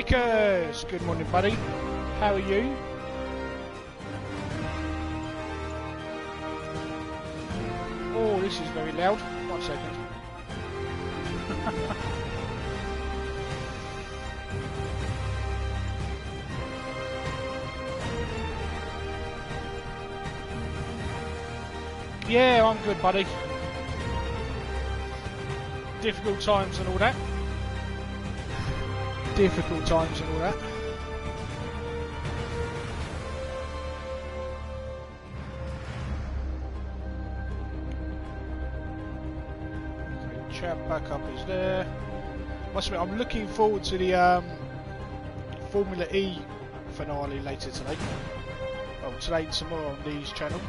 Lucas! Good morning, buddy. How are you? Oh, this is very loud. 1 second. Yeah, I'm good, buddy. Difficult times and all that. Difficult times and all that. Okay, chat backup is there. Must admit, I'm looking forward to the Formula E finale later today. Well, today and tomorrow on Lee's channel.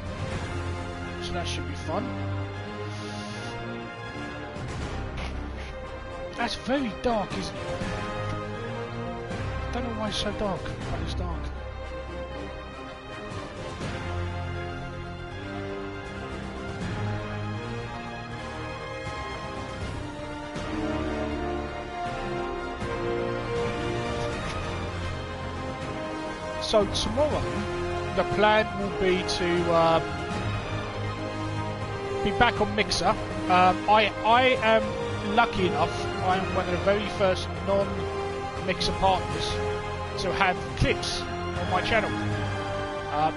So that should be fun. That's very dark, isn't it? I don't know why it's so dark, but it's dark. So tomorrow, the plan will be to be back on Mixer. I am lucky enough, I am one of the very first non-Mixer partners to have clips on my channel.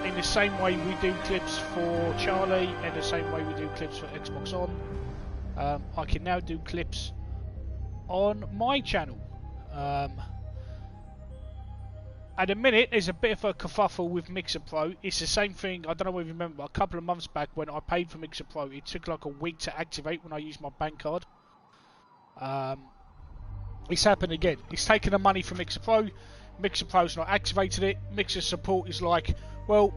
In the same way we do clips for Charlie, and the same way we do clips for Xbox On, I can now do clips on my channel. At the minute, there's a bit of a kerfuffle with Mixer Pro. It's the same thing, I don't know if you remember, a couple of months back when I paid for Mixer Pro, it took like a week to activate when I used my bank card. It's happened again. It's taken the money from Mixer Pro. Mixer Pro's not activated it. Mixer support is like, well,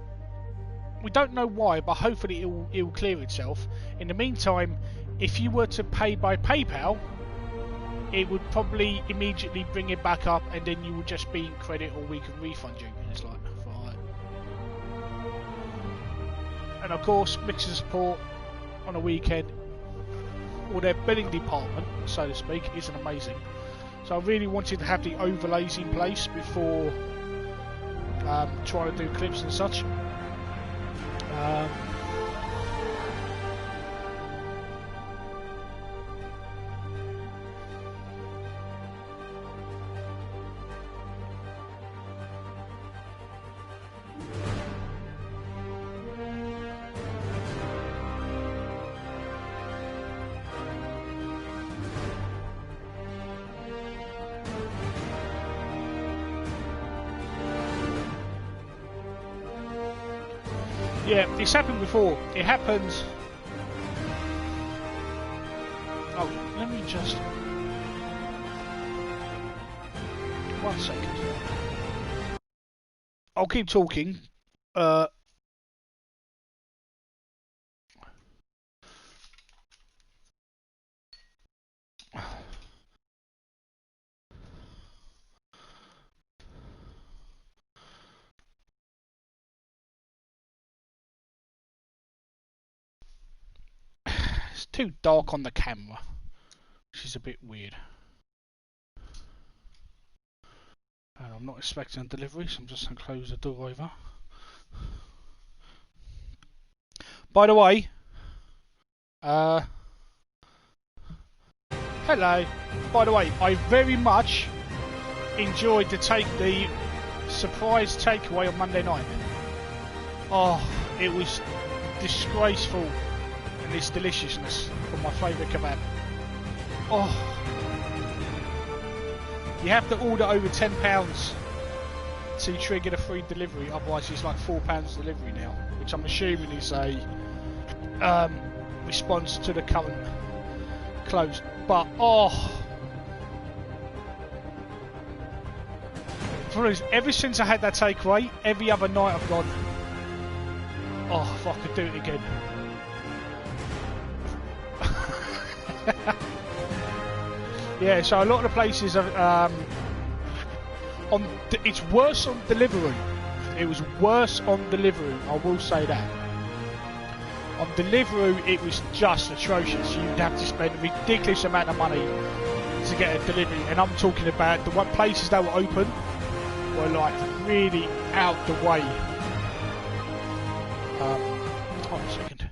we don't know why, but hopefully it will clear itself. In the meantime, if you were to pay by PayPal, it would probably immediately bring it back up, and then you would just be in credit, or we can refund you. And it's like, right. And of course, Mixer support on a weekend, or their billing department, so to speak, isn't amazing. So I really wanted to have the overlays in place before trying to do clips and such. Yeah, it's happened before. It happened... Oh, let me just... 1 second. I'll keep talking. It's too dark on the camera, which is a bit weird. And I'm not expecting a delivery, so I'm just going to close the door over. By the way, hello. By the way, I very much enjoyed the surprise takeaway on Monday night. Oh, it was disgraceful. And its deliciousness from my favourite kebab. Oh, you have to order over £10 to trigger the free delivery, otherwise it's like £4 delivery now, which I'm assuming is a response to the current close. But ever since I had that takeaway, every other night I've gone, oh, if I could do it again. Yeah, so a lot of the places are it's worse on Deliveroo. It was worse on Deliveroo, I will say that. On Deliveroo, it was just atrocious. You'd have to spend a ridiculous amount of money to get a delivery, and I'm talking about the one places that were open were like really out the way. Hold on a second.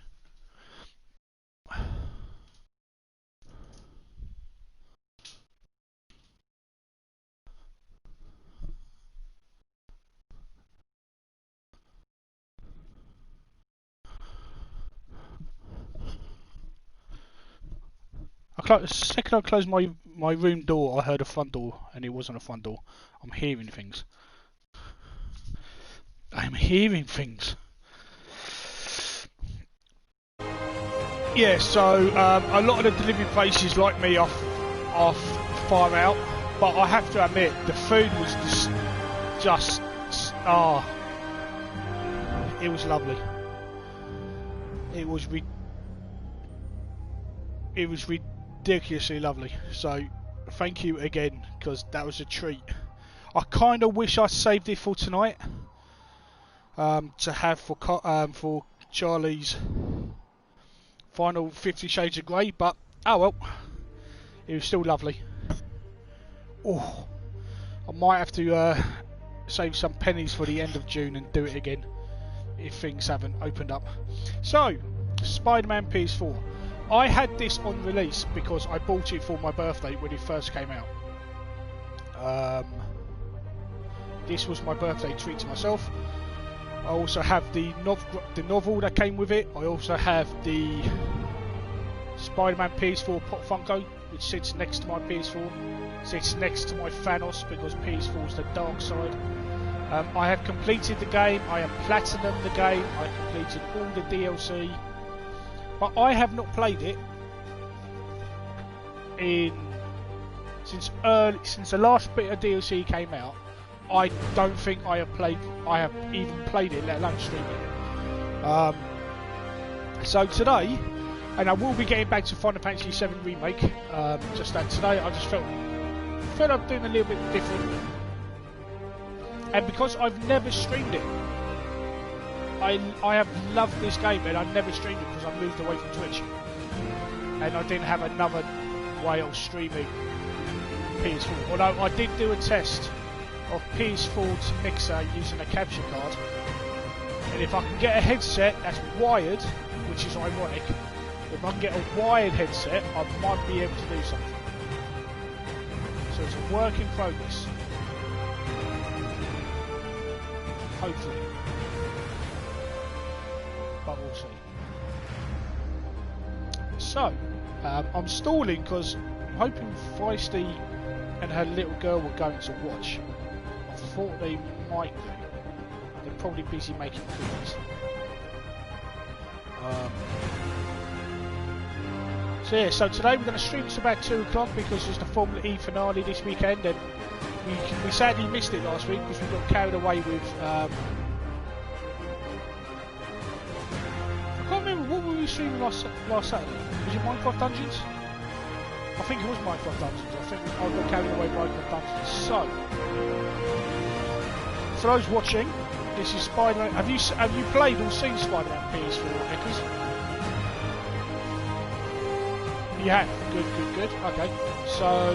The second I closed my room door, I heard a front door, and it wasn't a front door. I'm hearing things. I'm hearing things. Yeah, so a lot of the delivery places like me are far out, but I have to admit the food was just it was lovely. It was ridiculously lovely. So thank you again, because that was a treat. I kind of wish I saved it for tonight, to have for Charlie's final 50 Shades of Grey, but oh well, it was still lovely. Oh, I might have to save some pennies for the end of June and do it again if things haven't opened up. So, Spider-Man PS4. I had this on release because I bought it for my birthday when it first came out. This was my birthday treat to myself. I also have the novel that came with it. I also have the Spider-Man PS4 Pop Funko, which sits next to my PS4. Sits next to my Thanos because PS4 is the dark side. I have completed the game. I have platinumed the game. I completed all the DLC. But I have not played it since the last bit of DLC came out. I don't think I have even played it, let alone streamed it. So today, and I will be getting back to Final Fantasy VII Remake. Just that today, I just felt I'm doing a little bit different, and because I've never streamed it, I have loved this game, and I never streamed it because I moved away from Twitch, and I didn't have another way of streaming PS4. Although I did do a test of PS4 to Mixer using a capture card, and if I can get a headset that's wired, which is ironic, if I can get a wired headset, I might be able to do something. So it's a work in progress. Hopefully. But we'll see. So, I'm stalling because I'm hoping Feisty and her little girl were going to watch. I thought they might do. They're probably busy making cookies. So yeah, so today we're going to stream to about 2 o'clock because there's the Formula E finale this weekend, and we sadly missed it last week because we got carried away with... I can't remember, what were we streaming last Saturday? Was it Minecraft Dungeons? I think it was Minecraft Dungeons. I think I got carried away by Minecraft Dungeons. So, for those watching, this is Spider-Man. Have you played or seen Spider-Man PS4, Eckers? You have. Good. Okay. So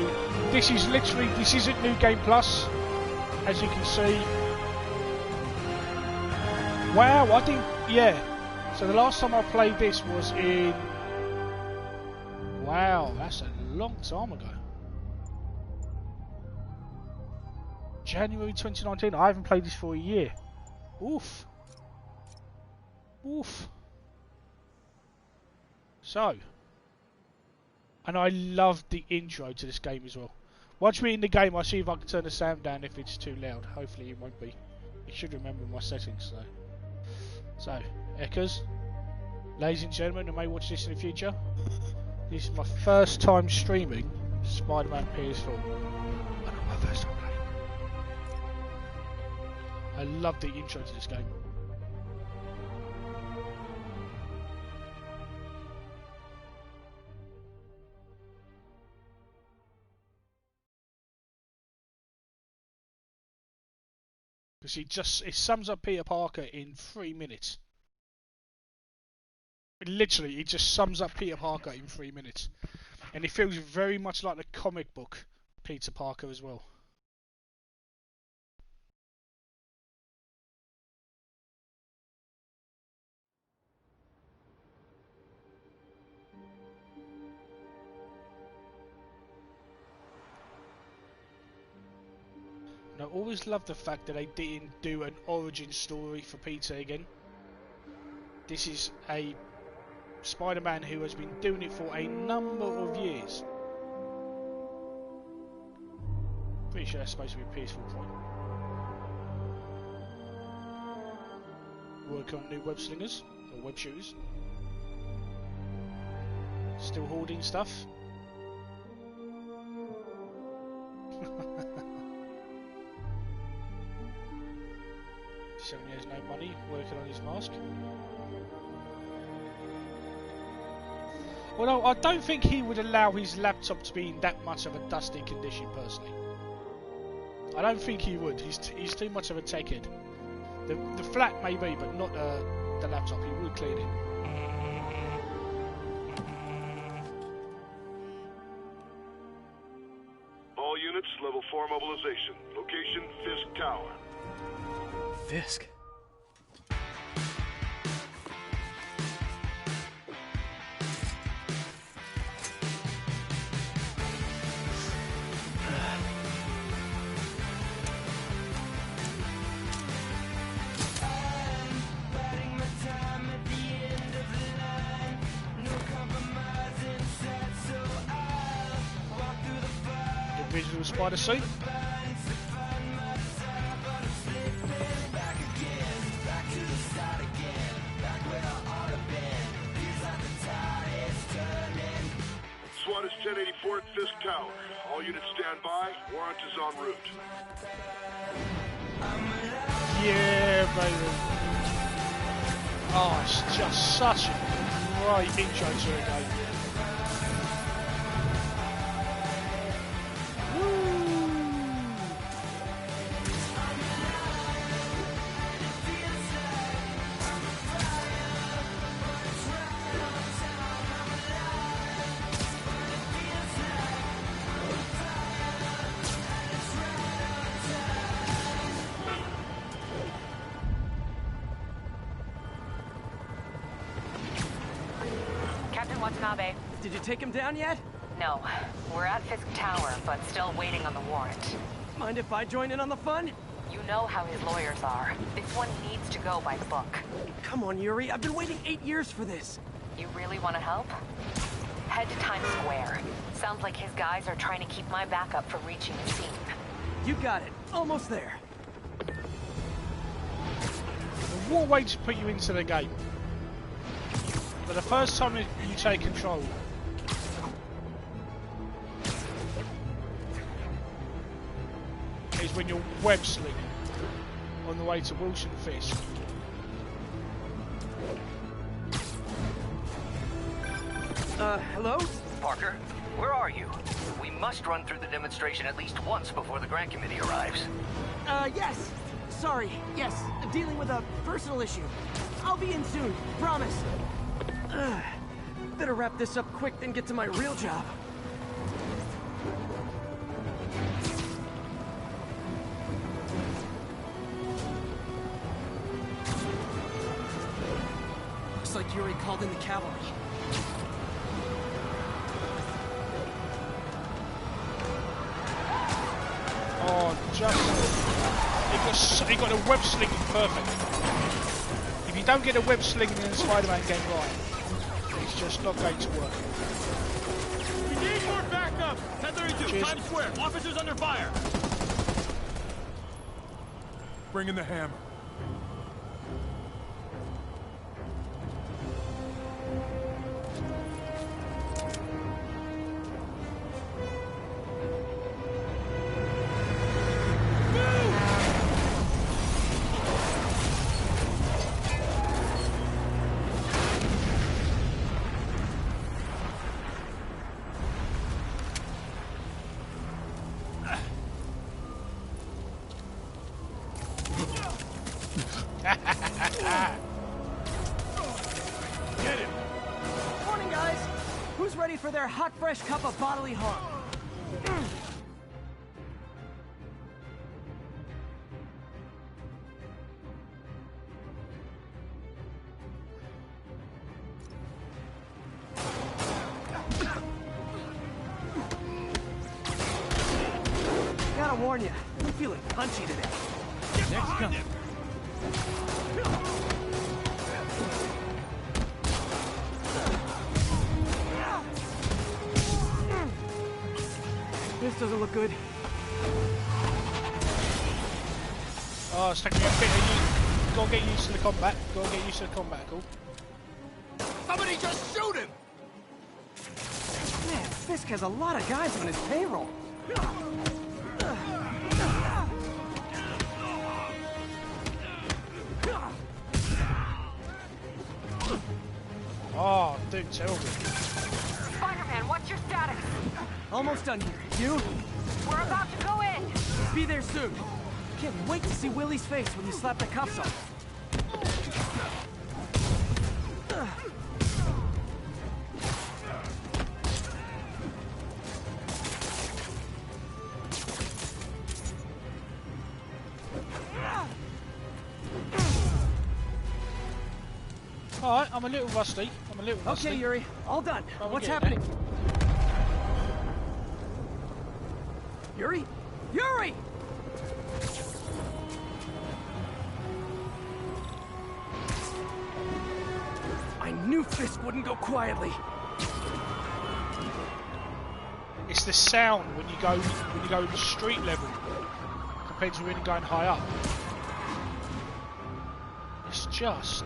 this isn't New Game Plus, as you can see. Wow, I think, yeah. So the last time I played this was in... Wow, that's a long time ago. January 2019. I haven't played this for a year. Oof. So, and I love the intro to this game as well. Once we're in the game, I'll see if I can turn the sound down if it's too loud. Hopefully it won't be. I should remember my settings though. So, Eckers, ladies and gentlemen who may watch this in the future, this is my first time streaming Spider-Man PS4. And my first time playing. I love the intro to this game. Because it sums up Peter Parker in 3 minutes. Literally, it just sums up Peter Parker in 3 minutes. And it feels very much like the comic book Peter Parker as well. And I always loved the fact that they didn't do an origin story for Peter again. This is a Spider-Man who has been doing it for a number of years. Pretty sure that's supposed to be a PS4 point. Working on new web slingers, or web shooters. Still hoarding stuff. He has no money, working on his mask. Although I don't think he would allow his laptop to be in that much of a dusty condition personally. I don't think he would. He's too much of a tech head. The flat maybe, but not the laptop. He would clean it. All units, level 4 mobilization. Location, Fisk Tower. Fisk? Visual spider suit. SWAT is 1084 at Fisk Tower. All units stand by. Warrant is en route. Yeah, baby. Oh, it's just such a great intro to the game. Did you take him down yet? No. We're at Fisk Tower, but still waiting on the warrant. Mind if I join in on the fun? You know how his lawyers are. This one needs to go by book. Come on, Yuri. I've been waiting 8 years for this. You really want to help? Head to Times Square. Sounds like his guys are trying to keep my backup from reaching the scene. You got it. Almost there. What way to put you into the game? But the first time you take control, is when you're web slinging on the way to Wilson Fisk. Hello? Parker, where are you? We must run through the demonstration at least once before the grant committee arrives. Yes. Sorry. Yes. Dealing with a personal issue. I'll be in soon. Promise. Better wrap this up quick than get to my real job. Looks like Yuri called in the cavalry. Oh, he got a web slinging perfect. If you don't get a web slinging in a Spider-Man game right, it's just not going to work. We need more backup! 1032, Cheers. Times Square, officers under fire! Bring in the hammer. Get him! Morning, guys. Who's ready for their hot, fresh cup of bodily harm? Gotta warn you, I'm feeling punchy today. Next coming. This doesn't look good. Oh, it's taking me a bit of you. Gotta get used to the combat. Gotta get used to the combat, cool. Somebody just shoot him! Man, Fisk has a lot of guys on his payroll. Oh, dude, terrible. Spider-Man, what's your status? Almost done here. You? We're about to go in. Be there soon. Can't wait to see Willie's face when you slap the cuffs on. Alright, I'm a little rusty. Okay, Yuri. All done. Well, What's we're happening? getting Yuri? Yuri! I knew Fisk wouldn't go quietly. It's the sound when you go to street level compared to when you're going high up. It's just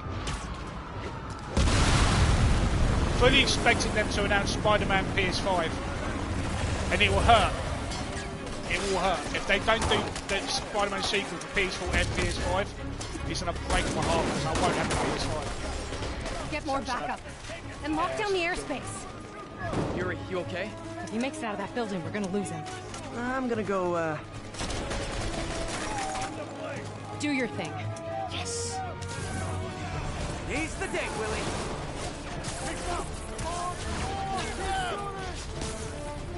fully expecting them to announce Spider-Man PS5, and it will hurt. It will hurt if they don't do the Spider-Man sequel for PS4 and PS5. It's gonna break my heart because I won't have the PS5. Get more backup. And lock down the airspace. Yuri, you okay? If he makes it out of that building, we're gonna lose him. I'm gonna go, Do your thing. Yes! He's the day, Willie!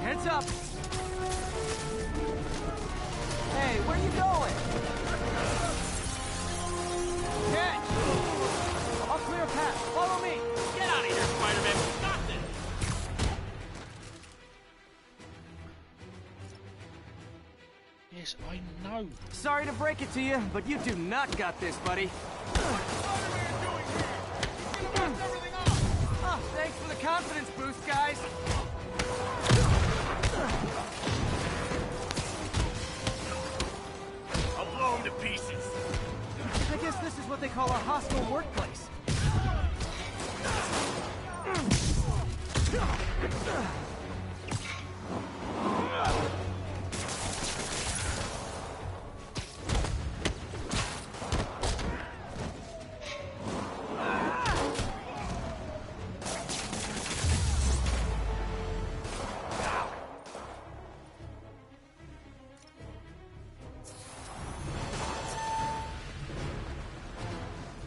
Heads up! Hey, where you going? Catch! I'll clear a path. Follow me! Get out of here, Spider-Man! Stop this! Yes, I know. Sorry to break it to you, but you do not got this, buddy. Oh, thanks for the confidence boost, guys. I'll blow him to pieces. I guess this is what they call a hostile workplace.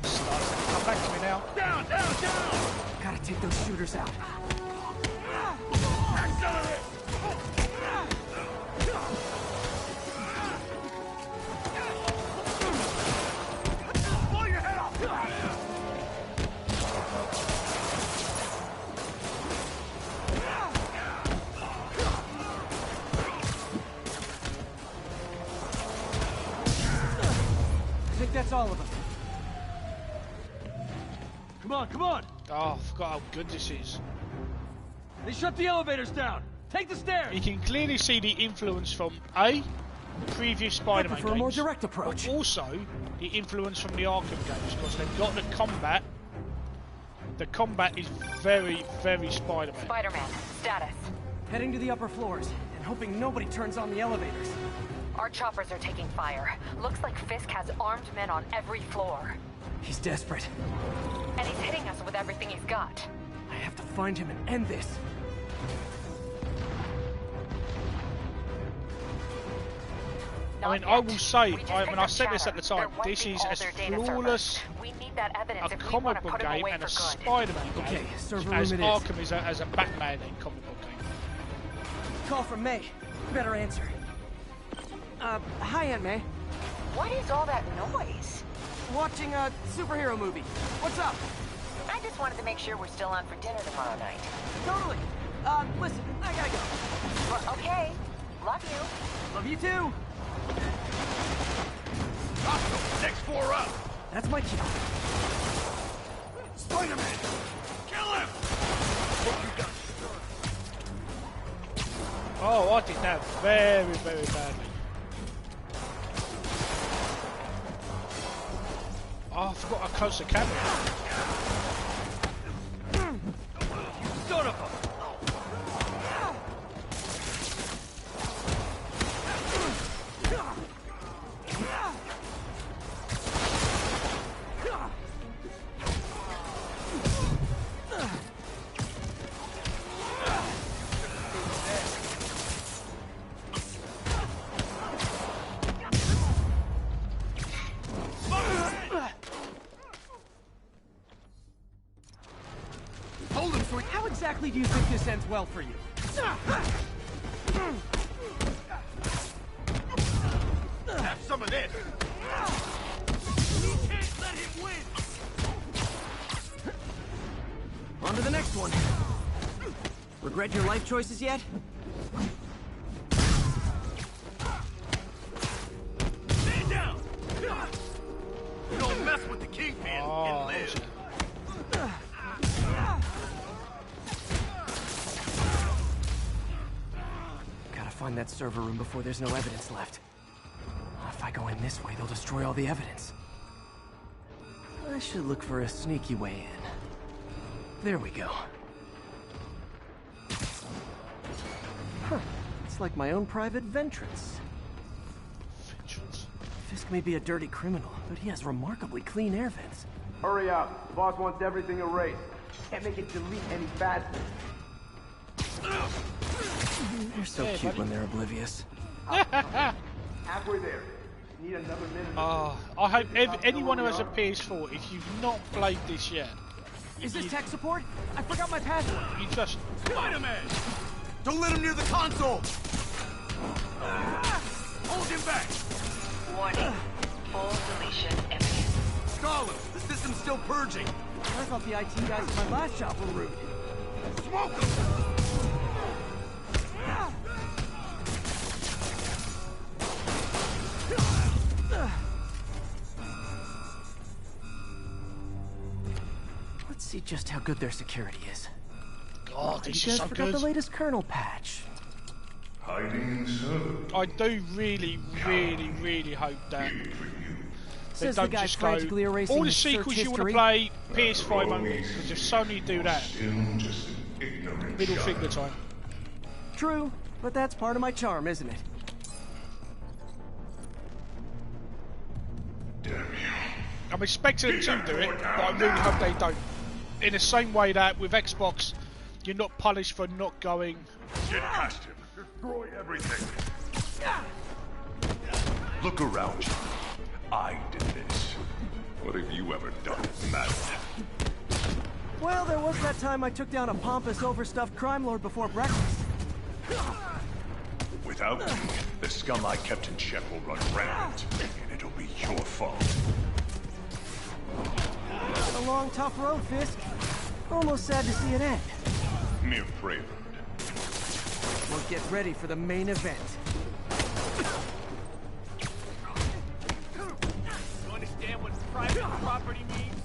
Come back to me now. Down, down, down! Gotta take those shooters out. Accelerate! Blow your head off! I think that's all of them. Come on, come on! Oh, I forgot how good this is. They shut the elevators down! Take the stairs! You can clearly see the influence from A, the previous Spider-Man I prefer a more games, direct approach. but also the influence from the Arkham games, because they've got the combat. The combat is very, very Spider-Man. Spider-Man, status. Heading to the upper floors and hoping nobody turns on the elevators. Our choppers are taking fire. Looks like Fisk has armed men on every floor. He's desperate. And he's hitting us with everything he's got. I have to find him and end this. I mean, I will say, I said this at the time, this is as flawless a comic book game and a Spider-Man game as Arkham is as a Batman and comic book game. Call from May. Better answer. Hi, Aunt May. What is all that noise? Watching a superhero movie. What's up? I just wanted to make sure we're still on for dinner tomorrow night. Totally. Listen, I gotta go. Well, okay. Love you. Love you too. Next 4 up! That's my cue. Spider-Man! Kill him! Oh, I did that very, very badly. Oh, I forgot how close the camera is. Son of a... How exactly do you think this ends well for you? Have some of this! We can't let him win! On to the next one. Regret your life choices yet? Stand down! You don't mess with the Kingpin and live. Find that server room before there's no evidence left. If I go in this way, they'll destroy all the evidence. I should look for a sneaky way in. There we go. Huh. It's like my own private ventrance. Fisk may be a dirty criminal, but he has remarkably clean air vents. Hurry up. The boss wants everything erased. Can't make it delete any faster. They're so cute when they're oblivious. Halfway there. Need another minute. I hope anyone who has a PS4, if you've not played this yet... Is this tech support? I forgot my password. You just... Spider-Man! Don't let him near the console! Hold him back! Warning. Full deletion imminent. Scarlet, the system's still purging. I thought the IT guys at my last job were rude. Smoke them! Let's see just how good their security is. God, this you is guys so forgot good. the latest kernel patch. Hiding so. I do really, really, really hope that they Says the don't guy just go, frantically erasing all the his search sequels you want to history. play, PS5 only, because if Sony do that, Still just an ignorant middle child. finger time. True, but that's part of my charm, isn't it? Damn you. I'm expecting them to do it, but I really hope they don't. In the same way that with Xbox, you're not punished for not going. Get past him. Destroy everything. Look around you. I did this. What have you ever done, madman? Well, there was that time I took down a pompous, overstuffed crime lord before breakfast. Without me, the scum I kept in check will run rampant, and it'll be your fault. It's a long, tough road, Fisk. Almost sad to see it end. Mere prelude. We'll get ready for the main event. You understand what private property means?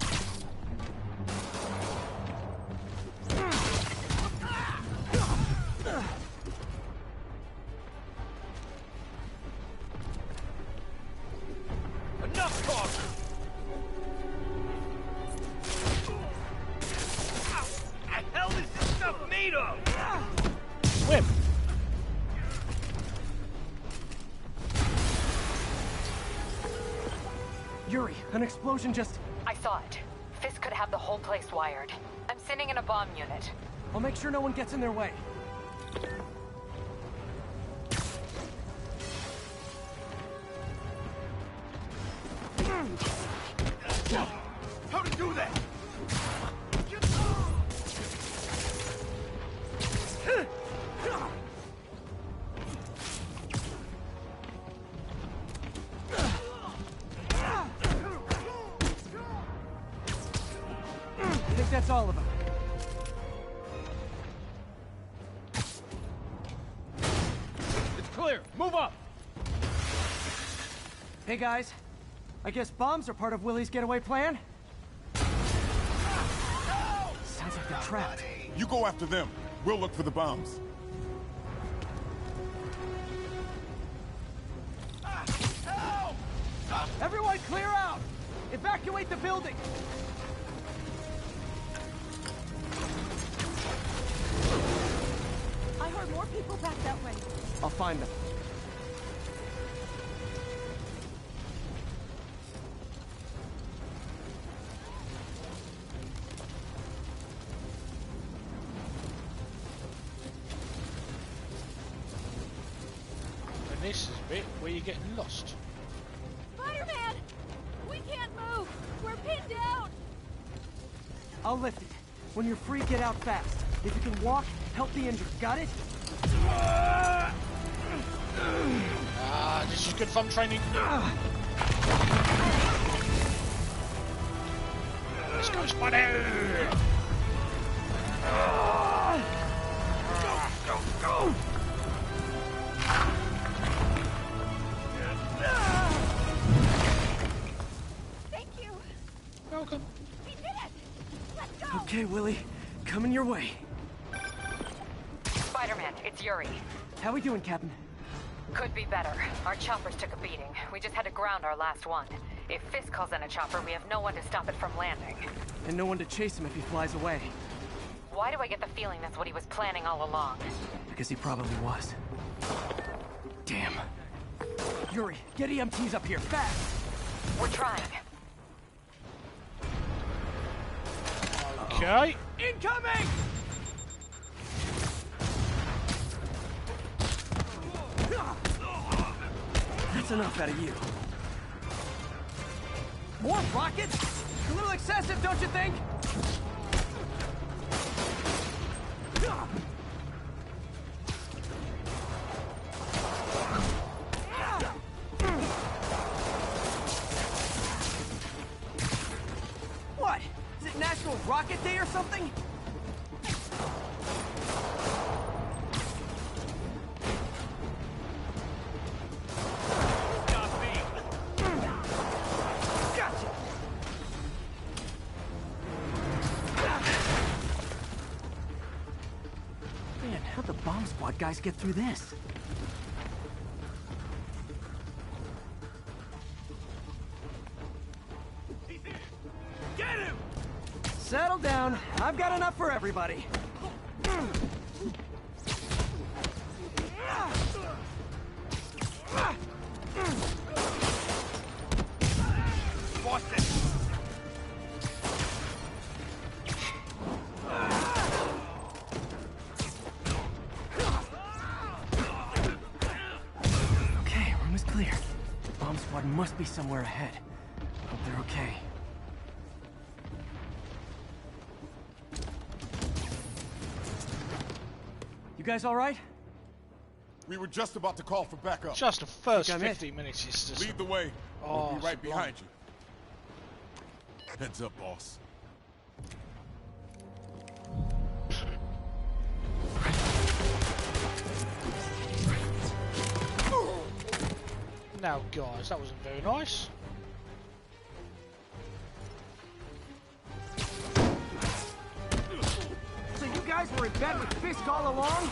Enough talk! What the hell is this stuff made of? Whip! Yuri, an explosion just... I saw it. Fisk could have the whole place wired. I'm sending in a bomb unit. I'll make sure no one gets in their way. How to do that? I think that's all of them. It's clear. Move up. Hey guys, I guess bombs are part of Willie's getaway plan? Sounds like they're trapped. You go after them. We'll look for the bombs. Everyone clear out! Evacuate the building! I heard more people back that way. I'll find them. And this is a bit where you're getting lost. Spider-Man! We can't move! We're pinned down! I'll lift it. When you're free, get out fast. If you can walk, help the injured. Got it? Ah, this is good fun training. Let's go, Spider! Go! Thank you! Welcome. We did it! Let's go! Okay, Willie. Coming your way. Spider-Man, it's Yuri. How we doing, Captain? Could be better. Our choppers took a beating. We just had to ground our last one. If Fisk calls in a chopper, we have no one to stop it from landing. And no one to chase him if he flies away. Why do I get the feeling that's what he was planning all along? Because he probably was. Damn. Yuri, get EMTs up here, fast! We're trying. Okay. Incoming! That's enough out of you. More rockets? A little excessive, don't you think? What? Is it National Rocket Day or something? Gotcha! Man, how'd the bomb squad guys get through this? Get him! Settle down. I've got enough for everybody. Boston! Okay, room is clear. The bomb squad must be somewhere ahead. Hope they're okay. You guys all right? We were just about to call for backup. Just the first Think I'm it. 15 minutes is just... Lead the way. Oh, We'll be right sublime. behind you. Heads up, boss. Now, guys, that wasn't very nice. So you guys were in bed with Fisk all along?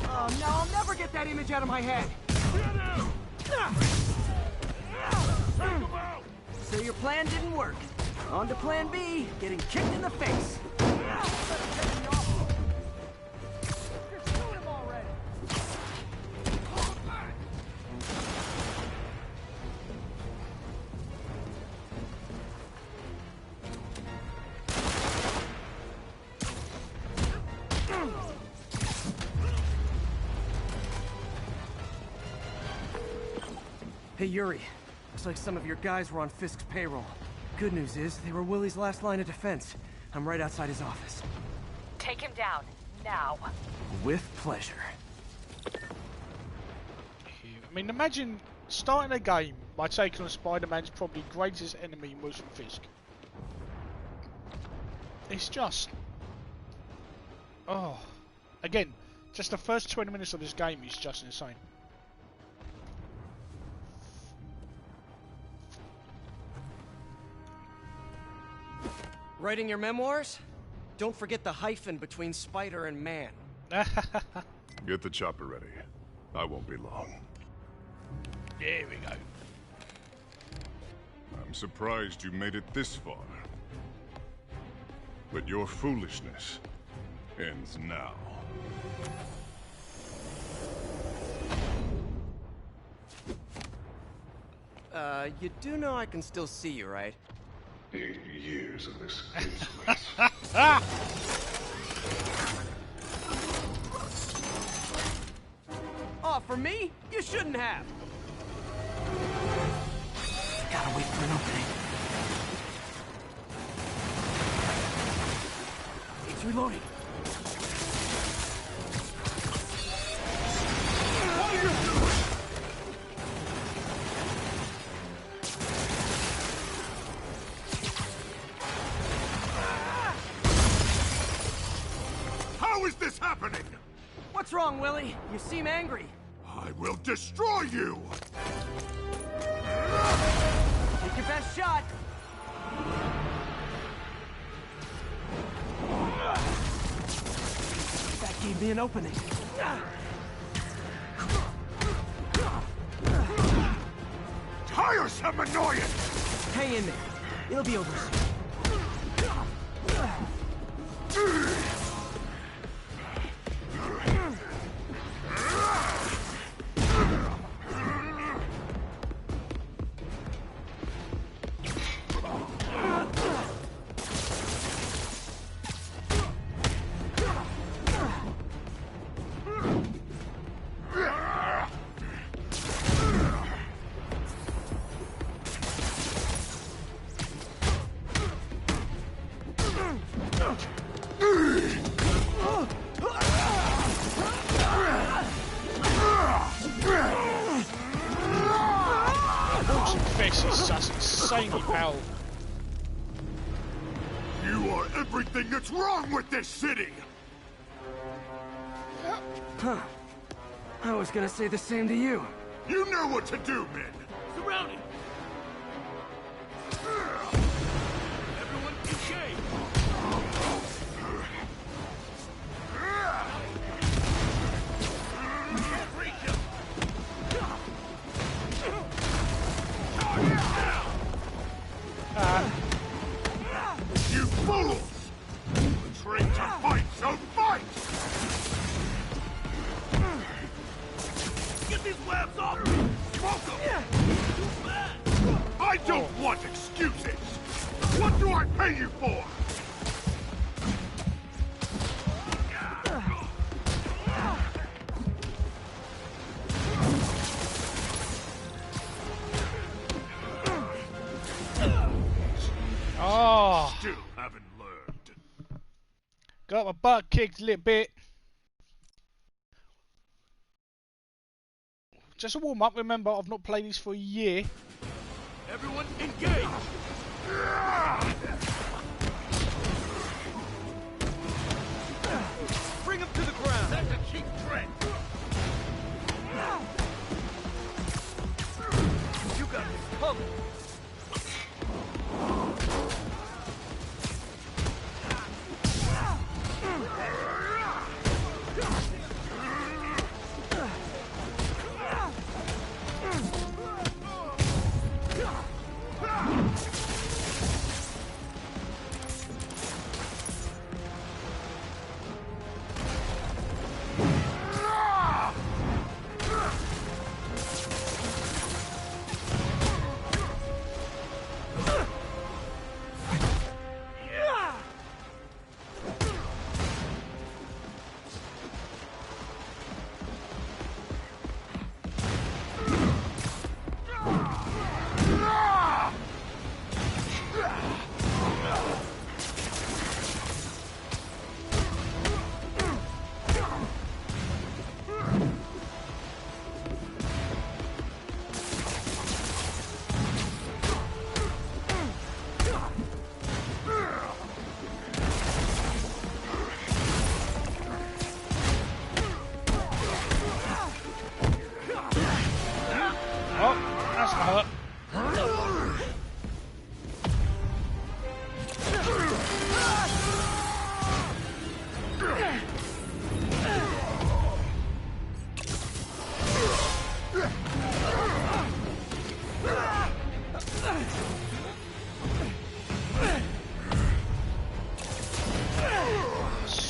Oh, no, I'll never get that image out of my head. So your plan didn't work. On to plan B, getting kicked in the face. Hey, Yuri. Looks like some of your guys were on Fisk's payroll. Good news is, they were Willie's last line of defense. I'm right outside his office. Take him down, now. With pleasure. I mean, imagine starting a game by taking on Spider-Man's probably greatest enemy, Wilson Fisk. It's just... Oh. Again, just the first 20 minutes of this game is just insane. Writing your memoirs? Don't forget the hyphen between Spider and Man. Get the chopper ready. I won't be long. There we go. I'm surprised you made it this far. But your foolishness ends now. You do know I can still see you, right? 8 years of this useless. Oh, for me? You shouldn't have. Gotta wait for an opening. It's reloading. How is this happening? What's wrong, Willie? You seem angry. I will destroy you! Take your best shot. That gave me an opening. Tiresome annoyance! Hang in there. It'll be over soon. You are everything that's wrong with this city! Huh. I was gonna say the same to you. You know what to do, men! Surround him! Everyone in shape! Can't reach him! You fools! Trained to fight, so fight! Get these webs off me! Smoke them! Too bad! I don't want excuses! What do I pay you for? Oh! Still haven't learned. Got my butt kicked a little bit. Just a warm up, remember I've not played this for a year. Everyone engage! Bring him to the ground. That's a cheap trick! You got this covered.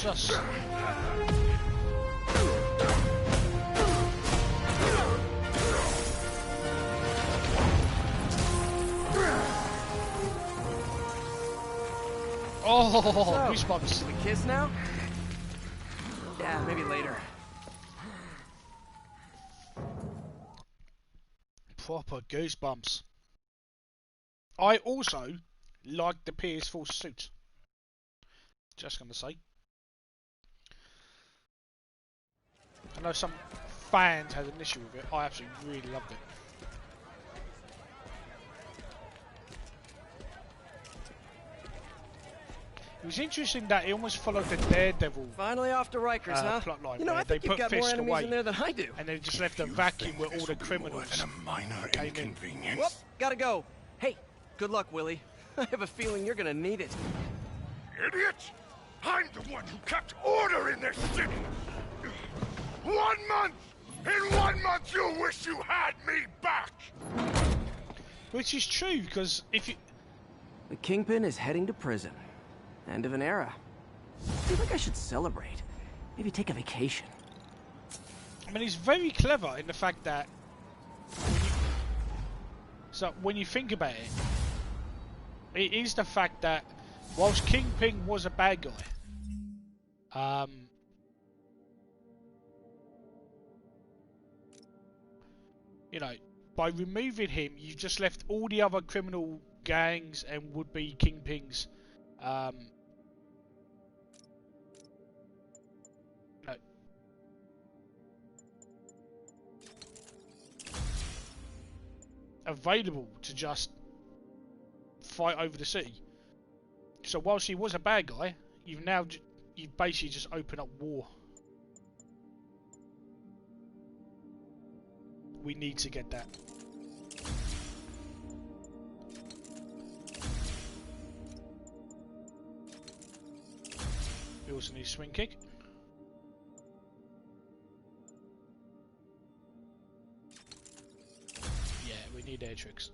just... Oh, goosebumps. So, we kiss now? Yeah, maybe later. Proper goosebumps. I also like the PS4 suit. Just gonna say. I know some fans had an issue with it. I absolutely really loved it. It was interesting that it almost followed the Daredevil Finally off to Rikers, huh? plotline. You know, I think they you've put got more Fisk enemies away, in there than I do. and they just left a vacuum where all the criminals a minor came in. inconvenience. Whoop, gotta go. Hey, good luck, Willie. I have a feeling you're gonna need it. Idiot! I'm the one who kept order in this city! 1 month! In 1 month you'll wish you had me back! Which is true, because if you... The Kingpin is heading to prison. End of an era. I feel like I should celebrate. Maybe take a vacation. I mean, he's very clever in the fact that... when you think about it, it is the fact that whilst Kingpin was a bad guy, you know, by removing him, you've just left all the other criminal gangs and would-be Kingpins, no, available to just fight over the city. So whilst he was a bad guy, you've basically just opened up war. We need to get that. We also need a swing kick. Yeah, we need air tricks.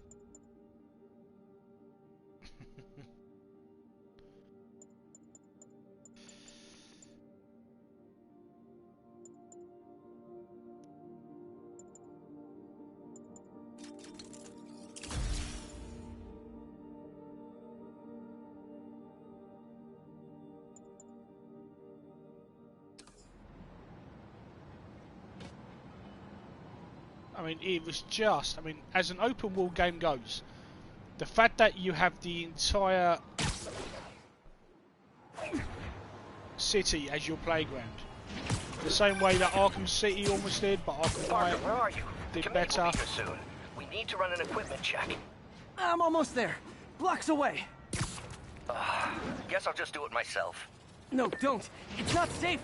I mean, it was just... I mean, as an open world game goes, the fact that you have the entire city as your playground, the same way that Arkham City almost did, but Arkham Parker, where are you? did Command better. will be here soon. We need to run an equipment check. I'm almost there. Blocks away. Guess I'll just do it myself. No, don't. It's not safe.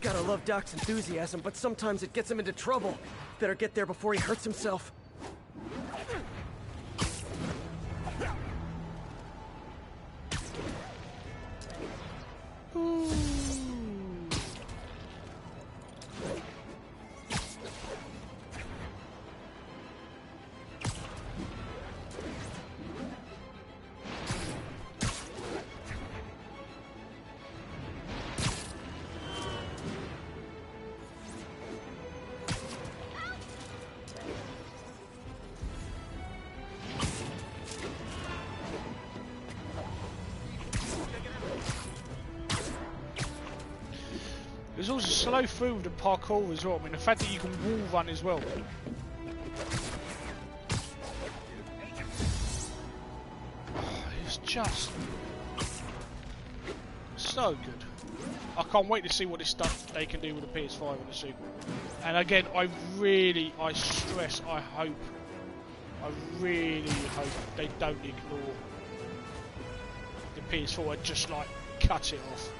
Gotta love Doc's enthusiasm, but sometimes it gets him into trouble. Better get there before he hurts himself. There's also slow through with the parkour as well. I mean, the fact that you can wall run as well. It's just so good. I can't wait to see what this stuff they can do with the PS5 and the sequel. And again, I stress, I really hope they don't ignore the PS4 and just like cut it off.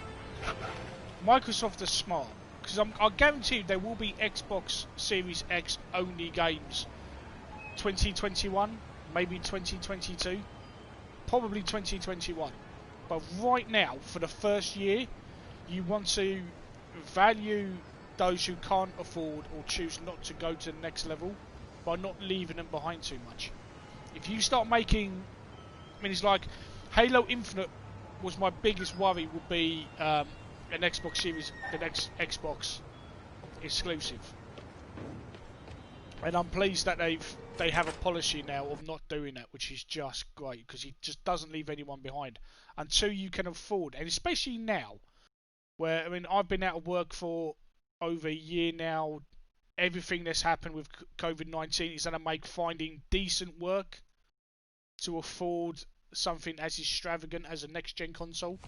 Microsoft are smart, because I guarantee you there will be Xbox Series X only games 2021, maybe 2022, probably 2021. But right now, for the first year, you want to value those who can't afford or choose not to go to the next level by not leaving them behind too much. If you start making, I mean, it's like Halo Infinite was my biggest worry. Would be an Xbox Series, the next Xbox exclusive, and I'm pleased that they have a policy now of not doing that, which is just great because it just doesn't leave anyone behind until you can afford, and especially now, where I mean I've been out of work for over a year now. Everything that's happened with COVID-19 is going to make finding decent work to afford something as extravagant as a next-gen console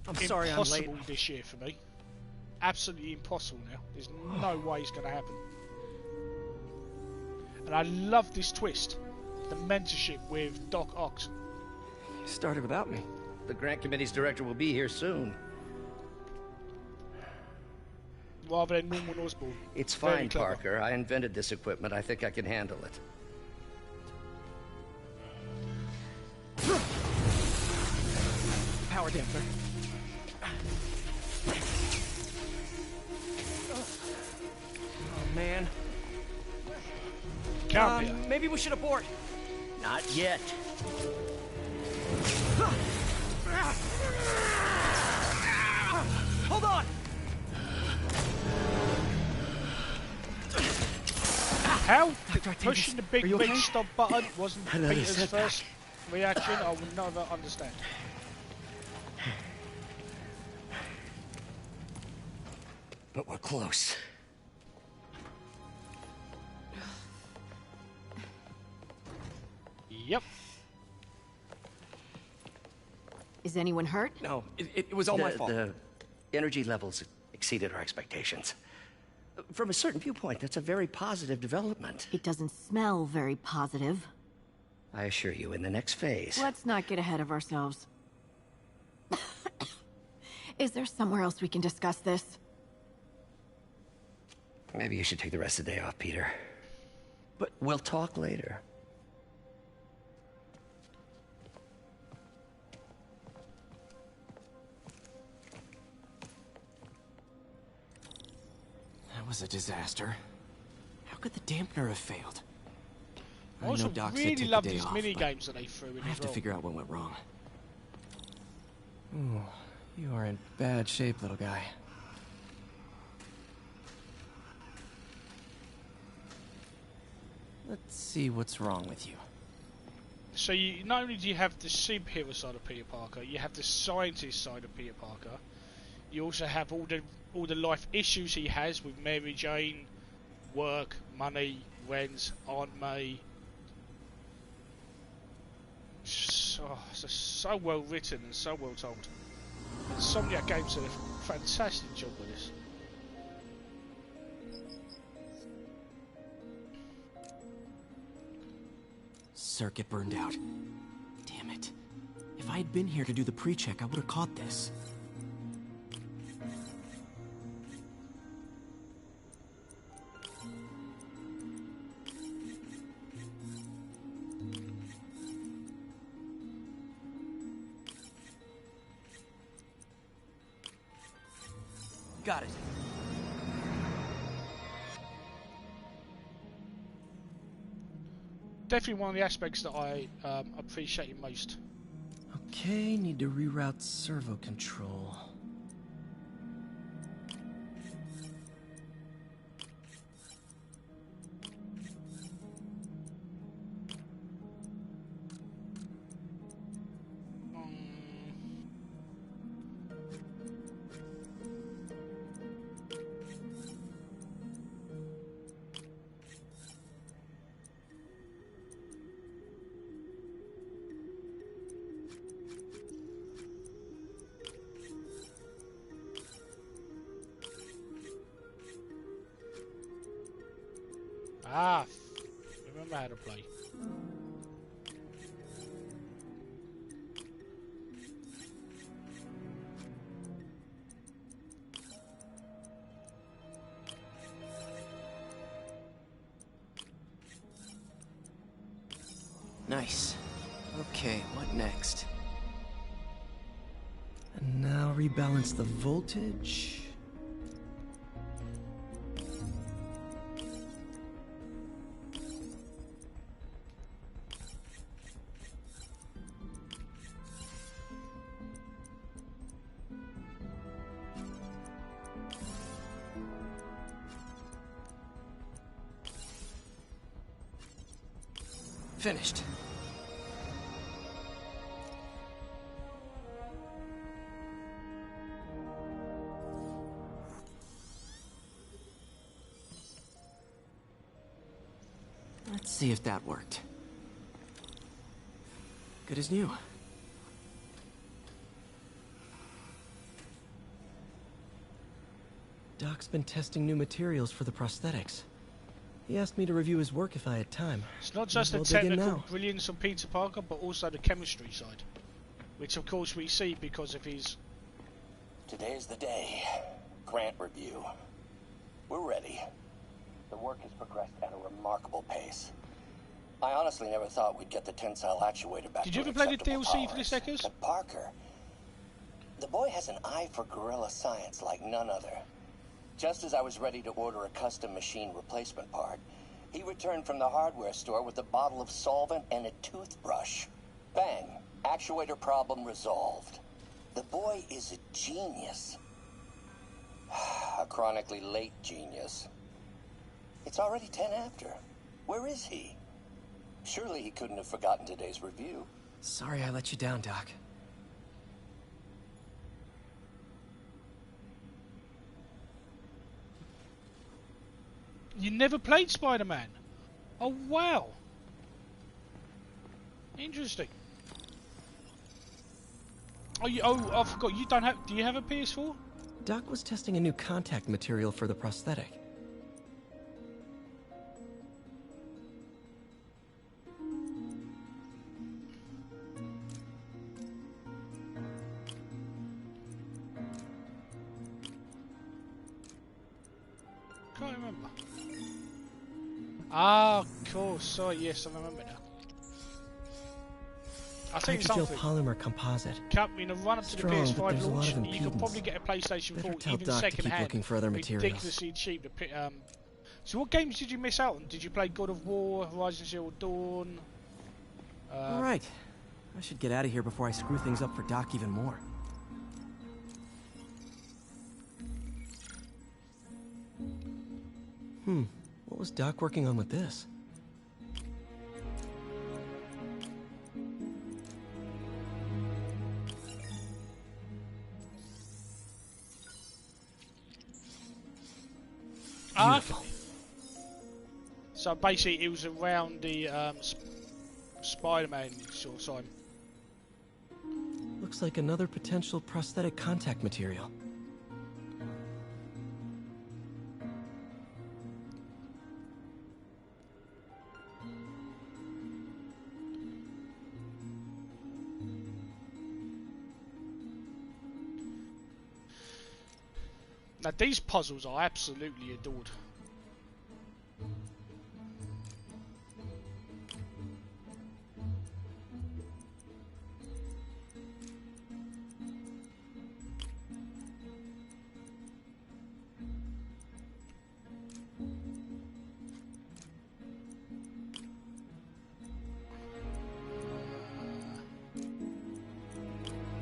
I'm sorry I'm late. impossible this year for me. Absolutely impossible now. There's no way it's going to happen. And I love this twist, the mentorship with Doc Ock. You started without me. The grant committee's director will be here soon. Rather than Norman Osborn. It's fine, Parker. I invented this equipment. I think I can handle it. Power damper. Oh, man. Maybe we should abort. Not yet. Hold on! How? Pushing the big stop button wasn't Peter's first reaction? I will never understand. But we're close. Yep. Is anyone hurt? No, it was all my fault. The energy levels exceeded our expectations. From a certain viewpoint, that's a very positive development. It doesn't smell very positive. I assure you, in the next phase... Let's not get ahead of ourselves. Is there somewhere else we can discuss this? Maybe you should take the rest of the day off, Peter. But we'll talk later. That was a disaster. How could the dampener have failed? I also really love these mini games that they threw in. I have to figure out what went wrong. Ooh, you are in bad shape, little guy. Let's see what's wrong with you. So you not only do you have the superhero side of Peter Parker, you have the scientist side of Peter Parker. You also have all the life issues he has with Mary Jane, work, money, rent, Aunt May. So well written and so well told. Insomniac Games did a fantastic job with this. Circuit burned out. Damn it. If I had been here to do the pre-check, I would have caught this. Got it. Definitely one of the aspects that I appreciate most. Okay, need to reroute servo control. Ah, remember how to play. Nice. Okay, what next? And now rebalance the voltage. Finished. Let's see if that worked. Good as new. Doc's been testing new materials for the prosthetics. He asked me to review his work if I had time. It's not just the technical brilliance of Peter Parker, but also the chemistry side, which of course we see because of his... Today's the day. Grant review. We're ready. The work has progressed at a remarkable pace. I honestly never thought we'd get the tensile actuator back. Did you ever play the DLC for this, Eckers? But Parker, the boy has an eye for guerrilla science like none other. Just as I was ready to order a custom machine replacement part, he returned from the hardware store with a bottle of solvent and a toothbrush. Bang! Actuator problem resolved. The boy is a genius. A chronically late genius. It's already 10 after. Where is he? Surely he couldn't have forgotten today's review. Sorry I let you down, Doc. You never played Spider-Man? Oh wow. Interesting. Oh, I forgot. You don't have. Do you have a PS4? Doc was testing a new contact material for the prosthetic. Can't remember. Ah, of course. Sorry, yes, I remember now. I think something. Polymer composite. In a run up to the PS5 launch, you could probably get a PlayStation 4 even second hand. Looking for other materials. Ridiculously cheap. So what games did you miss out on? Did you play God of War, Horizon Zero Dawn? All right, I should get out of here before I screw things up for Doc even more. What was Doc working on with this? Okay. So basically, it was around the Spider-Man sort of time. Looks like another potential prosthetic contact material. Now these puzzles are absolutely adored.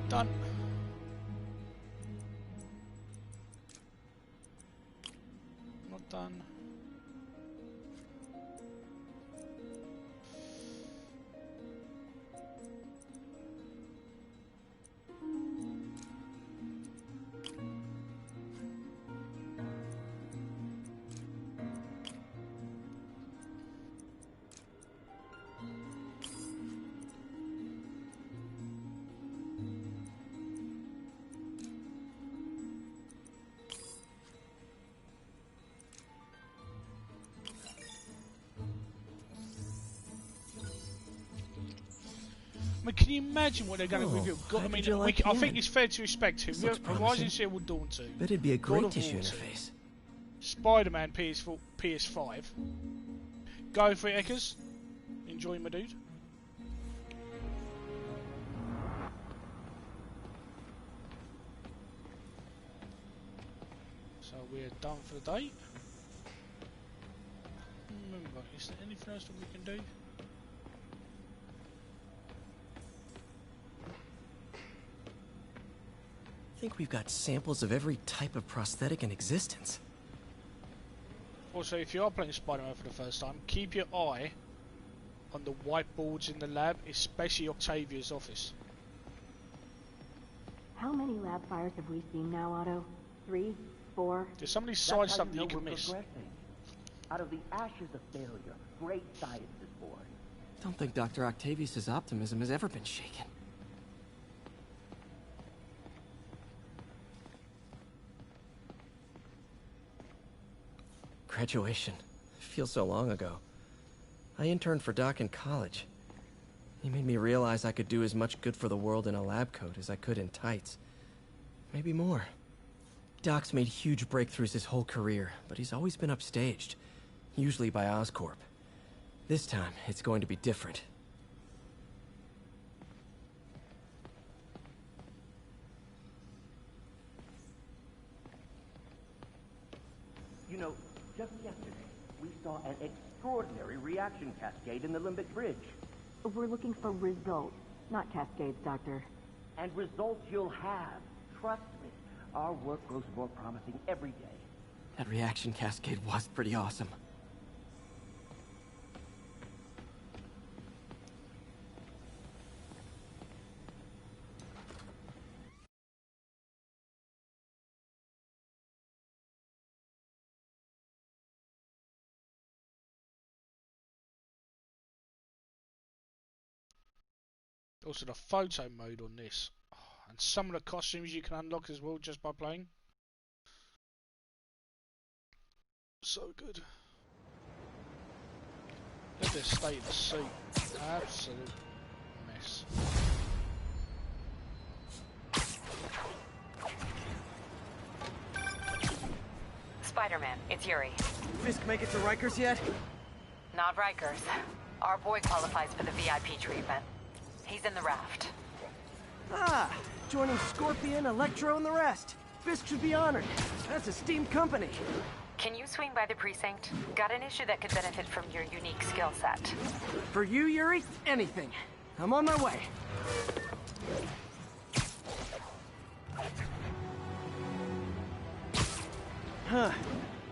Done. Not done. I mean, can you imagine what they're going to reveal? I mean, I think it's fair to expect Horizon Zero Dawn 2. Bet it'd be a great tissue interface. Spider-Man PS4, PS5. Go for it, Eckers. Enjoy, my dude. So we're done for the day. Remember, is there anything else that we can do? I think we've got samples of every type of prosthetic in existence. Also, if you are playing Spider-Man for the first time, keep your eye on the whiteboards in the lab, especially Octavia's office. How many lab fires have we seen now, Otto? 3? 4? There's so many side stuff that you can miss. Out of the ashes of failure, great science is born. Don't think Dr. Octavius' optimism has ever been shaken. Graduation. Feels so long ago. I interned for Doc in college. He made me realize I could do as much good for the world in a lab coat as I could in tights. Maybe more. Doc's made huge breakthroughs his whole career, but he's always been upstaged. Usually by Oscorp. This time, it's going to be different. You know, just yesterday, we saw an extraordinary reaction cascade in the Limbic Bridge. We're looking for results, not cascades, Doctor. And results you'll have. Trust me. Our work grows more promising every day. That reaction cascade was pretty awesome. Also the photo mode on this. Oh, and some of the costumes you can unlock as well just by playing. So good. Look at the state of the suit. Absolute mess. Spider-Man, it's Yuri. Fisk make it to Rikers yet? Not Rikers. Our boy qualifies for the VIP treatment. He's in the raft. Ah, joining Scorpion, Electro, and the rest. Fisk should be honored. That's a steamed company. Can you swing by the precinct? Got an issue that could benefit from your unique skill set. For you, Yuri, anything. I'm on my way. Huh.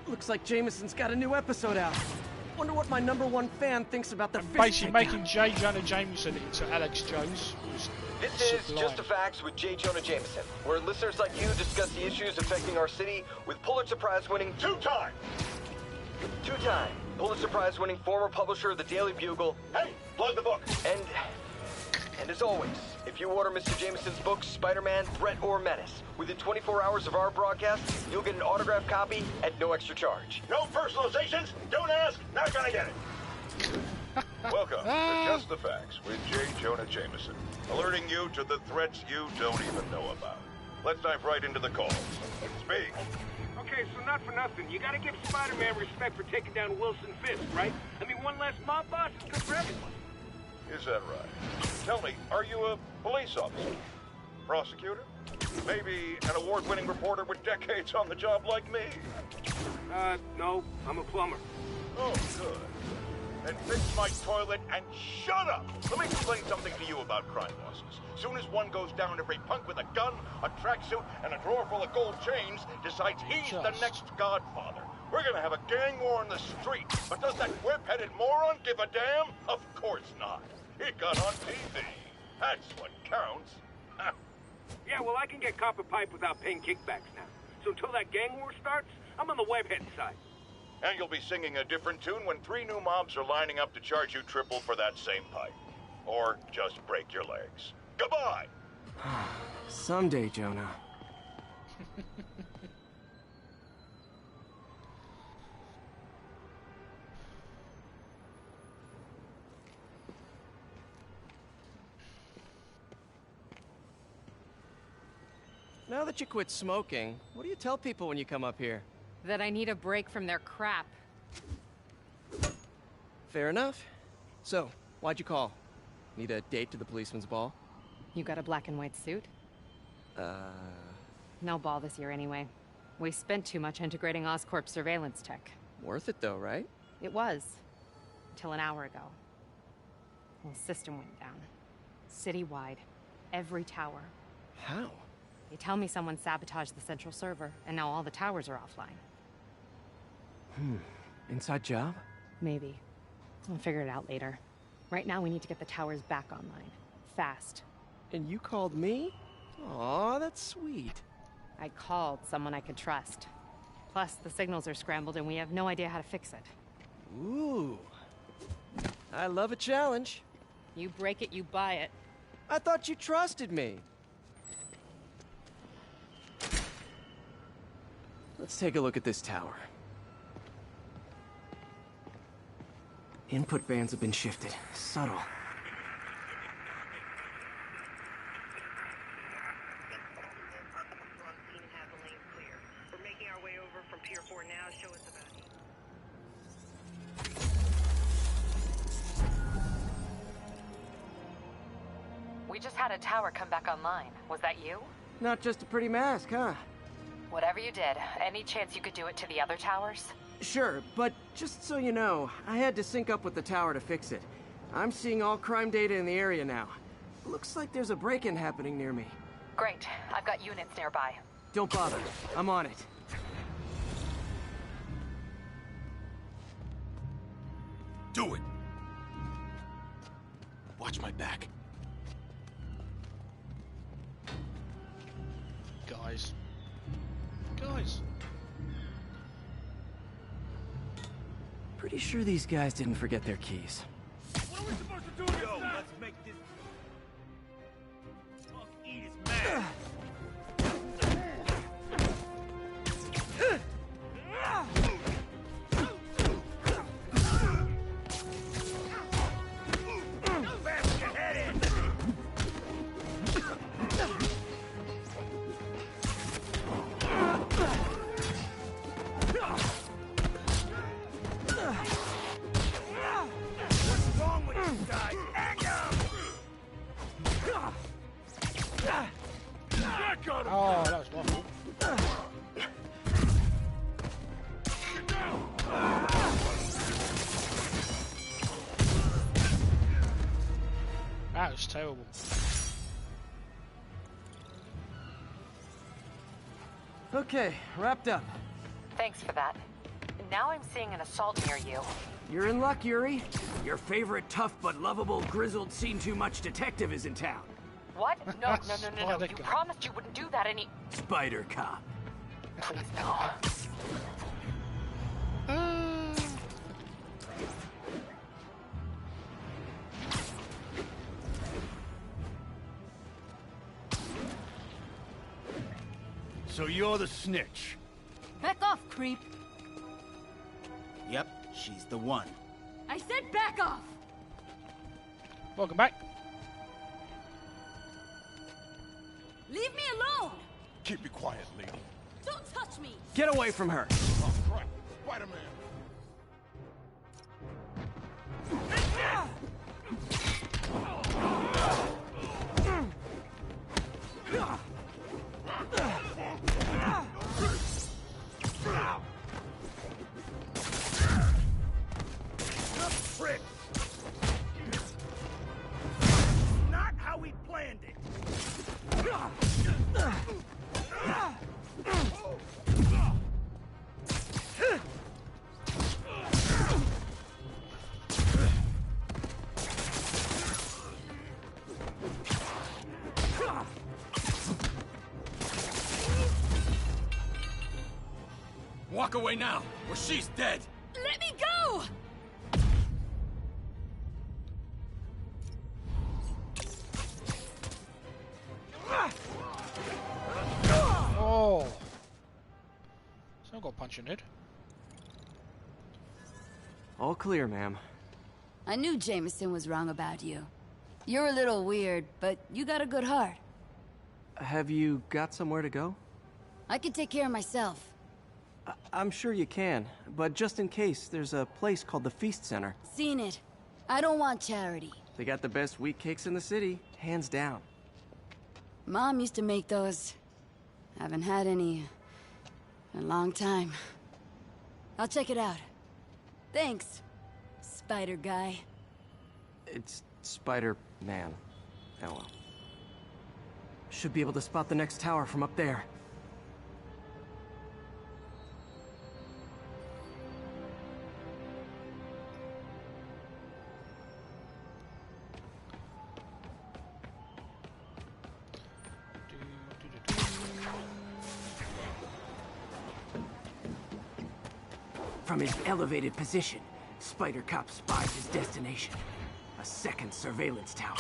Looks like Jameson's got a new episode out. Wonder what my #1 fan thinks about the Fisk basically takedown. making J. Jonah Jameson into Alex Jones. This is Just the Facts with J. Jonah Jameson, where listeners like you discuss the issues affecting our city with Pulitzer Prize-winning two-time Pulitzer Prize-winning former publisher of the Daily Bugle. Hey, plug the book. And as always, if you order Mr. Jameson's books, Spider-Man, Threat, or Menace, within 24 hours of our broadcast, you'll get an autographed copy at no extra charge. No personalizations. Don't ask. Not gonna get it. Welcome to Just the Facts with J. Jonah Jameson, alerting you to the threats you don't even know about. Let's dive right into the call. Speak. Okay, so not for nothing. You gotta give Spider-Man respect for taking down Wilson Fisk, right? I mean, one less mob boss is good for everyone. Is that right? Tell me, are you a police officer? Prosecutor? Maybe an award-winning reporter with decades on the job like me? No, I'm a plumber. Oh, good. Then fix my toilet and shut up! Let me explain something to you about crime bosses. Soon as one goes down, every punk with a gun, a tracksuit, and a drawer full of gold chains decides he's the next godfather. We're gonna have a gang war on the street, but does that whip-headed moron give a damn? Of course not. It got on TV. That's what counts. Yeah, well, I can get copper pipe without paying kickbacks now. So until that gang war starts, I'm on the webhead side. And you'll be singing a different tune when 3 new mobs are lining up to charge you triple for that same pipe. Or just break your legs. Goodbye! Someday, Jonah. Now that you quit smoking, what do you tell people when you come up here? That I need a break from their crap. Fair enough. So, why'd you call? Need a date to the policeman's ball? You got a black and white suit? No ball this year anyway. We spent too much integrating Oscorp surveillance tech. Worth it though, right? It was. Until an hour ago. The system went down. Citywide. Every tower. How? They tell me someone sabotaged the central server, and now all the towers are offline. Inside job? Maybe. I'll figure it out later. Right now, we need to get the towers back online. Fast. And you called me? Aw, that's sweet. I called someone I could trust. Plus, the signals are scrambled and we have no idea how to fix it. Ooh. I love a challenge. You break it, you buy it. I thought you trusted me. Let's take a look at this tower. Input bands have been shifted. Subtle. We're making our way over from Pier 4 now. Show us about it. We just had a tower come back online. Was that you? Not just a pretty mask, huh? Whatever you did, any chance you could do it to the other towers? Sure, but just so you know, I had to sync up with the tower to fix it. I'm seeing all crime data in the area now. Looks like there's a break-in happening near me. Great. I've got units nearby. Don't bother. I'm on it. Do it! Watch my back. Guys. Pretty sure these guys didn't forget their keys. What are we supposed to do? Yo, let's make this punk eat his man. Oh, that was awful. That was terrible. Okay, wrapped up. Thanks for that. Now I'm seeing an assault near you. You're in luck, Yuri. Your favorite tough but lovable, grizzled, seen-too-much detective is in town. What? No. You promised you wouldn't do that any... Spider Cop. Please, no. So you're the snitch. Back off, creep. Yep, she's the one. I said back off! Welcome back. Leave me alone! Keep it quiet, lady. Don't touch me! Get away from her! Oh, crap. Spider-Man! Trick. Not how we planned it. Walk away now, or she's dead! Let me go! Oh. Someone got punched in the head. All clear, ma'am. I knew Jameson was wrong about you. You're a little weird, but you got a good heart. Have you got somewhere to go? I can take care of myself. I'm sure you can, but just in case, there's a place called the Feast Center. Seen it. I don't want charity. They got the best wheat cakes in the city, hands down. Mom used to make those. Haven't had any in a long time. I'll check it out. Thanks, Spider Guy. It's Spider-Man. Oh well. Should be able to spot the next tower from up there. From his elevated position, Spider Cop spies his destination. A second surveillance tower.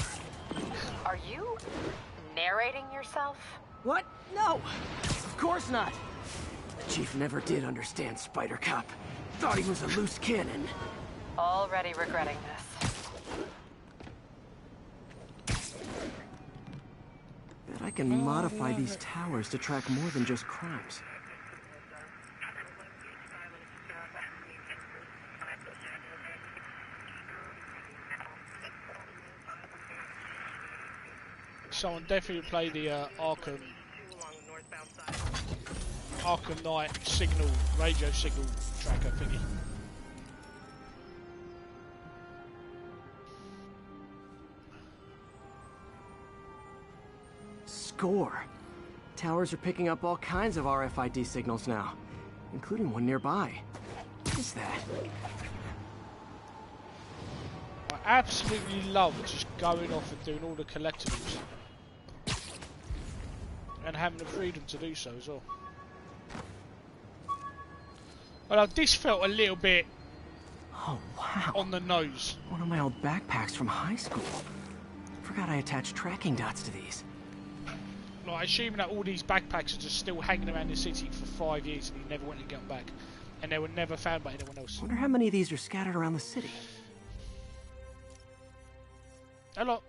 Are you narrating yourself? What? No! Of course not! The Chief never did understand Spider Cop. Thought he was a loose cannon. Already regretting this. Bet I can modify these towers to track more than just crimes. Someone definitely play the Arkham Knight signal, radio signal tracker thingy. Score. Towers are picking up all kinds of RFID signals now, including one nearby. What is that? I absolutely love just going off and doing all the collectibles. And having the freedom to do so as well. Well, this felt a little bit on the nose. One of my old backpacks from high school. Forgot I attached tracking dots to these. Like, assuming that all these backpacks are just still hanging around the city for 5 years and he never went and got them back. And they were never found by anyone else. Wonder how many of these are scattered around the city. A lot.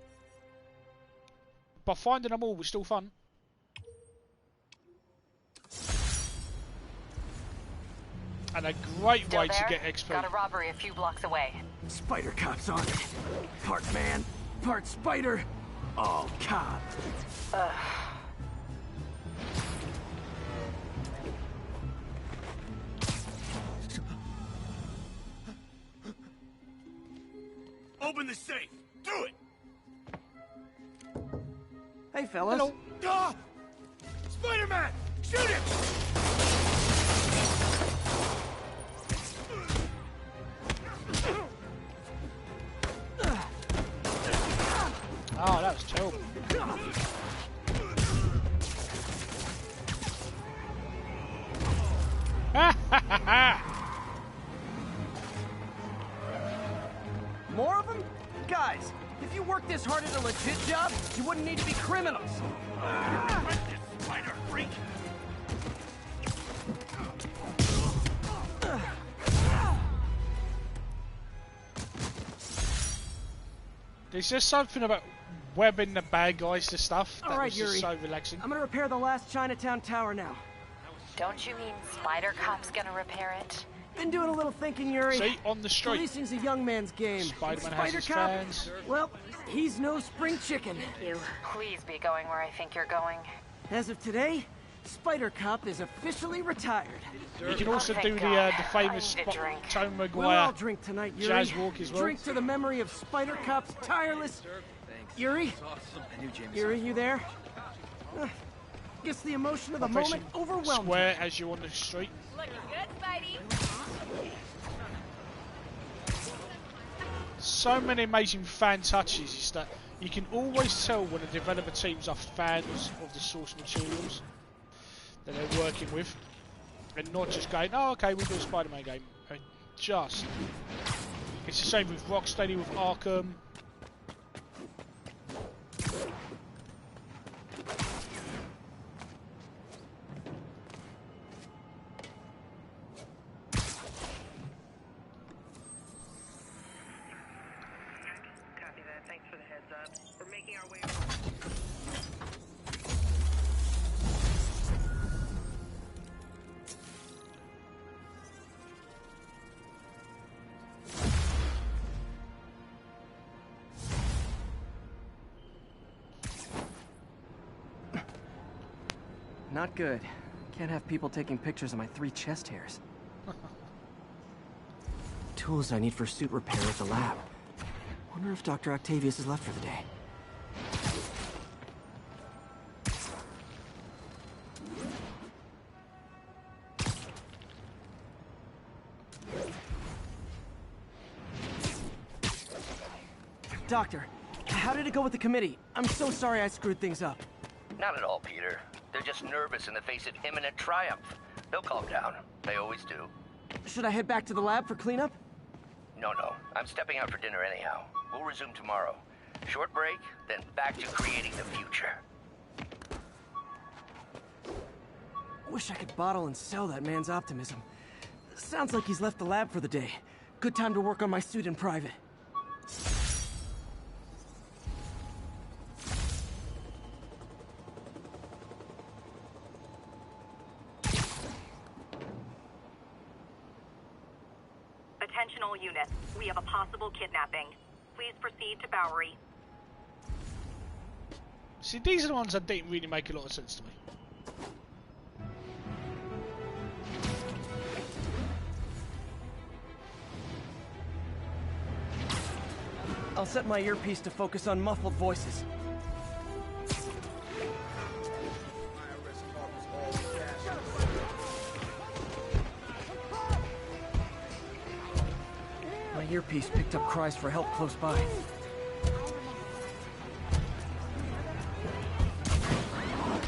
But finding them all was still fun. And a great Still way there? to get XP. Got a robbery a few blocks away. Spider Cop's on it. Part man, part spider, all cop. Open the safe! Do it! Hey, fellas. Hello. Ah! Spider-Man! Shoot him! Oh, that was terrible. More of them? Guys, if you worked this hard at a legit job, you wouldn't need to be criminals. Spider freak! There's just something about webbing the bad guys to stuff that was just Yuri. so relaxing. I'm gonna repair the last Chinatown tower now. Don't you mean Spider Cop's gonna repair it? Been doing a little thinking, Yuri. See, on the street. Policing's a young man's game. Spider-Man has Spider his Cop, fans. well, he's no spring chicken. You please be going where I think you're going. As of today, Spider Cop is officially retired. You can also Oh, do thank the God. famous I need a drink. Tony We'll all Maguire drink tonight, Yuri. jazz walk as well. Drink to the memory of Spider Cop's tireless... Yuri? Yuri, you there? Guess the emotion of the moment overwhelmed square as you're on the street. Looking good, Spidey. So many amazing fan touches is that you can always tell when the developer teams are fans of the source materials that they're working with, and not just going, oh okay, we'll do a Spider-Man game. And just, it's the same with Rocksteady, with Arkham. Copy that. Thanks for the heads up. We're making our way Not good. Can't have people taking pictures of my 3 chest hairs. Tools I need for suit repair at the lab. Wonder if Dr. Octavius is left for the day. Doctor, how did it go with the committee? I'm so sorry I screwed things up. Not at all, Peter. They're just nervous in the face of imminent triumph. They'll calm down. They always do. Should I head back to the lab for cleanup? No. I'm stepping out for dinner anyhow. We'll resume tomorrow. Short break, then back to creating the future. Wish I could bottle and sell that man's optimism. Sounds like he's left the lab for the day. Good time to work on my suit in private. Attention all units. We have a possible kidnapping. Please proceed to Bowery. See, these are the ones that didn't really make a lot of sense to me. I'll set my earpiece to focus on muffled voices. My earpiece picked up cries for help close by.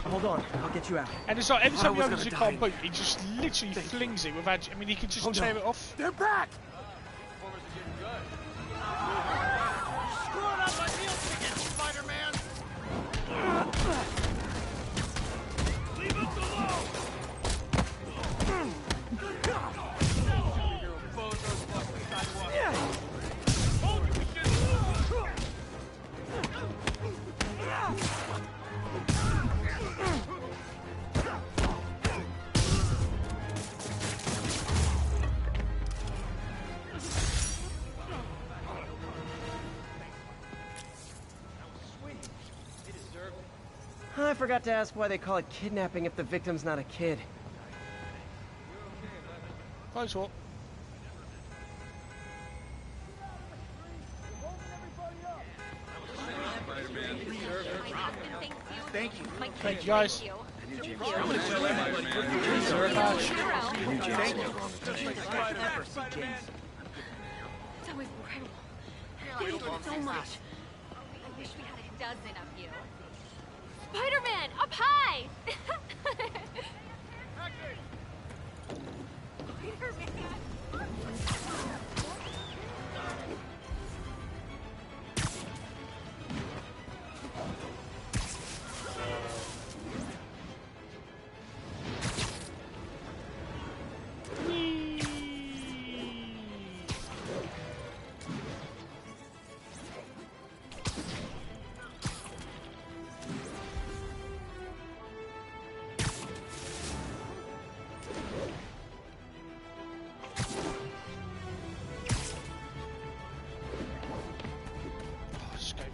Hold on, I'll get you out. And it's like every time he opens the car boot, he just literally flings it without. I mean, he could just tear it off. They're back! Screwing up my meal ticket, Spider-Man! Leave us alone! I forgot to ask why they call it kidnapping if the victim's not a kid. Close what? Thank you. Thank you, guys. So incredible. Thank you so much. I wish we had a dozen of you. Spider-Man, up high!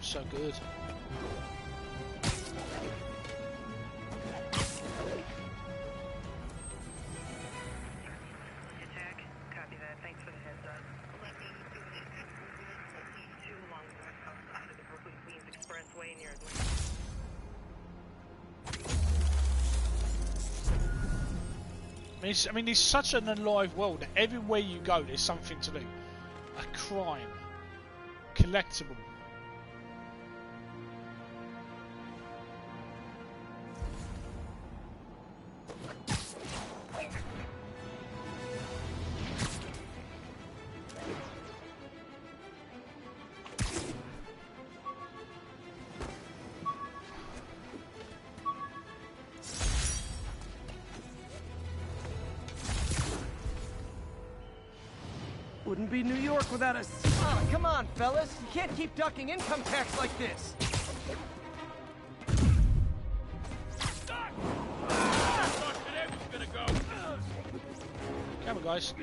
So good. Attack. Copy that. Thanks for the heads up. Two along the west coast side of the Brooklyn Queens Expressway near I mean, it's such an alive world that everywhere you go, there's something to do. A crime, collectible. Wouldn't be New York without a... Oh, come on, fellas. You can't keep ducking income tax like this. Come on, guys.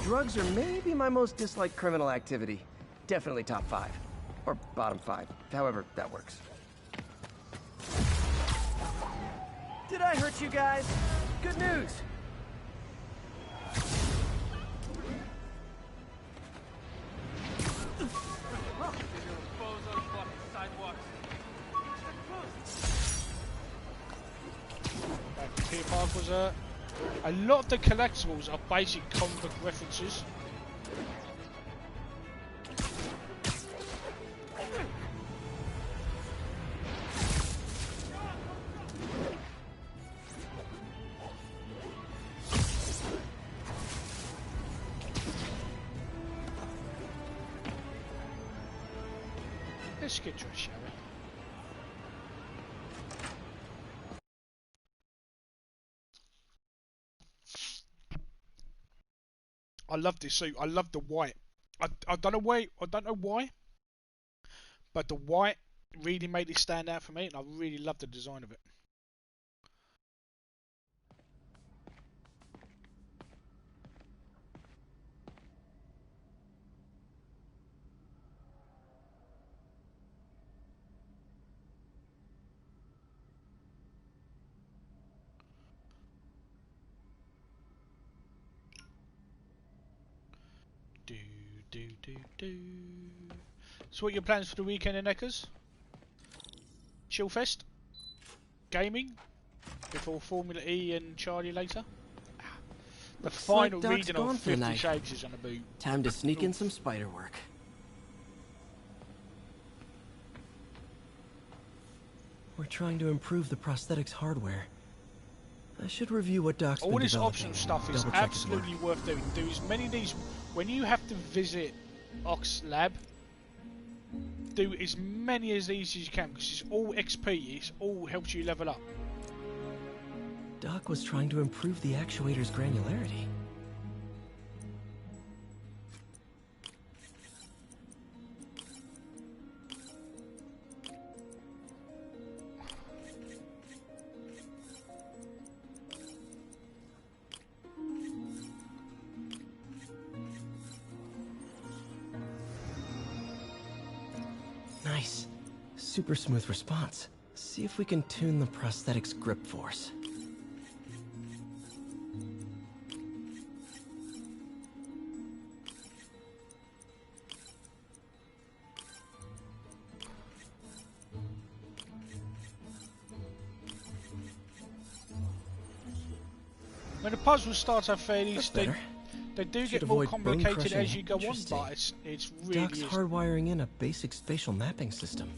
Drugs are maybe my most disliked criminal activity. Definitely top 5. Or bottom 5. However that works. Did I hurt you guys? Good news! Peter Park was a lot of the collectibles are basic comic book references. Let's get to it, shall we? I love this suit. I love the white. I don't know why. I don't know why, but the white really made it stand out for me, and I really love the design of it. So what are your plans for the weekend, Eneckers? Chill fest? Gaming? Before Formula E and Charlie later? The Looks final like Doc's reading gone of for the 50 night. Shades is on the boot. Time to sneak in some spider work. We're trying to improve the prosthetics hardware. I should review what Doc's been All this developing. optional stuff is Double-check his work. absolutely worth doing. Do as many of these when you have to visit Ox Lab. Do as many of these as you can because it's all XP. It's all helps you level up. Doc was trying to improve the actuator's granularity. Nice. Super smooth response. See if we can tune the prosthetic's grip force. When the puzzles start off fairly, they do Should get more avoid complicated bone-crushing. as you go on, Interesting. but it's really Doc's is, hardwiring in a basic spatial mapping system.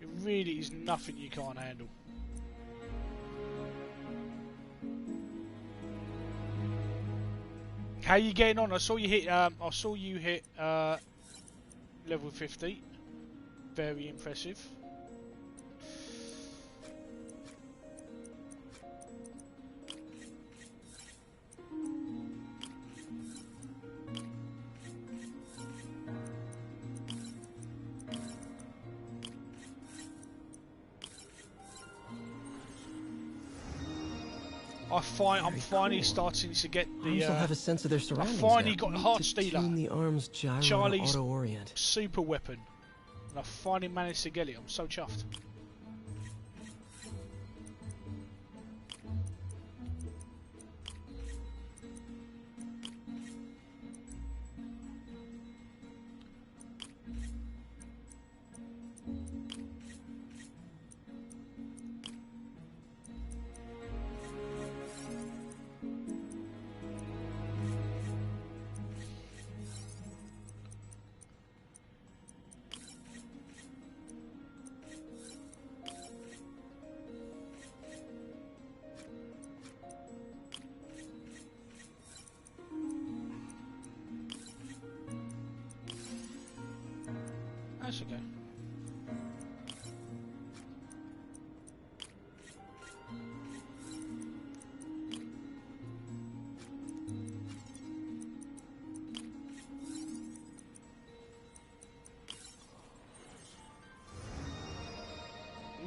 it really is nothing you can't handle. How you getting on? I saw you hit level 50. Very impressive. I'm finally starting to get the. Arms will have a sense of their I surroundings. finally now. got the Need Heart to Stealer, tune the arm's gyro Charlie's to auto-orient. super weapon, and I finally managed to get it. I'm so chuffed. That's okay.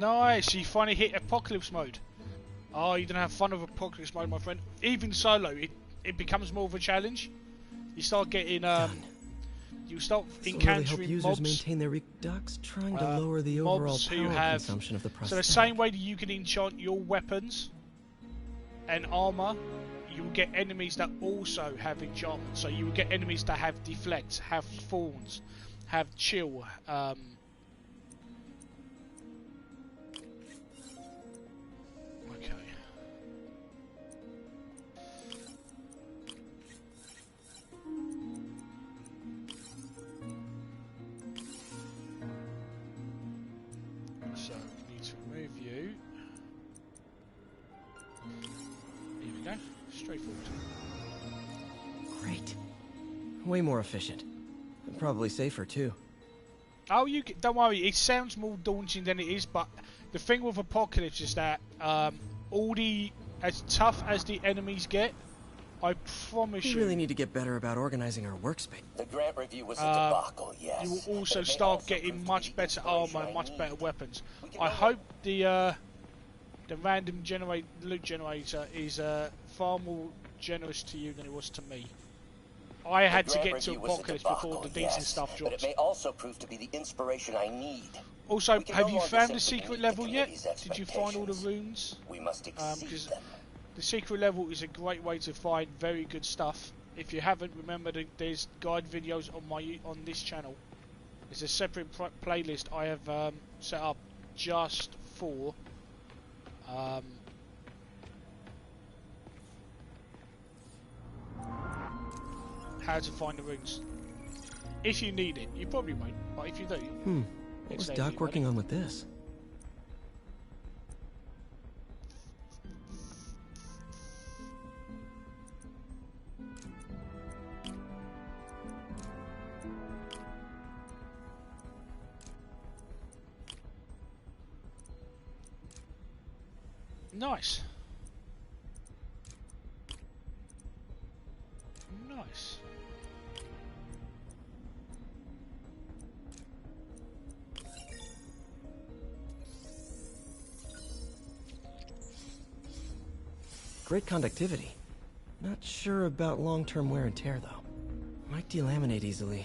Nice, you finally hit Apocalypse mode. Oh, you didn't have fun with Apocalypse mode, my friend. Even solo, it becomes more of a challenge. You start getting you start This will really encountering help users mobs. maintain their Doc's trying to lower the overall Mobs who power have consumption of the so prosthetic. the same way that you can enchant your weapons and armor, you will get enemies that also have enchantments. So you will get enemies that have deflect, have thorns, have chill. Okay. So we need to remove you. Here we go. Straightforward. Great. Way more efficient. And probably safer too. Oh, don't worry. It sounds more daunting than it is, but the thing with Apocalypse is that as tough as the enemies get, I promise We really need to get better about organizing our workspace. The grant review was a debacle, yes. You will also start getting much better armor and much better weapons. I hope the random loot generator is far more generous to you than it was to me. I had to get to Apocalypse before the decent stuff drops. But it may also prove to be the inspiration I need. Also, have you found the secret level yet? Did you find all the runes? We must exceed them. The secret level is a great way to find very good stuff. If you haven't, remember that there's guide videos on this channel. There's a separate playlist I have set up just for how to find the runes. If you need it, you probably won't, but if you do, What was Doc working on with this? Nice. Nice. Great conductivity. Not sure about long-term wear and tear, though. Might delaminate easily.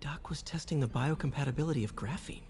Doc was testing the biocompatibility of graphene.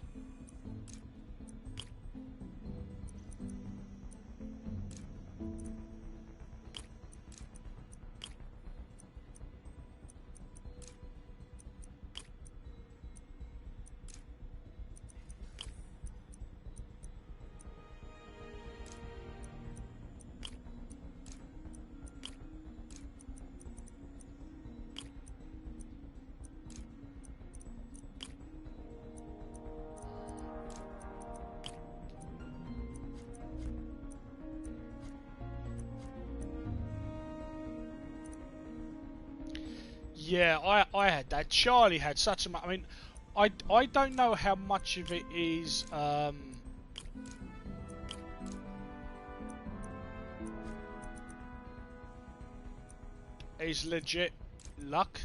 Yeah, I had that. Charlie had such a... I mean, I don't know how much of it is legit luck.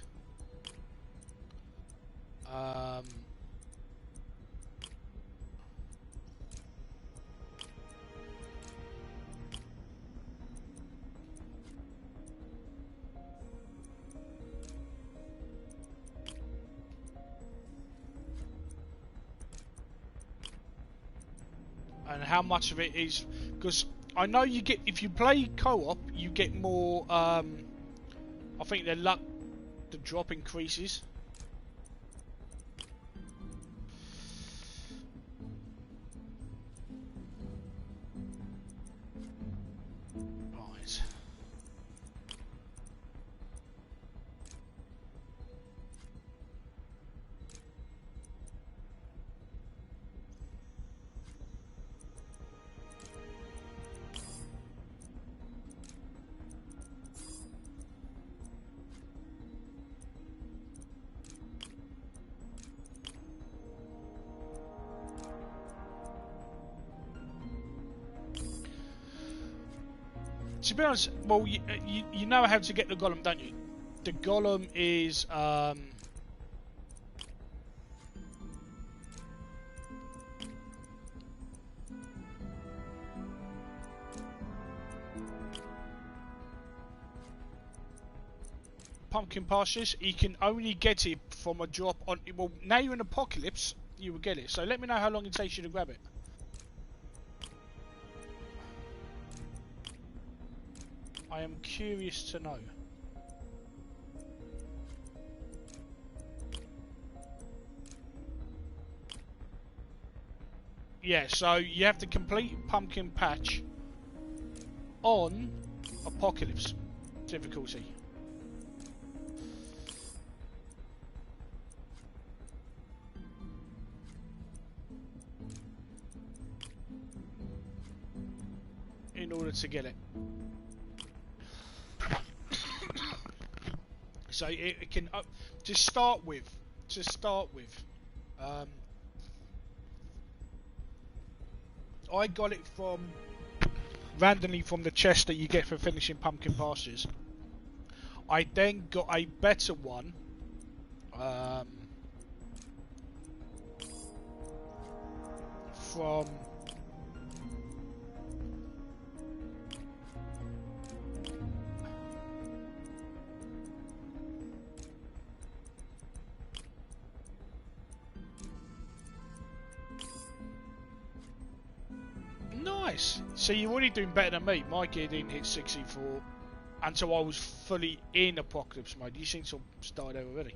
And how much of it is because I know you get, if you play co-op, you get more. I think the luck, the drop increases. Right. To be honest, well, you know how to get the golem, don't you? The golem is pumpkin pastures, you can only get it from a drop on. Well, now you're in Apocalypse, you will get it. So let me know how long it takes you to grab it. I am curious to know. Yeah, so you have to complete Pumpkin Patch on Apocalypse difficulty. In order to get it. So it can to start with. I got it from randomly from the chest that you get for finishing Pumpkin Pastures. I then got a better one from nice. So you're already doing better than me. My gear didn't hit 64 until I was fully in Apocalypse mode. You seem to have started there already.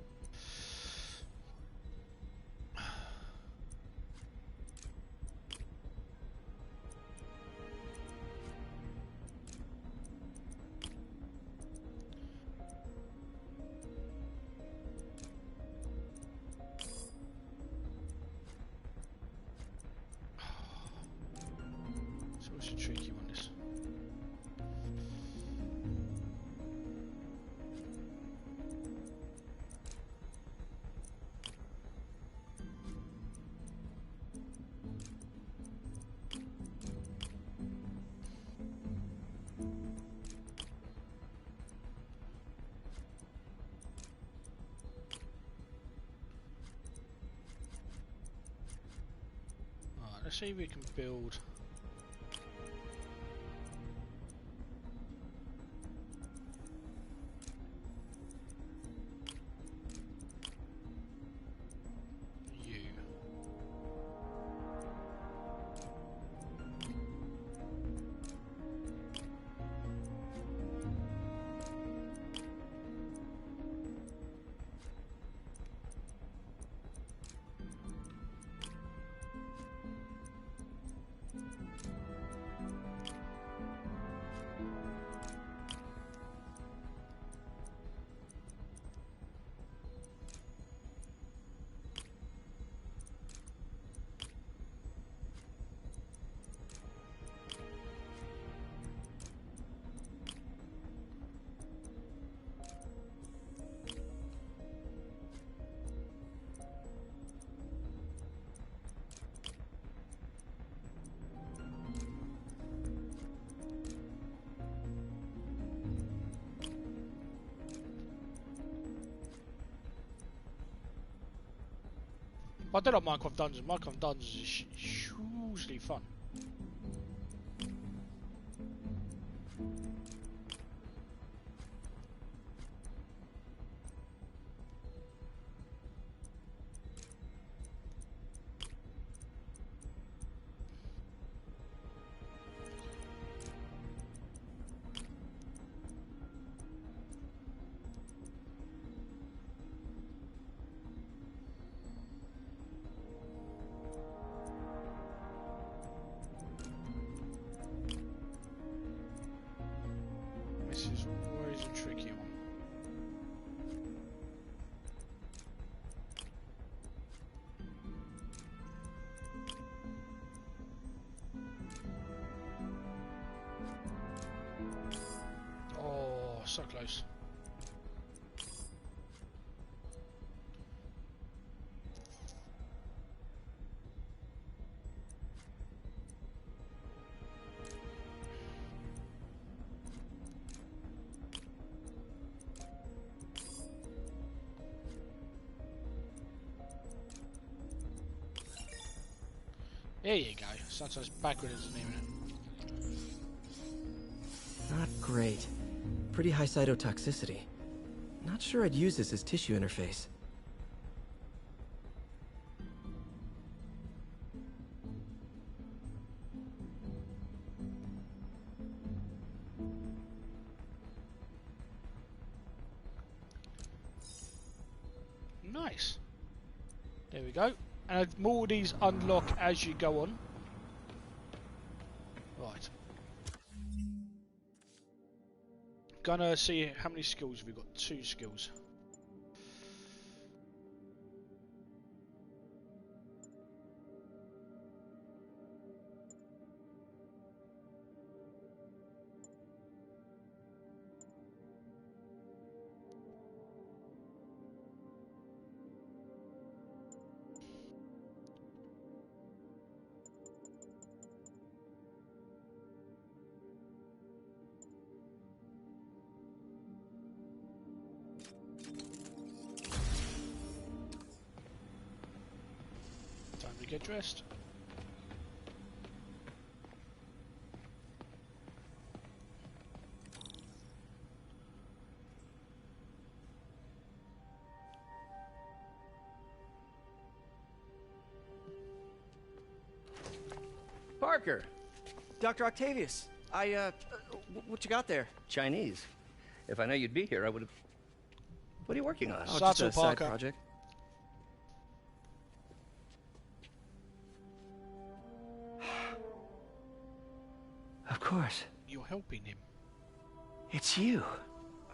Let's see if we can build. I don't like Minecraft Dungeons. Minecraft Dungeons is hugely fun. This is always a tricky one. Oh, so close. There you go. Sometimes backward isn't even it. Not great. Pretty high cytotoxicity. Not sure I'd use this as tissue interface. Nice. There we go. And more of these unlock as you go on. Right. Gonna see how many skills we've got. 2 skills. Get dressed. Parker! Dr. Octavius, what you got there? Chinese. If I know you'd be here, I would have... What are you working on? Oh, just a side project. Of course. You're helping him. It's you.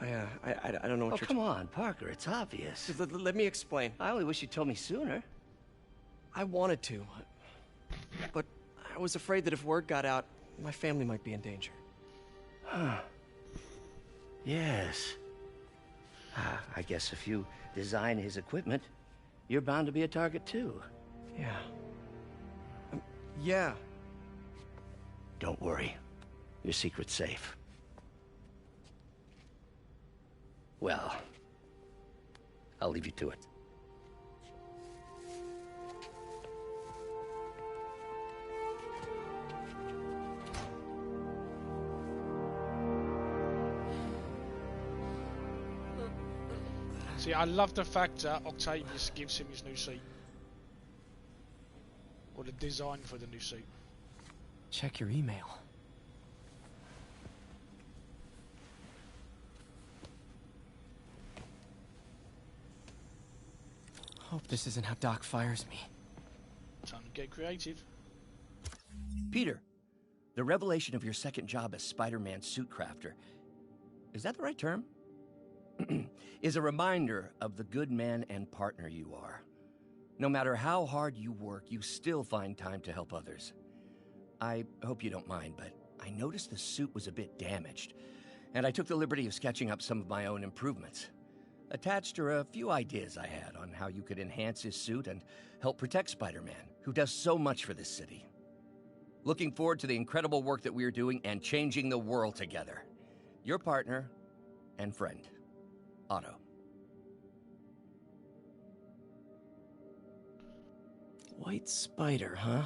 I don't know what you're... come on, Parker, it's obvious. Let me explain. I only wish you told me sooner. I wanted to, but I was afraid that if word got out, my family might be in danger. Huh. Yes. I guess if you design his equipment, you're bound to be a target too. Yeah. Yeah. Don't worry. Your secret's safe. Well, I'll leave you to it. See, I love the fact that Octavius gives him his new suit. Or the design for the new suit. Check your email. Hope this isn't how Doc fires me. Time to get creative. Peter, the revelation of your second job as Spider-Man suit crafter, is that the right term? Is a reminder of the good man and partner you are. No matter how hard you work, you still find time to help others. I hope you don't mind, but I noticed the suit was a bit damaged, and I took the liberty of sketching up some of my own improvements. Attached are a few ideas I had on how you could enhance his suit and help protect Spider-Man, who does so much for this city. Looking forward to the incredible work that we are doing and changing the world together. Your partner and friend, Otto. White spider, huh?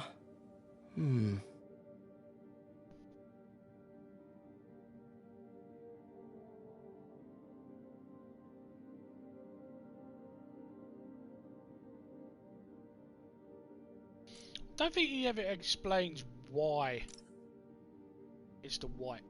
Don't think he ever explains why it's the white.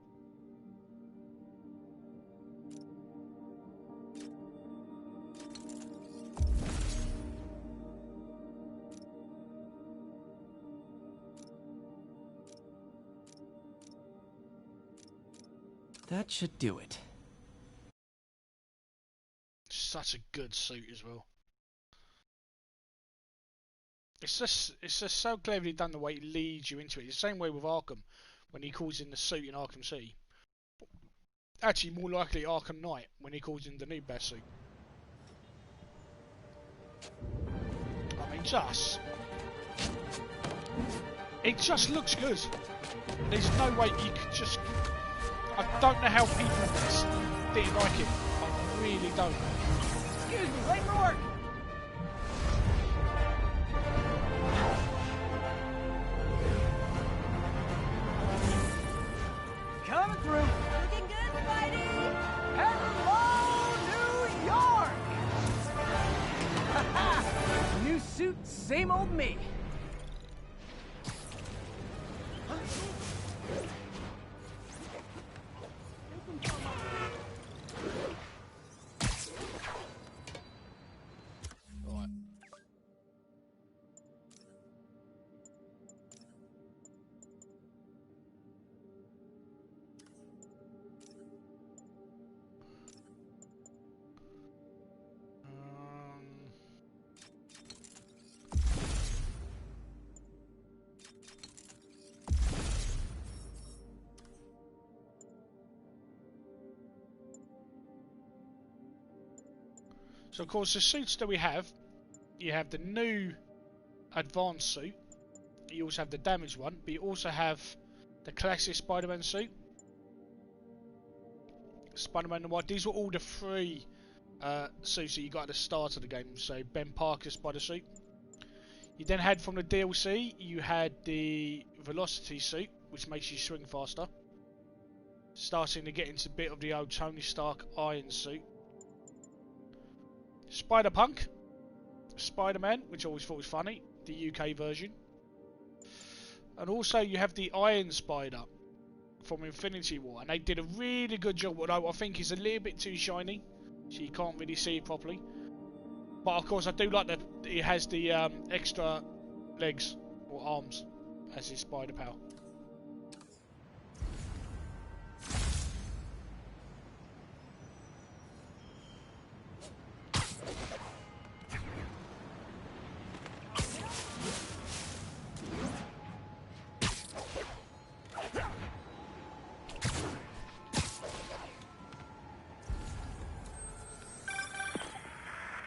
That should do it. Such a good suit as well. It's just so cleverly done the way it leads you into it. It's the same way with Arkham, when he calls in the suit in Arkham City. Actually, more likely Arkham Knight, when he calls in the new best suit. I mean, it just looks good. There's no way you could just... I don't know how people didn't like it. I really don't. Excuse me, late for work! Coming through. Looking good, Spidey! Hello, New York! Same old me. Right. So of course the suits that we have, you have the new advanced suit, you also have the damaged one, but you also have the classic Spider-Man suit, Spider-Man the White. These were all the three suits that you got at the start of the game, so Ben Parker's Spider suit. You then had from the DLC, you had the Velocity suit, which makes you swing faster. Starting to get into a bit of the old Tony Stark Iron suit. Spider-Punk, Spider-Man, which I always thought was funny, the UK version. And also you have the Iron Spider from Infinity War, and they did a really good job, although I think it's a little bit too shiny, so you can't really see it properly. But of course I do like that it has the extra legs, or arms, as his spider power.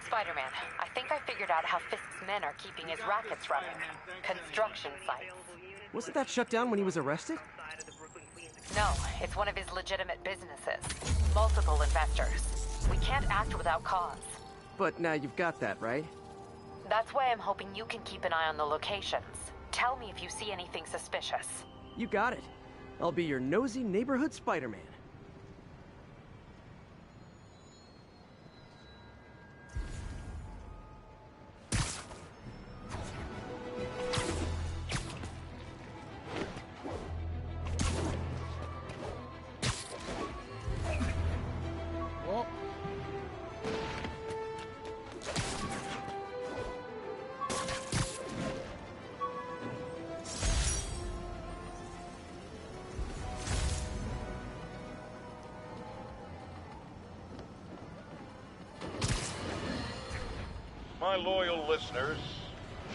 Spider-Man, I think I figured out how Fisk's men are keeping his rackets running. Construction sites. Wasn't that shut down when he was arrested? No, it's one of his legitimate businesses. Multiple investors. We can't act without cause. But now you've got that, right? That's why I'm hoping you can keep an eye on the locations. Tell me if you see anything suspicious. You got it. I'll be your nosy neighborhood Spider-Man. My loyal listeners,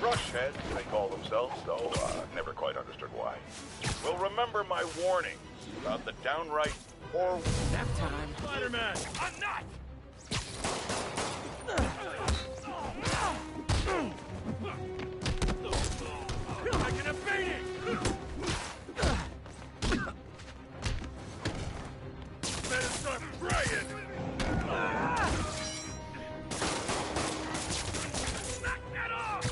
brushheads they call themselves, though never quite understood why, will remember my warnings about the downright horror. Nap time. Spider-Man, I'm not! I can evade it! Better start praying! Knock that off!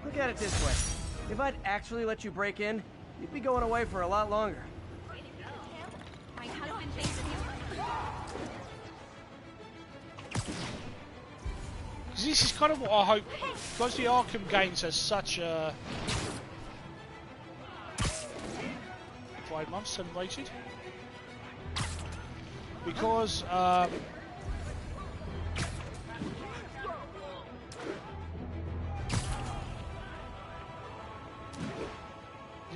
Look at it this way. If I'd actually let you break in, you'd be going away for a lot longer. My husband thinks This is kind of what I hope, because the Arkham games has such a 5 months celebrated, because the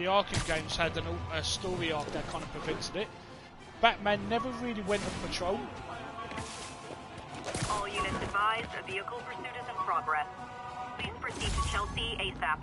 Arkham games had a story arc that kind of prevented it. Batman never really went on patrol. All units advised, a vehicle pursuit is in progress. Please proceed to Chelsea ASAP.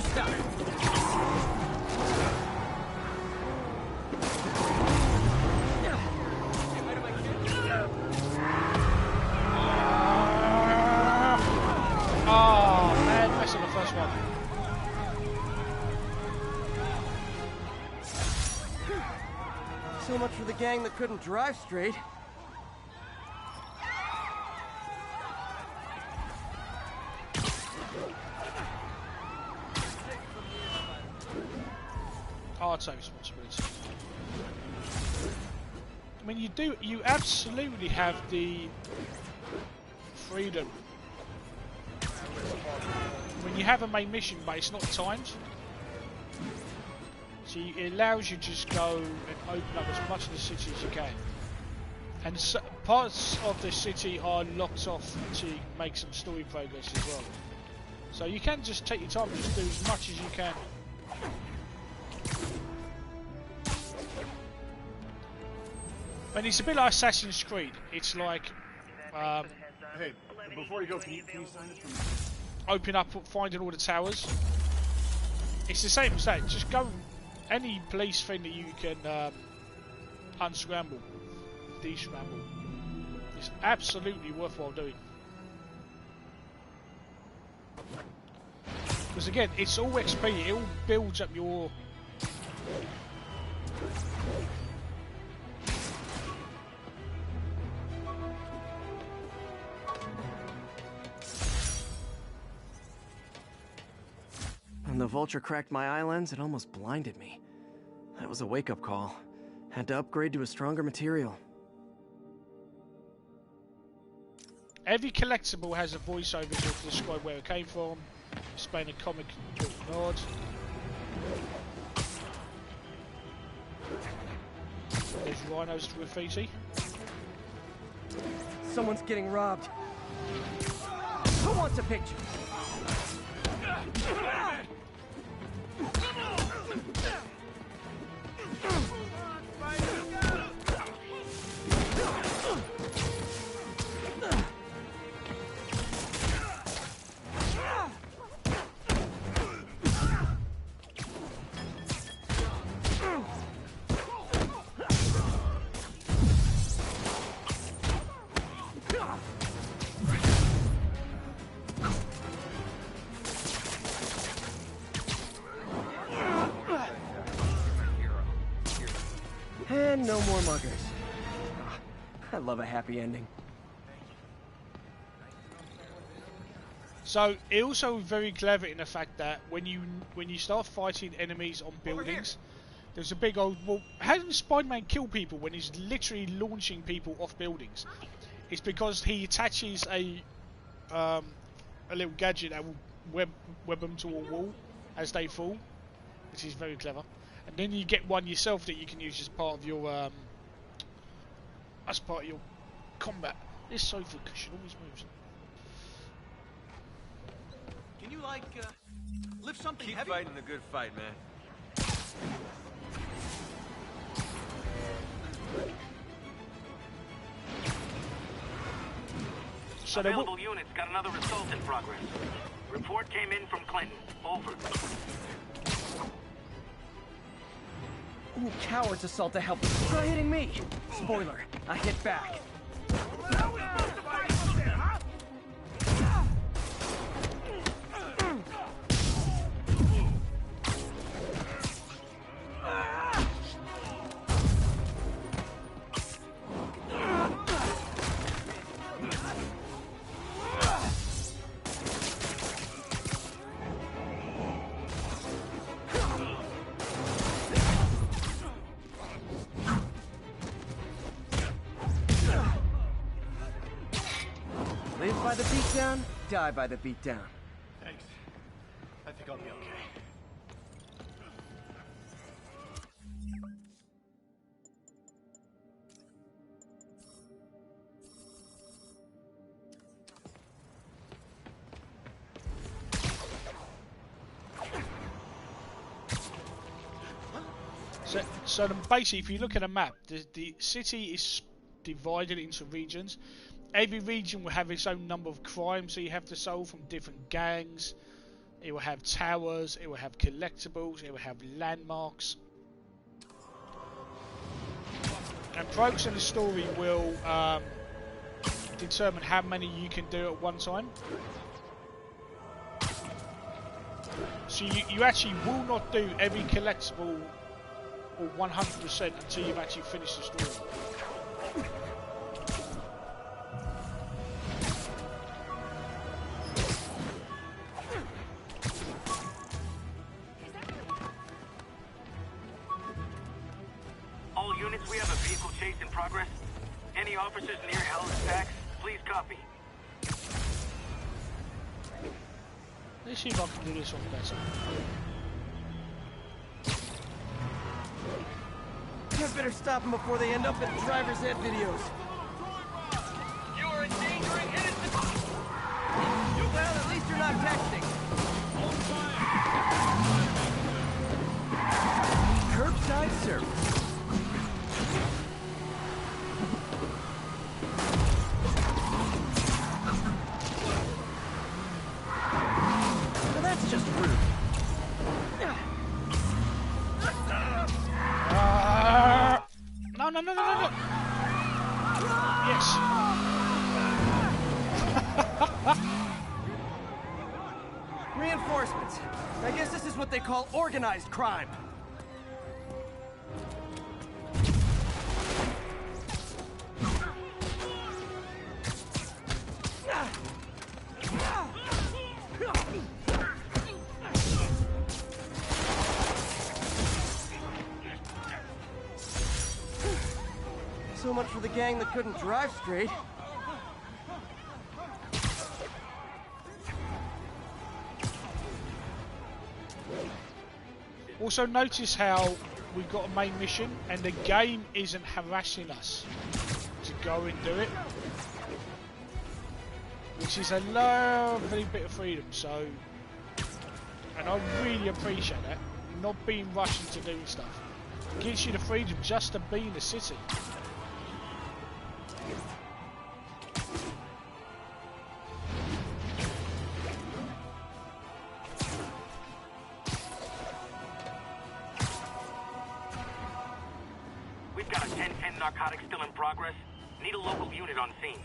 your stuff. Oh man, that's in the first one. So much for the gang that couldn't drive straight. I'll take responsibility. I mean, you absolutely have the freedom. When you have a main mission, but it's not timed. So it allows you to just go and open up as much of the city as you can. And so, parts of the city are locked off to make some story progress as well. So you can just take your time and just do as much as you can. And it's a bit like Assassin's Creed. It's like, Hey, before you go, can you sign this for me? Open up, finding all the towers. It's the same as that. Just go any police thing that you can unscramble, descramble. It's absolutely worthwhile doing. Because again, it's all XP. It all builds up your. When the vulture cracked my eye lens, it almost blinded me. That was a wake-up call. Had to upgrade to a stronger material. Every collectible has a voiceover to describe where it came from, explain a comic nod. There's rhinos to graffiti. Someone's getting robbed. Who wants a picture? And no more muggers. Oh, I love a happy ending. So it also very clever in the fact that when you start fighting enemies on buildings, there's a big old, well, how does Spider-Man kill people when he's literally launching people off buildings? It's because he attaches a little gadget that will web them to a wall as they fall, which is very clever. And then you get one yourself that you can use as part of your combat. This sofa cushion always moves. Can you lift something Keep heavy? fighting the good fight, man. So Available units got another assault in progress. Report came in from Clinton. Over. Ooh, cowards assault to help. Try hitting me. Spoiler, I hit back. Live by the beatdown, die by the beatdown. Thanks. I think I'll be okay. So basically, if you look at a map, the city is divided into regions. Every region will have its own number of crimes that you have to solve from different gangs, It will have towers, it will have collectibles, it will have landmarks. And progress in the story will determine how many you can do at one time. So you actually will not do every collectible or 100% until you've actually finished the story. All units, we have a vehicle chase in progress. Any officers near Hell's Stacks, please copy. Let's see if I can do this one better. I better stop them before they end up in driver's ed videos. You are endangering innocent. Well, at least you're not texting. Curbside service. Well, that's just rude. No. Yes. Reinforcements. I guess this is what they call organized crime. So much for the gang that couldn't drive straight. Also notice how we've got a main mission and the game isn't harassing us to go and do it. Which is a lovely bit of freedom, so... And I really appreciate that. Not being rushed into doing stuff. It gives you the freedom just to be in the city. We've got a 10-10 narcotics still in progress. Need a local unit on scene.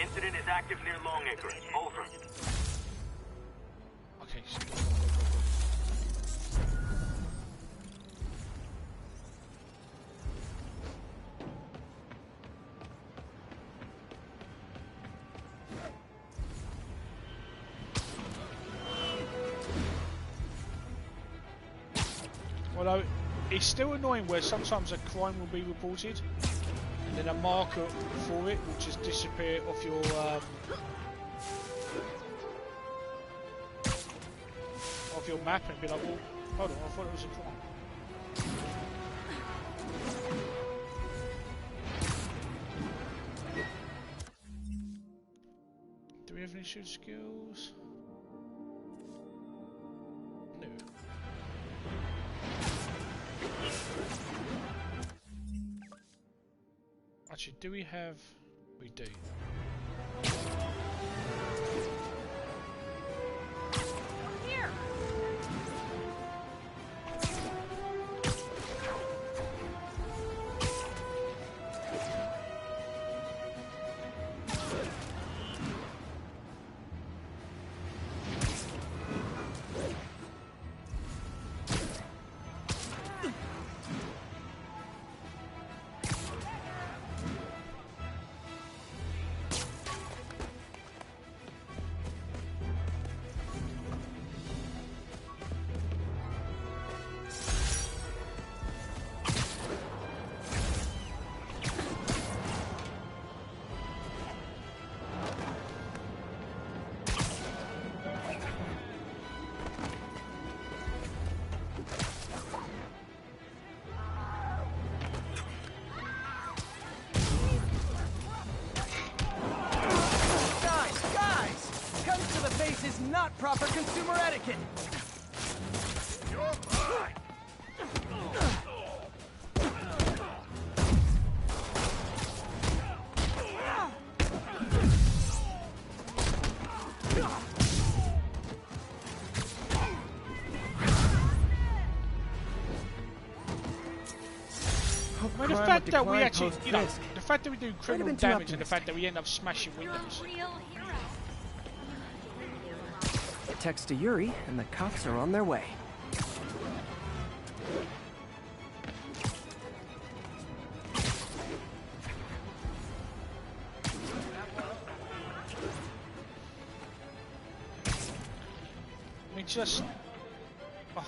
Incident is active near Longacre. Over. Okay. Although it's still annoying where sometimes a crime will be reported and then a marker for it will just disappear off your map and be like, well, hold on, I thought it was a crime. Do we have any shoot skills? No. Actually, do we have... We do. Here! Is not proper consumer etiquette. You're mine. fact that we decline actually, you know, post-Fisk. the fact that we do criminal been too damage and the fact that we end up smashing windows. Text to Yuri, and the cops are on their way. I mean, just... Oh.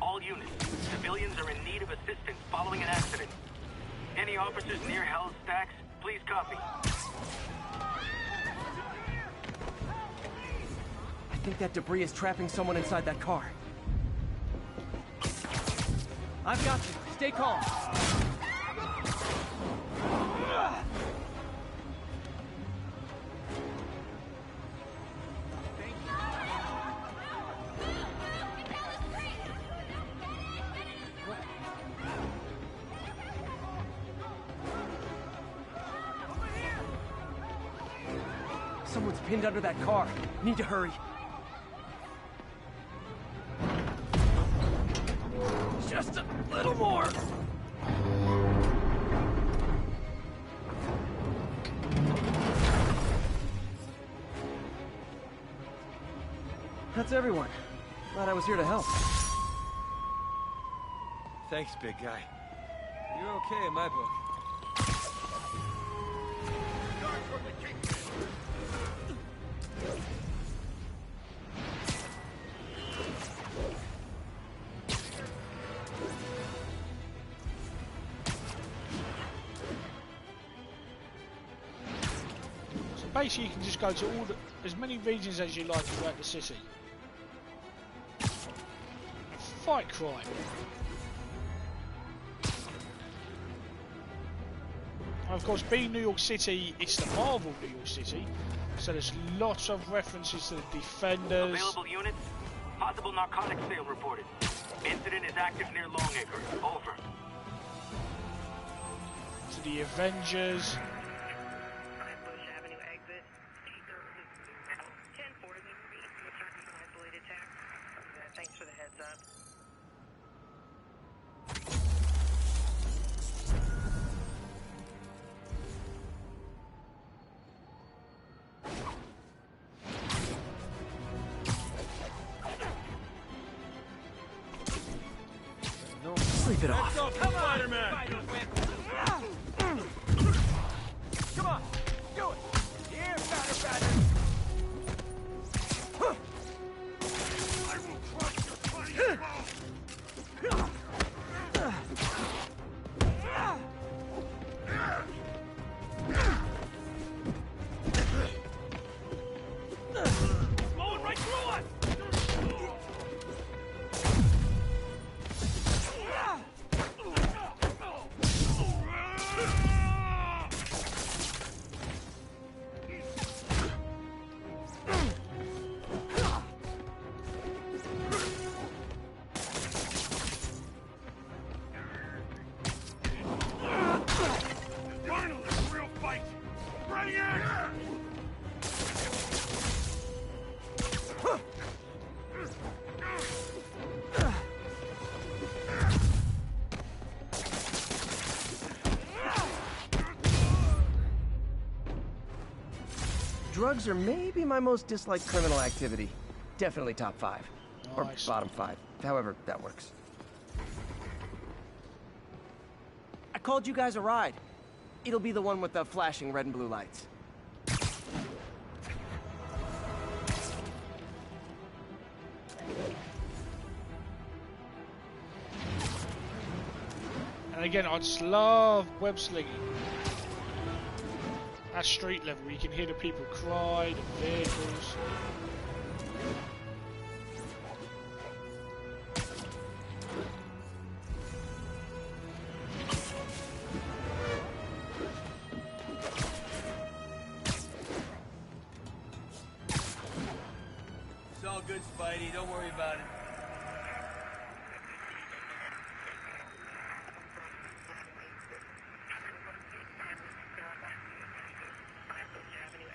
All units, civilians are in need of assistance following an accident. Any officers near Hell's Stacks, please copy. I think that debris is trapping someone inside that car. I've got you. Stay calm. Someone's pinned under that car. Need to hurry. Just a little more. That's everyone. Glad I was here to help. Thanks, big guy. You're okay in my book. So basically you can just go to all the, as many regions as you like throughout the city. Fight crime. And of course, being New York City, it's the Marvel New York City, so there's lots of references to the Defenders. Available units, possible narcotics sale reported. Incident is active near Longacre. Over. To the Avengers. Thanks for the heads up. Sleep it off. Come on, Spider-Man! Come on, do it! Here, Spider-Man! I will crush your tiny bones! Blowing right through us! Finally, a real fight! Ready, action! Drugs are maybe my most disliked criminal activity. Definitely top 5. Or Nice. bottom 5. However that works. I called you guys a ride. It'll be the one with the flashing red and blue lights. And again, I just love web slinging. At street level, you can hear the people cry, the vehicles. good, Spidey. Don't worry about it.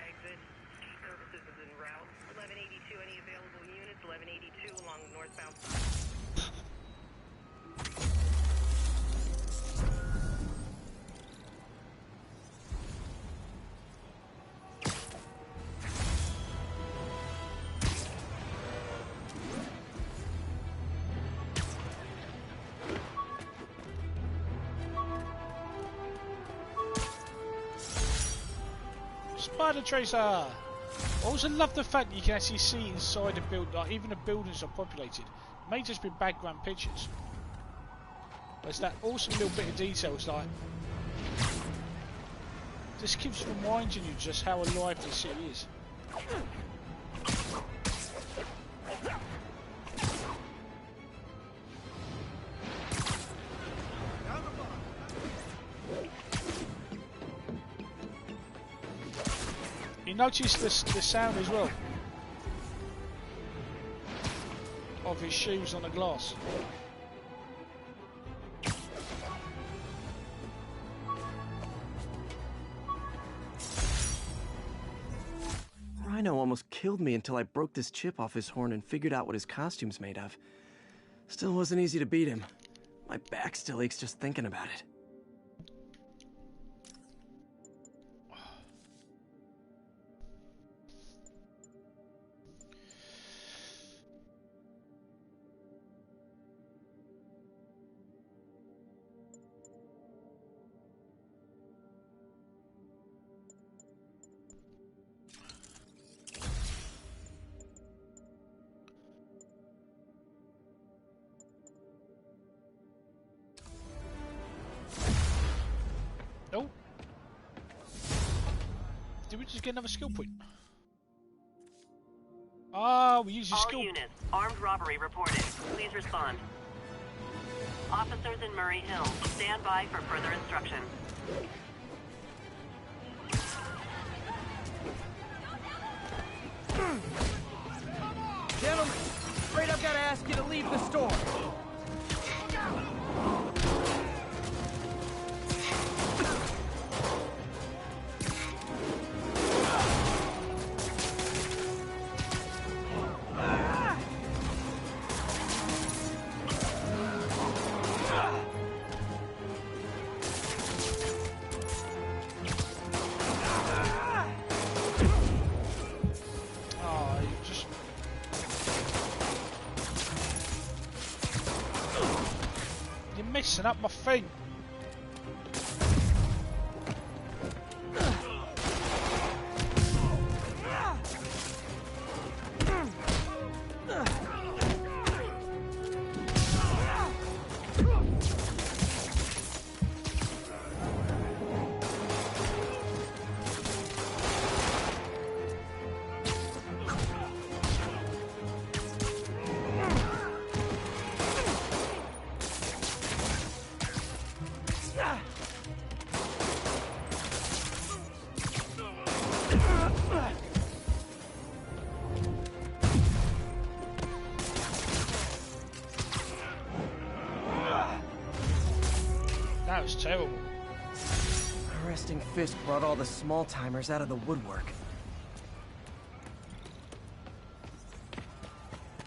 Exit. Services is en route. 1182, any available units? 1182 along the northbound side. Spider Tracer! I also love the fact that you can actually see inside the building, like even the buildings are populated. It may just be background pictures. But it's that awesome little bit of detail, it's like... This keeps reminding you just how alive this city is. You notice the sound as well of his shoes on the glass. Rhino almost killed me until I broke this chip off his horn and figured out what his costume's made of. Still wasn't easy to beat him. My back still aches just thinking about it. Oh. Did we just get another skill point? Ah, we use your skill. All units, armed robbery reported. Please respond. Officers in Murray Hill, stand by for further instruction. Gentlemen, afraid I've got to ask you to leave the store. Messing up my thing. That was terrible. Arresting Fisk brought all the small-timers out of the woodwork.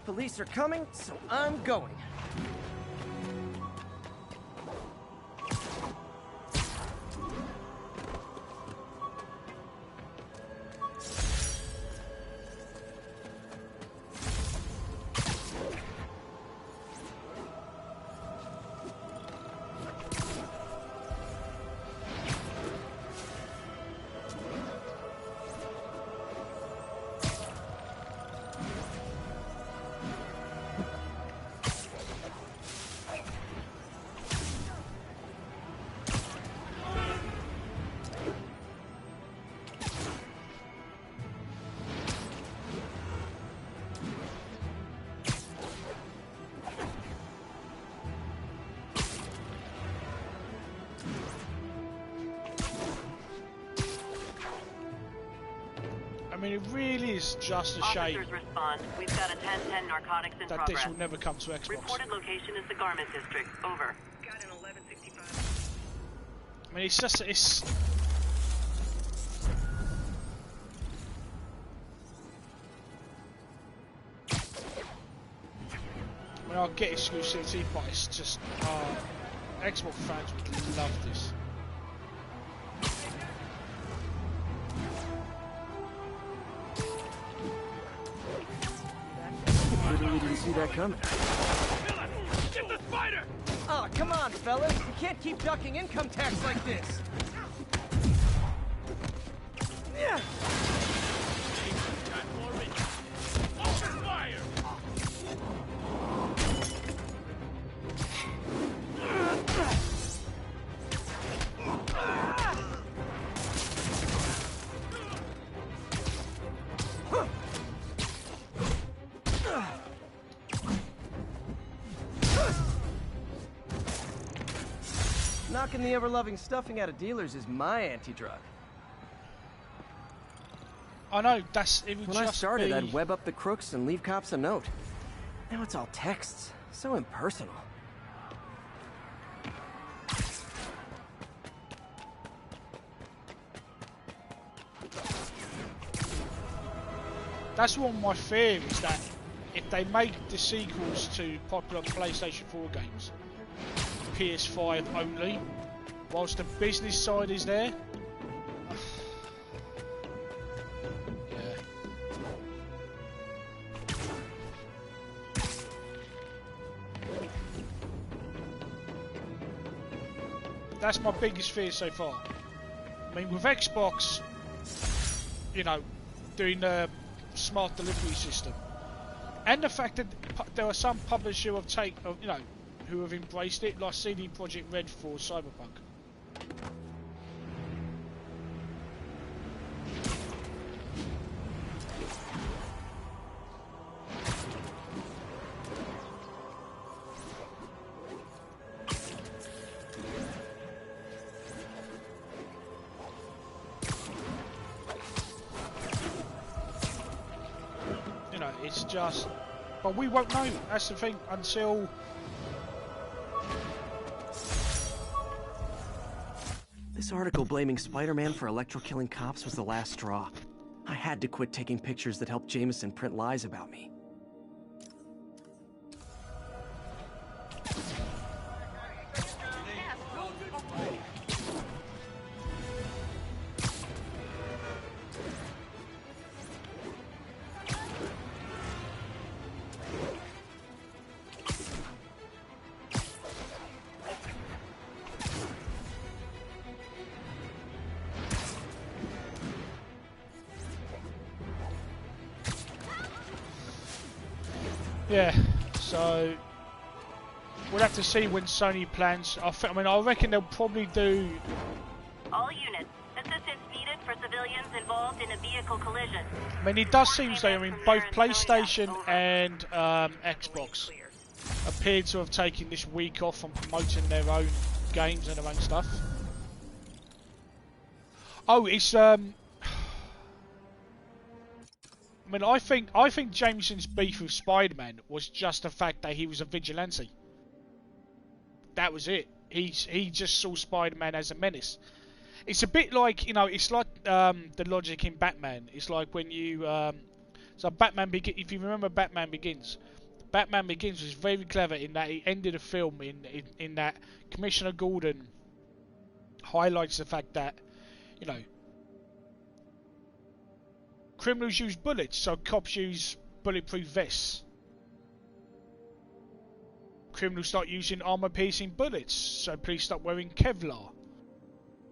Police are coming, so I'm going. mean, it really is just a shame Officers respond. We've got a 1010 narcotics in that progress. this will never come to Xbox. Reported location is the Garment District. Over. Got an 1165. I mean, it's just, it's... I mean, I'll get exclusivity, but it's just, Xbox fans would love this. Literally didn't see that coming. Get the spider! Oh, come on, fellas. You can't keep ducking income tax like this. Yeah. Open fire! Knocking the ever-loving stuffing out of dealers is my anti-drug. I know, that's... It would When just I started, be... I'd web up the crooks and leave cops a note. Now it's all texts. So impersonal. That's one of my theories, that if they make the sequels to popular PlayStation 4 games PS5 only, whilst the business side is there, yeah. That's my biggest fear so far. I mean, with Xbox, you know, doing the smart delivery system, and the fact that there are some publishers who have who have embraced it, like CD Projekt Red for Cyberpunk. It's just, but we won't know, that's the thing, until... This article blaming Spider-Man for electro-killing cops was the last straw. I had to quit taking pictures that helped Jameson print lies about me. Yeah, so we'll have to see when Sony plans. I reckon they'll probably do. All units, assistance needed for civilians involved in a vehicle collision. I mean, it does seem so. I mean, both PlayStation and Xbox appear to have taken this week off from promoting their own games and their own stuff. Oh, it's I mean, I think Jameson's beef with Spider-Man was just the fact that he was a vigilante. That was it. He just saw Spider-Man as a menace. It's a bit like, you know, it's like the logic in Batman. It's like when you so if you remember Batman Begins. Batman Begins was very clever in that he ended the film in that Commissioner Gordon highlights the fact that, you know, criminals use bullets, so cops use bulletproof vests. Criminals start using armor-piercing bullets, so police start wearing Kevlar.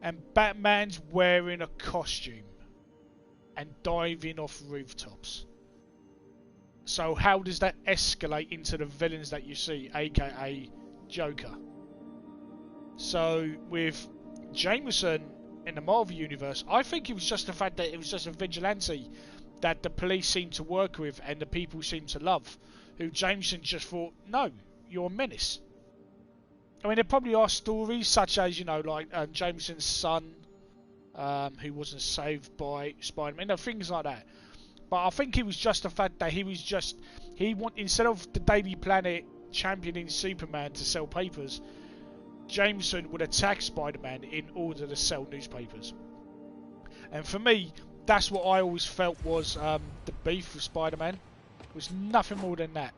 And Batman's wearing a costume and diving off rooftops. So how does that escalate into the villains that you see, aka Joker? So with Jameson in the Marvel Universe, I think it was just the fact that it was just a vigilante that the police seemed to work with and the people seemed to love, who Jameson just thought, no, you're a menace. I mean, there probably are stories such as, you know, like Jameson's son, who wasn't saved by Spider-Man, things like that. But I think it was just the fact that instead of the Daily Planet championing Superman to sell papers, Jameson would attack Spider-Man in order to sell newspapers. And for me, that's what I always felt was the beef with Spider-Man. It was nothing more than that.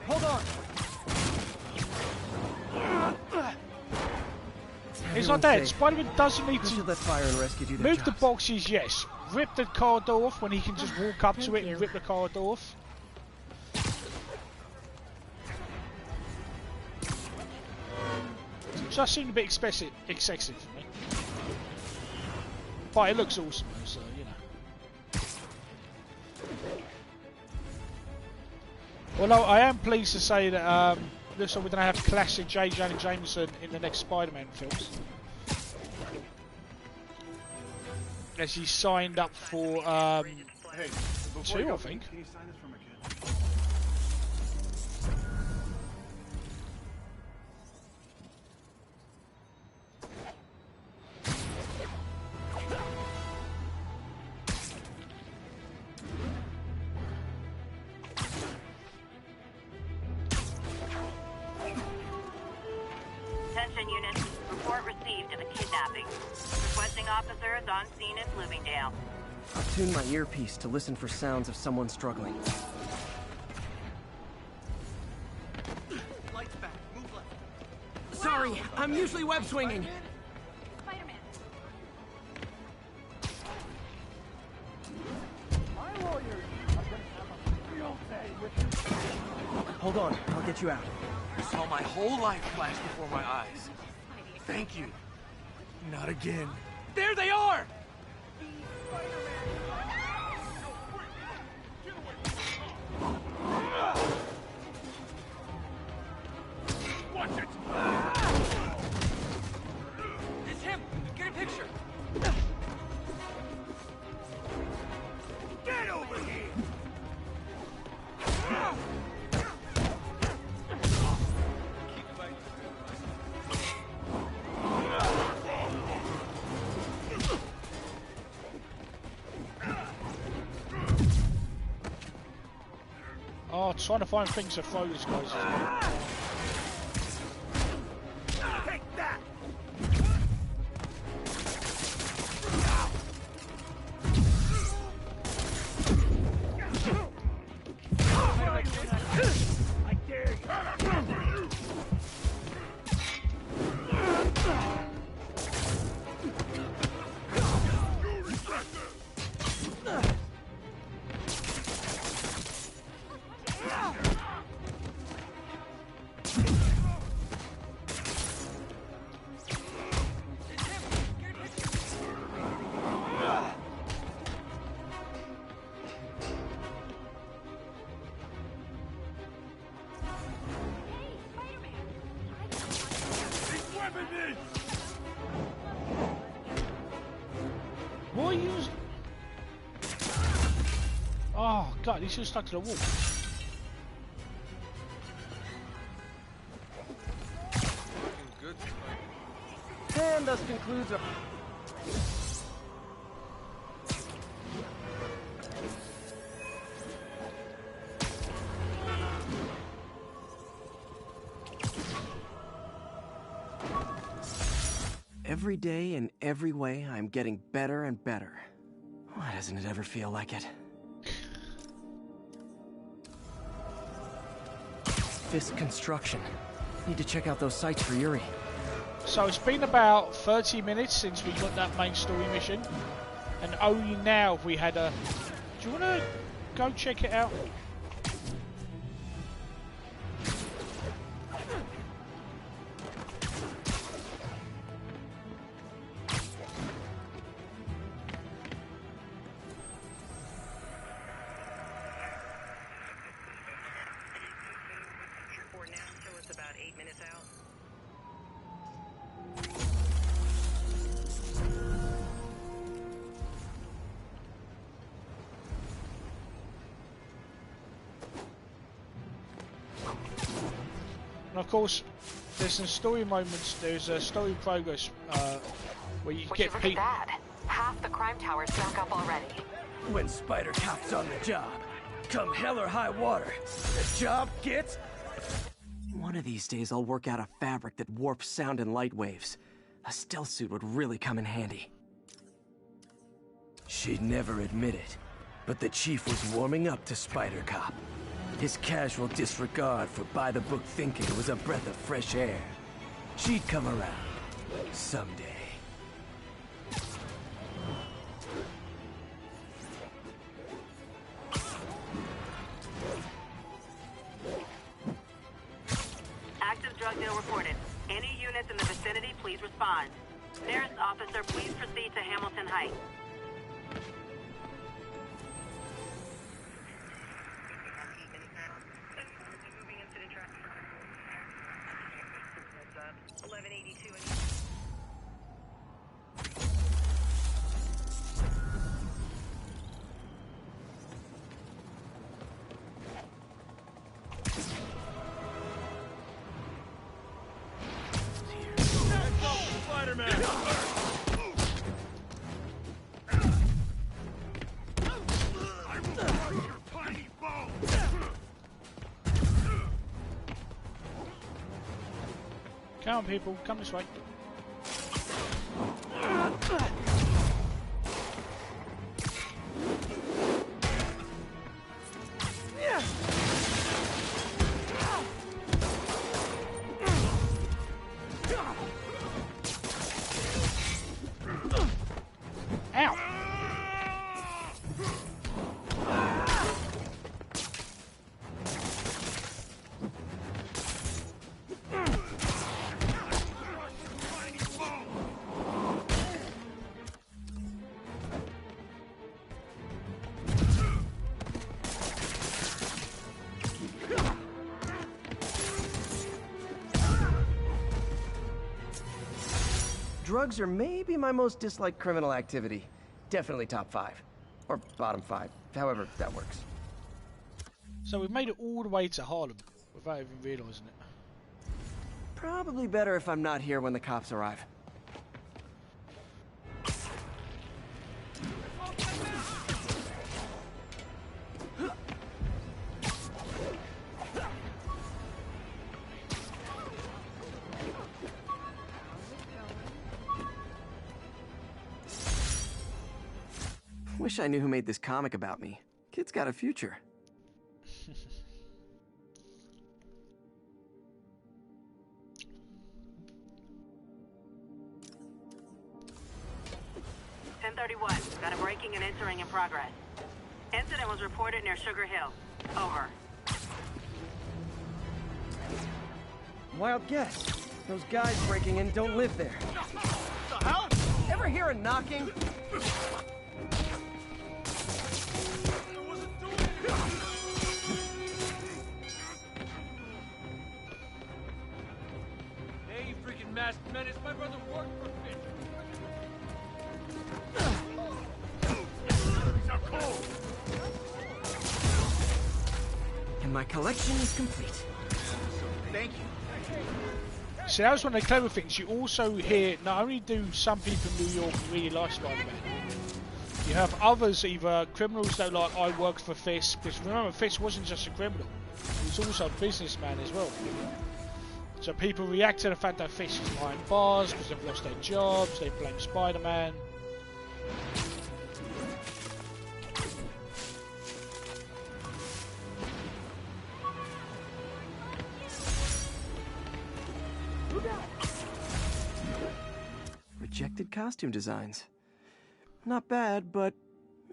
Hold on. It's like that. Spider-Man doesn't need to let fire and rescue do their move the jobs. boxes, yes. Rip the car door off when he can just walk up to it and rip the car door off. It just seemed a bit excessive for me. But it looks awesome, so you know. Well, I am pleased to say that looks like we're going to have classic J. Jonah Jameson in the next Spider-Man films. As he signed up for 2, I think. Can you sign this for my kid? Attention units, report received of a kidnapping. Requesting officers on scene at Bloomingdale. I'll tune my earpiece to listen for sounds of someone struggling. Lights back. Move left. Sorry, I'm usually web swinging. Spider-Man. My lawyers are gonna have a field day with you. Hold on, I'll get you out. I saw my whole life flash before my eyes. Thank you. Not again. There they are! Watch it! It's him! Get a picture! Get over here! Oh, trying to find things to throw these guys. Take that! I dare you! What are you? Oh god, he's just stuck to the wall. Good. And thus concludes our... Every day, in every way, I'm getting better and better. Why doesn't it ever feel like it? Fisk Construction. Need to check out those sites for Yuri. So it's been about 30 minutes since we got that main story mission, and only now have we had a... Do you want to go check it out? minutes out. And of course, there's some story moments. There's a story progress where you get people. Look at that. Half the crime tower's back up already. When Spider Cop's on the job, come hell or high water, the job gets... One of these days I'll work out a fabric that warps sound and light waves. A stealth suit would really come in handy. She'd never admit it, but the chief was warming up to Spider Cop. His casual disregard for by-the-book thinking was a breath of fresh air. She'd come around. Someday. Active drug deal reported. Any units in the vicinity, please respond. Nearest officer, please proceed to Hamilton Heights. Moving incident traffic. 1182 and... Spider-Man! Come on, people, come this way. Ow! Drugs are maybe my most disliked criminal activity. Definitely top 5. Or bottom 5. However that works. So we've made it all the way to Harlem without even realising it. Probably better if I'm not here when the cops arrive. Wish I knew who made this comic about me. Kid's got a future. Got a breaking and entering in progress. Incident was reported near Sugar Hill. Over. Wild guess. Those guys breaking in don't live there. What the hell? Ever hear a knocking? Hey, you freaking masked menace, my brother worked for Fitch. And my collection is complete. Thank you. So that was one of the clever things. You also hear, not only do some people in New York really like Spider-Man, you have others, either criminals that are like, I work for Fisk, because remember, Fisk wasn't just a criminal, he was also a businessman as well. So people react to the fact that Fisk is behind bars because they've lost their jobs, they blame Spider-Man. Rejected costume designs. Not bad, but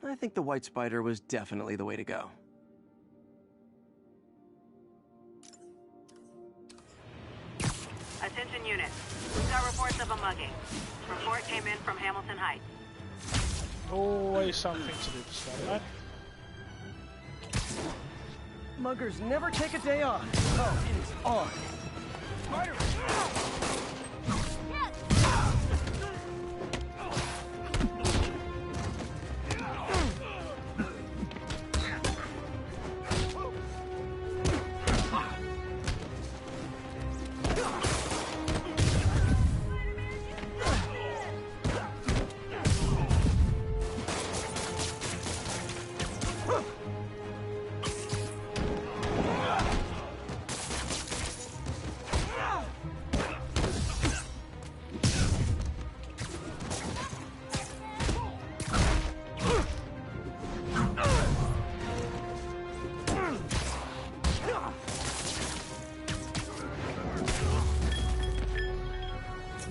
I think the White Spider was definitely the way to go. Attention units. We've got reports of a mugging. Report came in from Hamilton Heights. Always something to do with Spider-Man. Muggers never take a day off. Oh, it is on.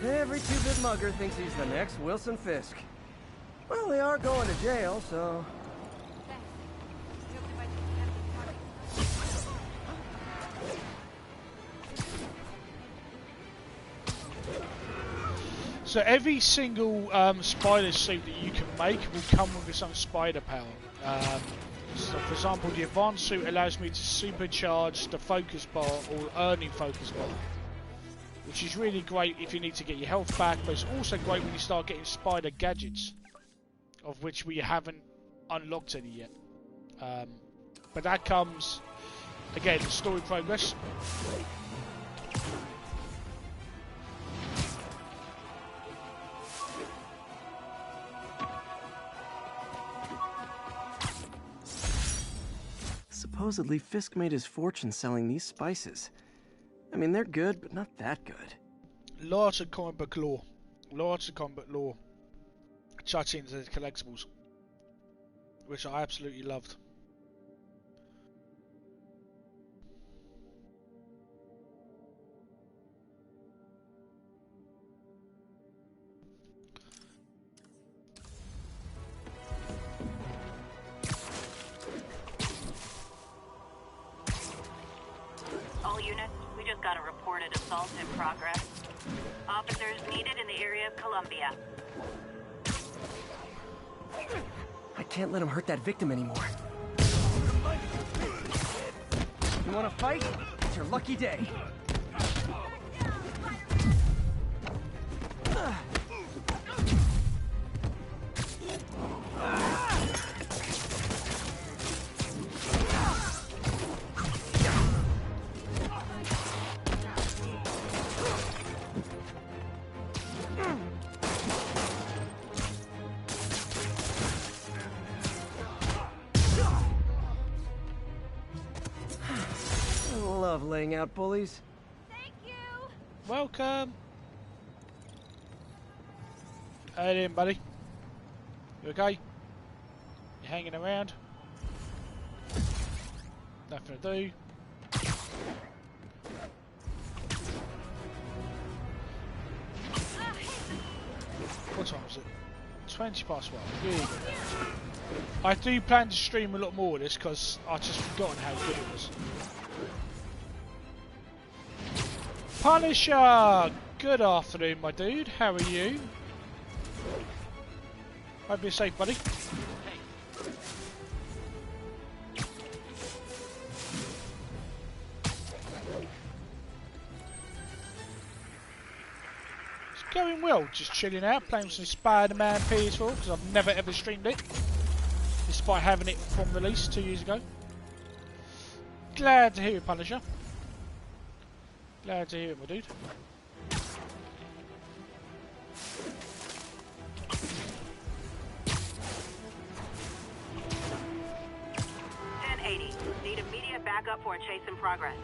Every two-bit mugger thinks he's the next Wilson Fisk. Well, they are going to jail, so... So every single spider suit that you can make will come with its own spider power. So for example, the advanced suit allows me to supercharge the focus bar or earning focus bar, which is really great if you need to get your health back, but it's also great when you start getting spider gadgets, of which we haven't unlocked any yet. But that comes, again, in story progress. Supposedly, Fisk made his fortune selling these spices. I mean, they're good, but not that good. Lots of comic book lore. Lots of comic book lore. Chucked into the collectibles, which I absolutely loved. All units, we just got a reported assault in progress. Officers needed in the area of Columbia. I can't let him hurt that victim anymore. You wanna fight? It's your lucky day. Laying out bullies. Thank you. Welcome. How you doing, buddy? You okay? You hanging around? Nothing to do. What time is it? 20 past 1. Really good. I do plan to stream a lot more of this because I've just forgotten how good it was. Punisher! Good afternoon, my dude. How are you? Hope you're safe, buddy. It's going well. Just chilling out, playing some Spider-Man PS4 because I've never ever streamed it, despite having it from release 2 years ago. Glad to hear it, Punisher. Glad to hear it, my dude. Need immediate backup for a chase in progress.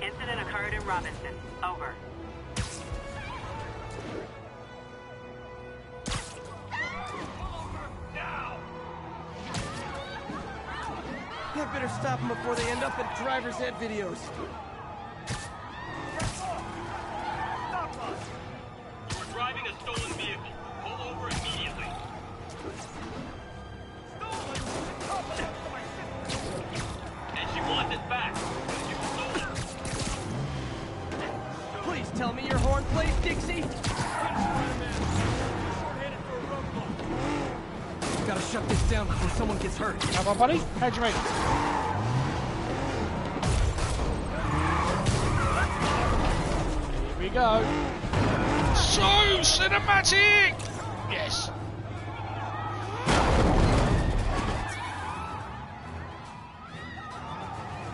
Incident occurred in Robinson. Over. I better stop them before they end up in driver's ed videos. We're driving a stolen vehicle. Pull over immediately. And she wants it back. You stole it. Please tell me your horn plays, Dixie. Gotta shut this down before someone gets hurt. How about, buddy? How'd you make it? we go. So cinematic! Yes.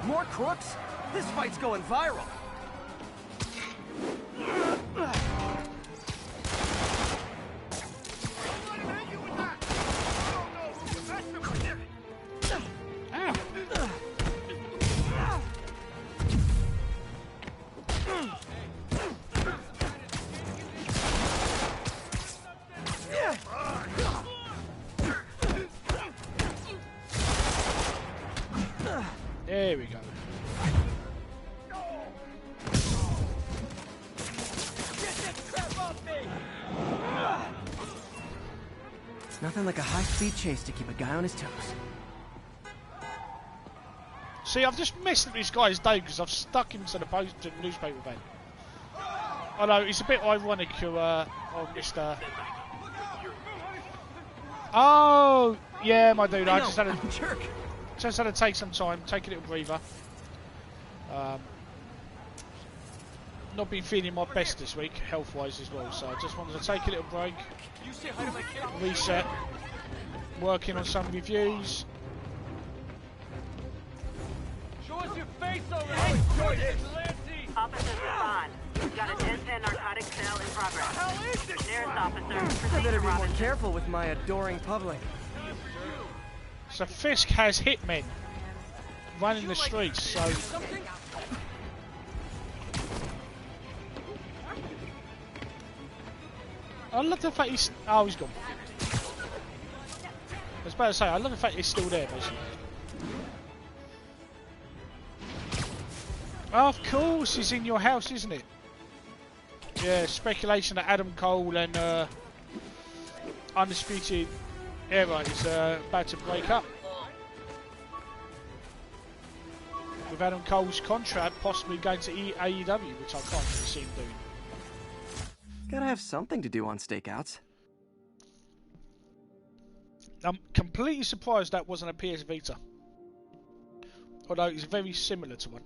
More crooks? This fight's going viral. There we go. It's nothing like a high-speed chase to keep a guy on his toes. See, I've just messed up this guy's day because I've stuck him to the newspaper van. I know, it's a bit ironic on Mr. Oh, yeah, my dude, I just had a jerk. Just had to take some time, take a little breather. Not been feeling my best this week, health-wise as well, so I just wanted to take a little break, reset, working on some reviews. Show us your face already! Officers respond. We've got a 10-10 narcotic sale in progress. Nearest officer, I better be more careful with my adoring public. So Fisk has hitmen running the streets, so... I love the fact he's... Oh, he's gone. I was about to say, I love the fact he's still there, basically. Oh, of course, he's in your house, isn't it? Yeah, speculation that Adam Cole and Undisputed Era is about to break up. With Adam Cole's contract possibly going to AEW, which I can't really see him doing. Gotta have something to do on stakeouts. I'm completely surprised that wasn't a PS Vita. Although it's very similar to one.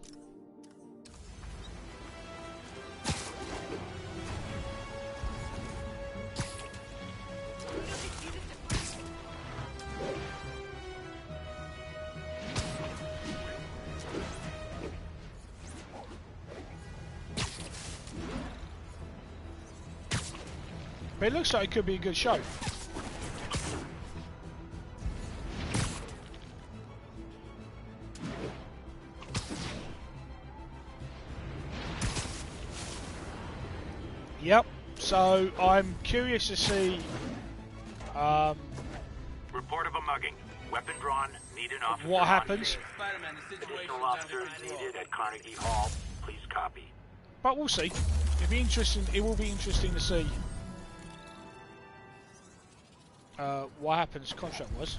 But it looks like it could be a good show. Yep, so I'm curious to see... Report of a mugging. Weapon drawn, need an officer. What happens? Spider-Man, the situation officer is needed at Carnegie Hall. Please copy. But we'll see. It'll be interesting. It will be interesting to see what happens contract-wise.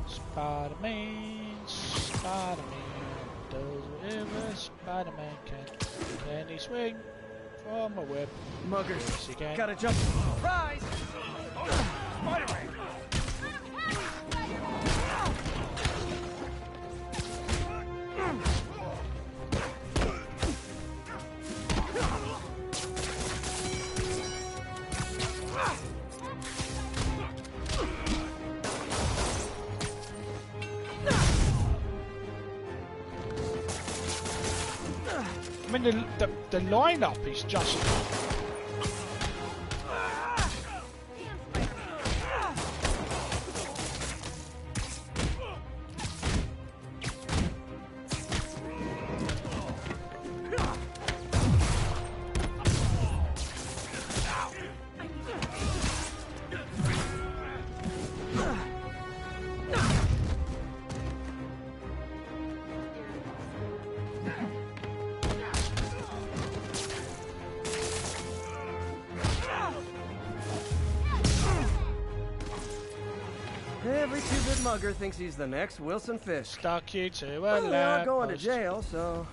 Spider-Man, Spider-Man does whatever Spider-Man can. Can he swing from a web? Muggers, yes, he can. Gotta jump. Rise! Spider-Man! I mean, the lineup is just... Every two-bit mugger thinks he's the next Wilson Fisk. Stuck you to a well, they're all lamp going to post. jail, so...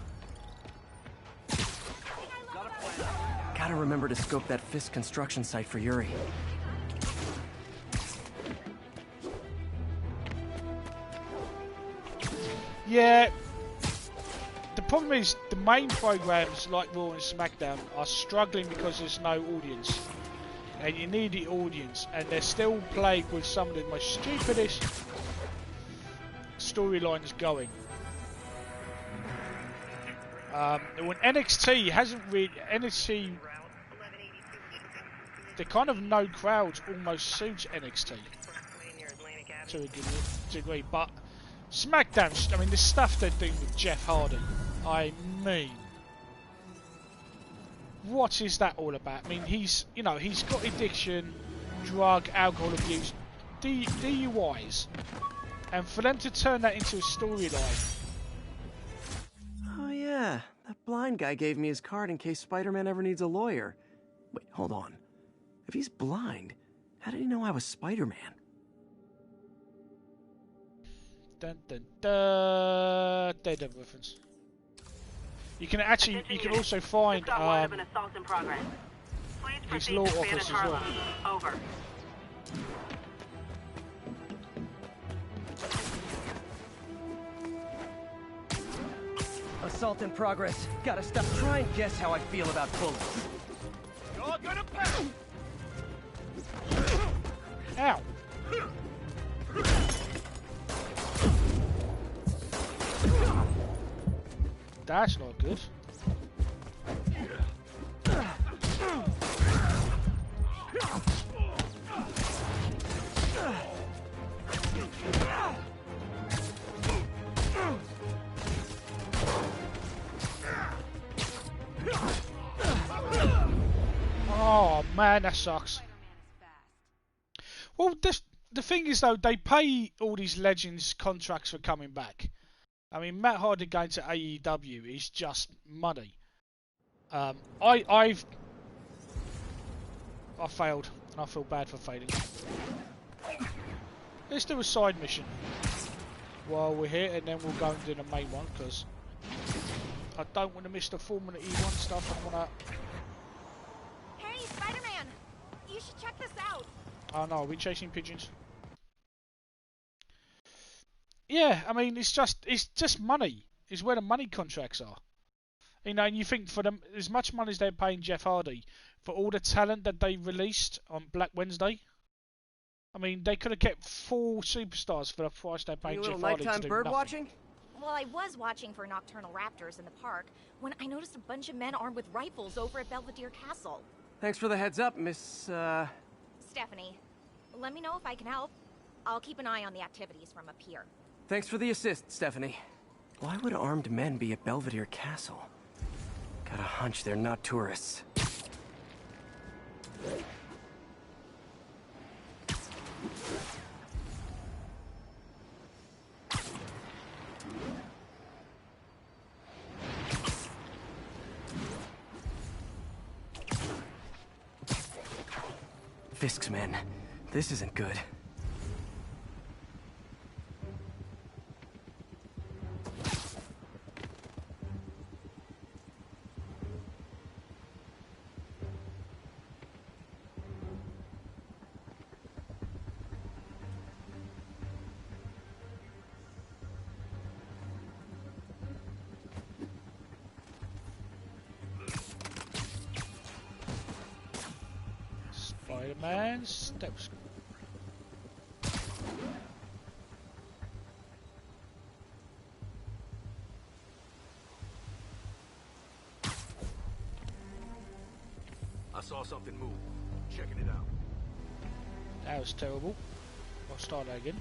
Gotta remember to scope that Fisk construction site for Yuri. Yeah. problem is the main programs like Raw and SmackDown are struggling because there's no audience, and you need the audience, and they're still plagued with some of the most stupidest storylines going. When NXT hasn't really the kind of no crowds almost suits NXT to a degree, but SmackDown, I mean, the stuff they're doing with Jeff Hardy, I mean, what is that all about? I mean, he's got addiction, drug, alcohol abuse, DUIs, and for them to turn that into a storyline. Oh yeah, that blind guy gave me his card in case Spider-Man ever needs a lawyer. Wait, hold on. If he's blind, how did he know I was Spider-Man? Dun dun dun. Daredevil reference. You can also find his law office as well. Over. Assault in progress. Gotta stop. Try and guess how I feel about bullets. You're gonna pay! Ow! That's not good. Oh man, that sucks. Well, the thing is though, they pay all these legends contracts for coming back. I mean, Matt Hardy going to AEW is just money. I failed, and I feel bad for failing. Let's do a side mission while we're here, and then we'll go and do the main one, because I don't want to miss the Formula E1 stuff. I want to... Hey, Spider-Man! You should check this out! Oh no, are we chasing pigeons? Yeah, I mean, it's just money. Is where the money contracts are. You know, and you think for them, as much money as they're paying Jeff Hardy for all the talent that they released on Black Wednesday, I mean, they could have kept 4 superstars for the price they're paying Jeff Hardy to do bird nothing. watching? Well, I was watching for nocturnal raptors in the park when I noticed a bunch of men armed with rifles over at Belvedere Castle. Thanks for the heads up, Miss, Stephanie, let me know if I can help. I'll keep an eye on the activities from up here. Thanks for the assist, Stephanie. Why would armed men be at Belvedere Castle? Got a hunch they're not tourists. Fisk's men. This isn't good. Spider-Man steps. I saw something move. Checking it out. That was terrible. I'll start that again.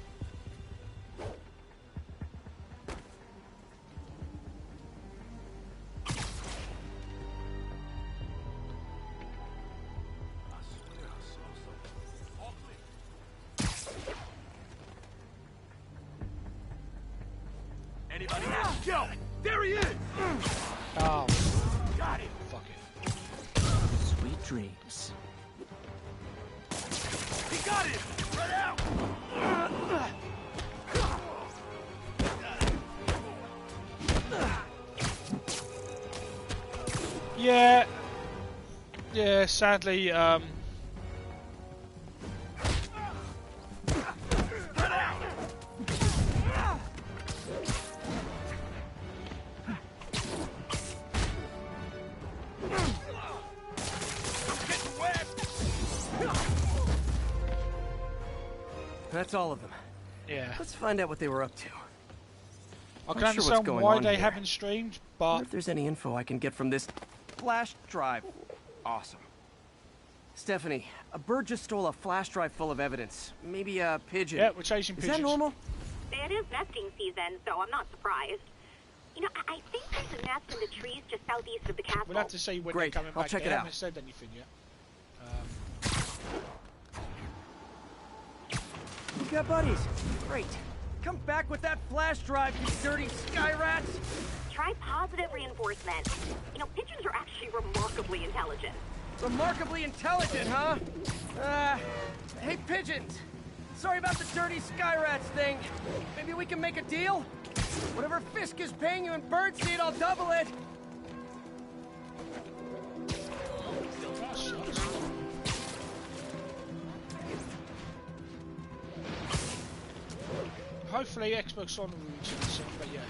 Anybody else? Yo, there he is! Oh. Got it! Fuck it. Sweet dreams. He got it! Spread out! Yeah. Yeah, sadly, That's all of them. Yeah. Let's find out what they were up to. I can understand why they haven't streamed, but... I wonder if there's any info I can get from this flash drive. Awesome. Stephanie, a bird just stole a flash drive full of evidence. Maybe a pigeon. Yeah, we're chasing pigeons. Is that normal? It is nesting season, so I'm not surprised. You know, I think there's a nest in the trees just southeast of the castle. We'll have to see when they're coming back. They haven't said anything yet. You got buddies. Great. Come back with that flash drive, you dirty sky rats! Try positive reinforcement. You know, pigeons are actually remarkably intelligent. Remarkably intelligent, huh? Hey, pigeons. Sorry about the dirty sky rats thing. Maybe we can make a deal? Whatever Fisk is paying you in birdseed, I'll double it. Hopefully Xbox One will reach it soon, but yeah.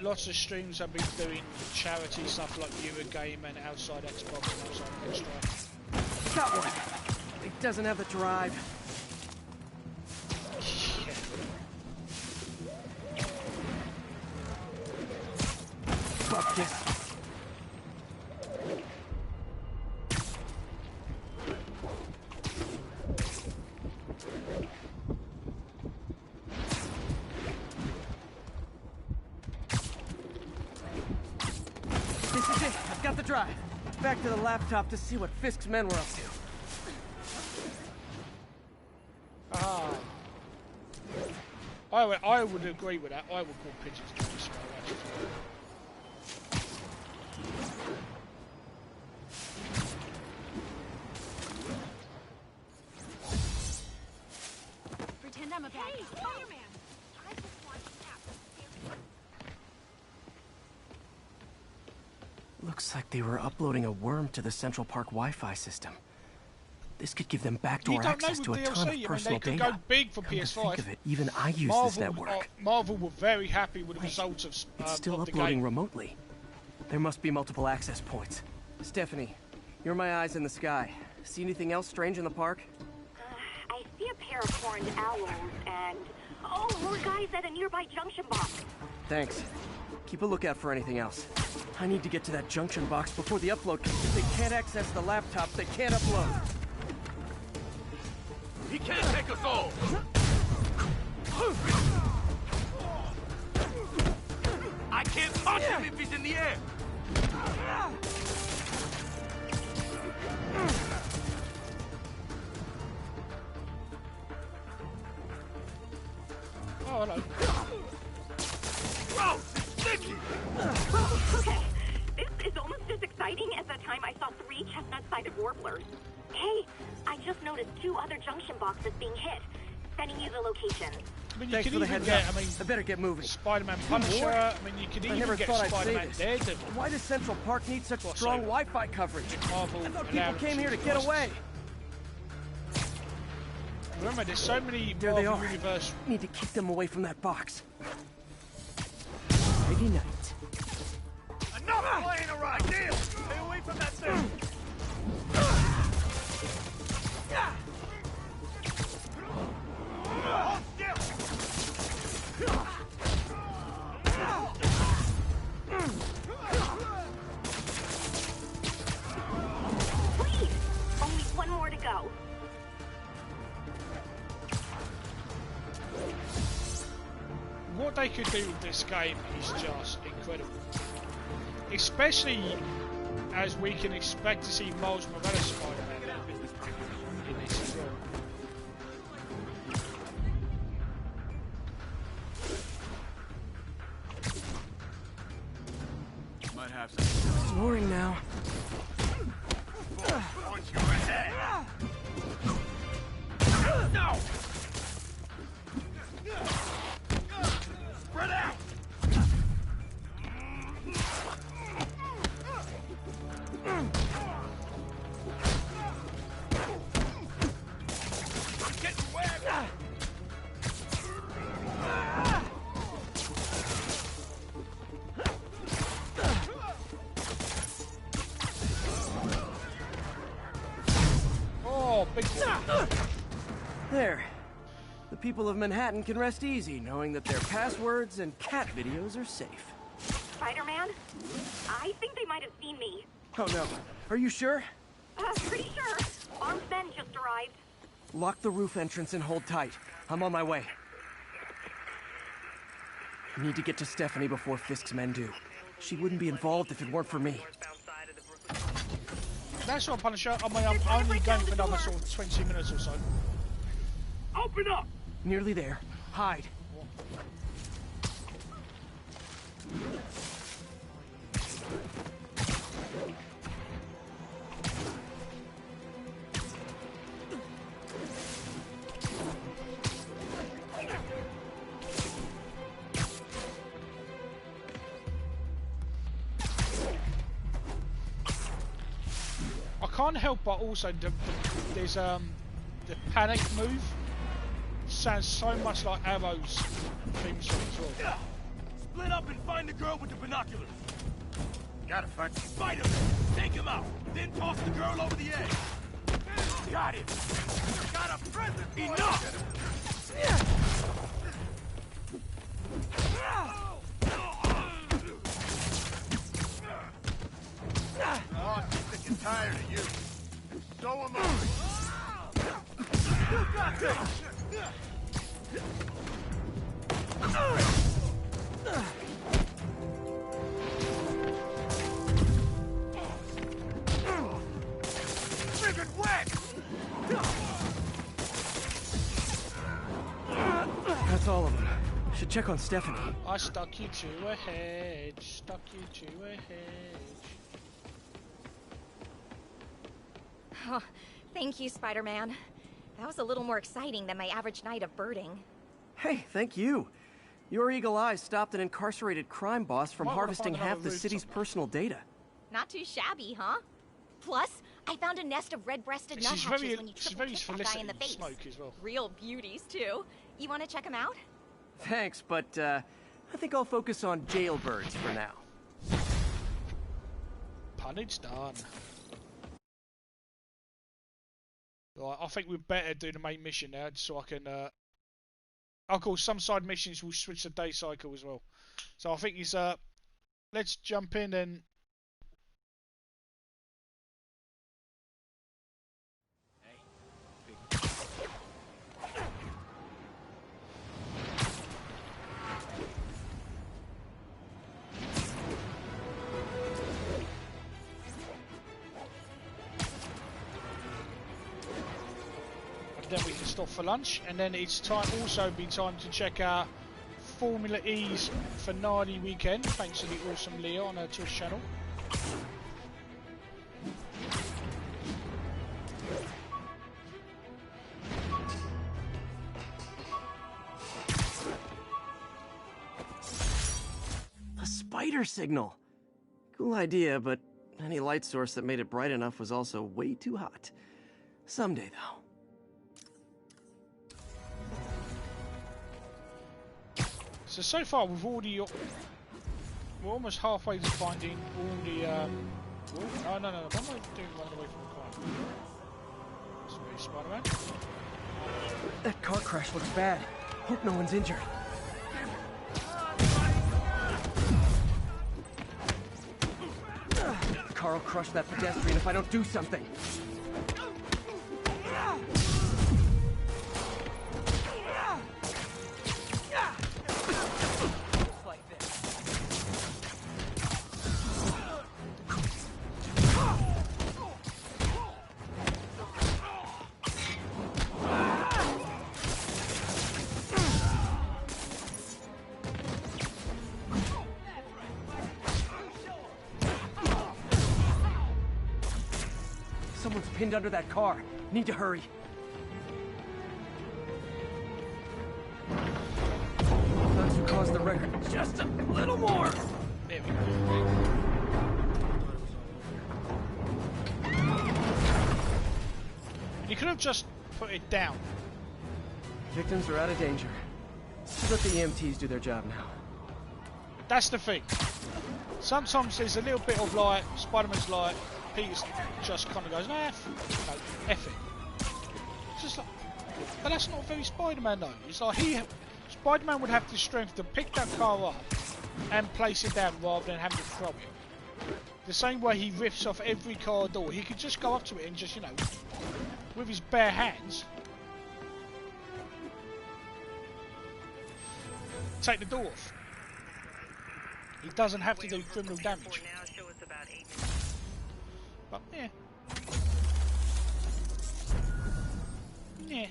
Lots of streams have been doing charity stuff like Eurogame and outside Xbox and outside Extra. Got one. It doesn't have the drive. Yeah. Fuck this. Drive. Back to the laptop to see what Fisk's men were up to. I would agree with that. I would call pigeons dirty sky rats. Pretend I'm a bad guy. Spider-Man! Looks like they were uploading a worm to the Central Park Wi-Fi system. This could give them backdoor access to a ton of personal data. data. Go big for Come PS5. to think of it, even I use this network. Marvel were very happy with the results of It's still of the uploading game. remotely. There must be multiple access points. Stephanie, you're my eyes in the sky. See anything else strange in the park? I see a pair of horned owls and... oh, more guys at a nearby junction box. Thanks. Keep a lookout for anything else. I need to get to that junction box before the upload comes. If they can't access the laptop, they can't upload. He can't take us all! I can't punch him if he's in the air! Oh, hello. Gross! It's sticky! Okay, this is almost as exciting as the time I saw 3 chestnut-sided warblers. Hey, I just noticed 2 other junction boxes being hit. Sending you the location. I mean, you Thanks can for the even heads get, up. I mean, I better get moving. Spider-Man Punisher. I mean, you can even get Spider-Man Dead. Why does Central Park need such What's strong over? Wi-Fi coverage? Marvel I thought people came here to get away. Remember, there's so many There they Marvel are. Universe. Need to keep them away from that box. Nighty night. Enough playing around! Deal! Stay away from that thing! Hold still! Please! Only 1 more to go. What they could do with this game is just incredible. Especially as we can expect to see Miles Morales Spider-Man in this as well. Might have some. Snoring now. No! Spread out! There. The people of Manhattan can rest easy knowing that their passwords and cat videos are safe. Spider-Man? I think they might have seen me. Oh no. Are you sure? Pretty sure. Armed men just arrived. Lock the roof entrance and hold tight. I'm on my way. Need to get to Stephanie before Fisk's men do. She wouldn't be involved if it weren't for me. That's what, Punisher. I mean, I'm only going for another sort of 20 minutes or so. Open up! Nearly there. Hide. I can't help but also there's the panic move sounds so much like Arrow's theme song as well. Split up and find the girl with the binoculars. Gotta find Spider-Man. Take him out, then toss the girl over the edge. Got it. Got a present. Enough. Oh, I'm sick and tired of you. So am I. You got this. Friggin' wet! That's all of them. Should check on Stephanie. I stuck you to a hedge. Stuck you to a hedge. Oh, thank you, Spider-Man. That was a little more exciting than my average night of birding. Hey, thank you. Your eagle eyes stopped an incarcerated crime boss from harvesting half the city's personal data. Not too shabby, huh? Plus, I found a nest of red-breasted nuthatches when you triple kicked that guy in the face. As well. Real beauties, too. You want to check them out? Thanks, but I think I'll focus on jailbirds for now. Punnage done. Right, I think we'd better do the main mission now, so I can. Of course, some side missions will switch the day cycle as well. So I think it's let's jump in and. Then we can stop for lunch, and then it's time also be time to check our Formula E's finale weekend, thanks to the awesome Leah on her Twitch channel. A spider signal. Cool idea, but any light source that made it bright enough was also way too hot. Someday, though. So far we've already... We're almost halfway to finding all the... No. What am I doing running away from the crime? This is Spider-Man. That car crash looks bad. Hope no one's injured. The car will crush that pedestrian if I don't do something. Someone's pinned under that car. Need to hurry. That's who caused the record. Just a little more. There we go. You could have just put it down. Victims are out of danger. Just let the EMTs do their job now. That's the thing. Sometimes there's a little bit of like, Spider-Man's like, Peter just kind of goes, no, F it. just like, but that's not very Spider-Man though. It's like Spider-Man would have the strength to pick that car up and place it down rather than having to throw it. The same way he riffs off every car door. He could just go up to it and just, you know, with his bare hands, take the door off. He doesn't have to do criminal damage. But yeah. Yeah.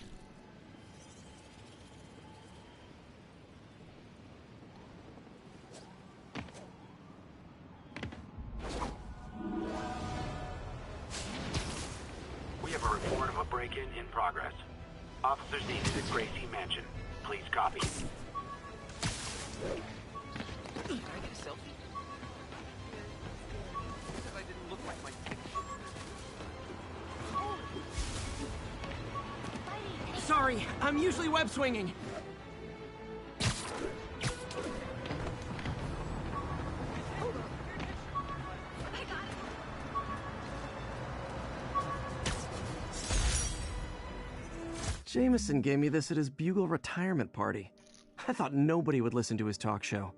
We have a report of a break-in in progress. Officers needed at Gracie Mansion. Please copy. Can I get a selfie? Because I didn't look like my picture. Sorry, I'm usually web swinging. Jameson gave me this at his Bugle retirement party. I thought nobody would listen to his talk show.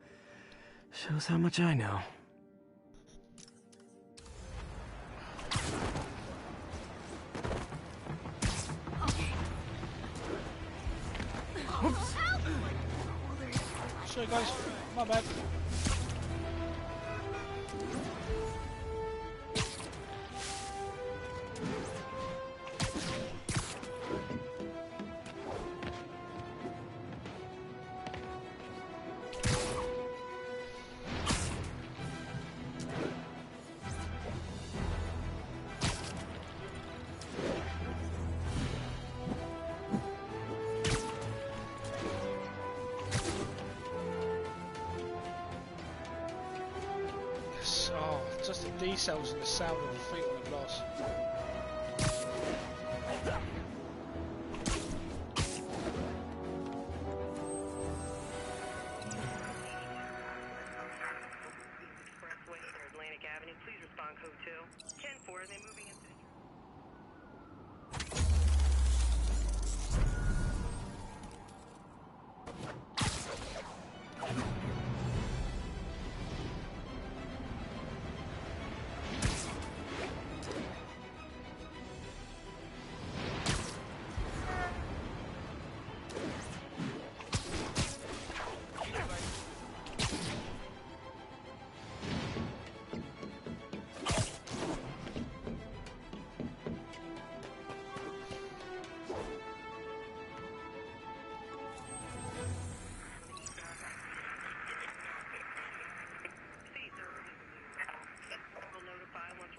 Shows how much I know. Oops. Sorry guys, my bad. Just the details and the sound of the feet on the glass. Expressway near Atlantic Avenue. Please respond code 2. 10-4, they're moving into...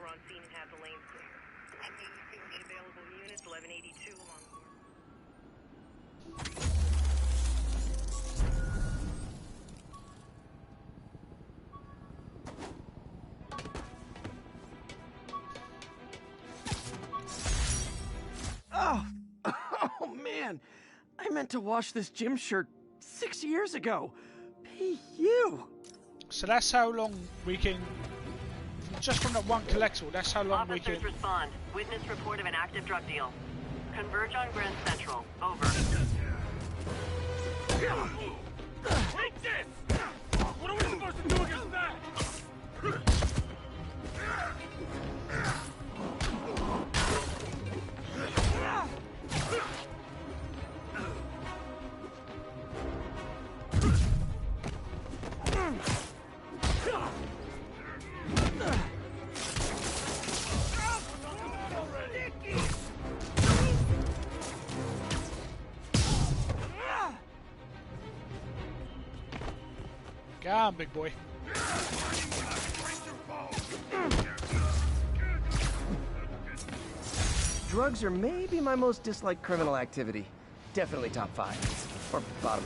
on scene and have the lanes clear. Available units, 1182 along the Oh man, I meant to wash this gym shirt 6 years ago. P.U. So that's how long we can, just from that one collectible, that's how long we can... Officers respond. Witness report of an active drug deal. Converge on Grand Central. Over. Take this! What are we supposed to do against that? Go on, big boy. Drugs are maybe my most disliked criminal activity. Definitely top 5. Or bottom.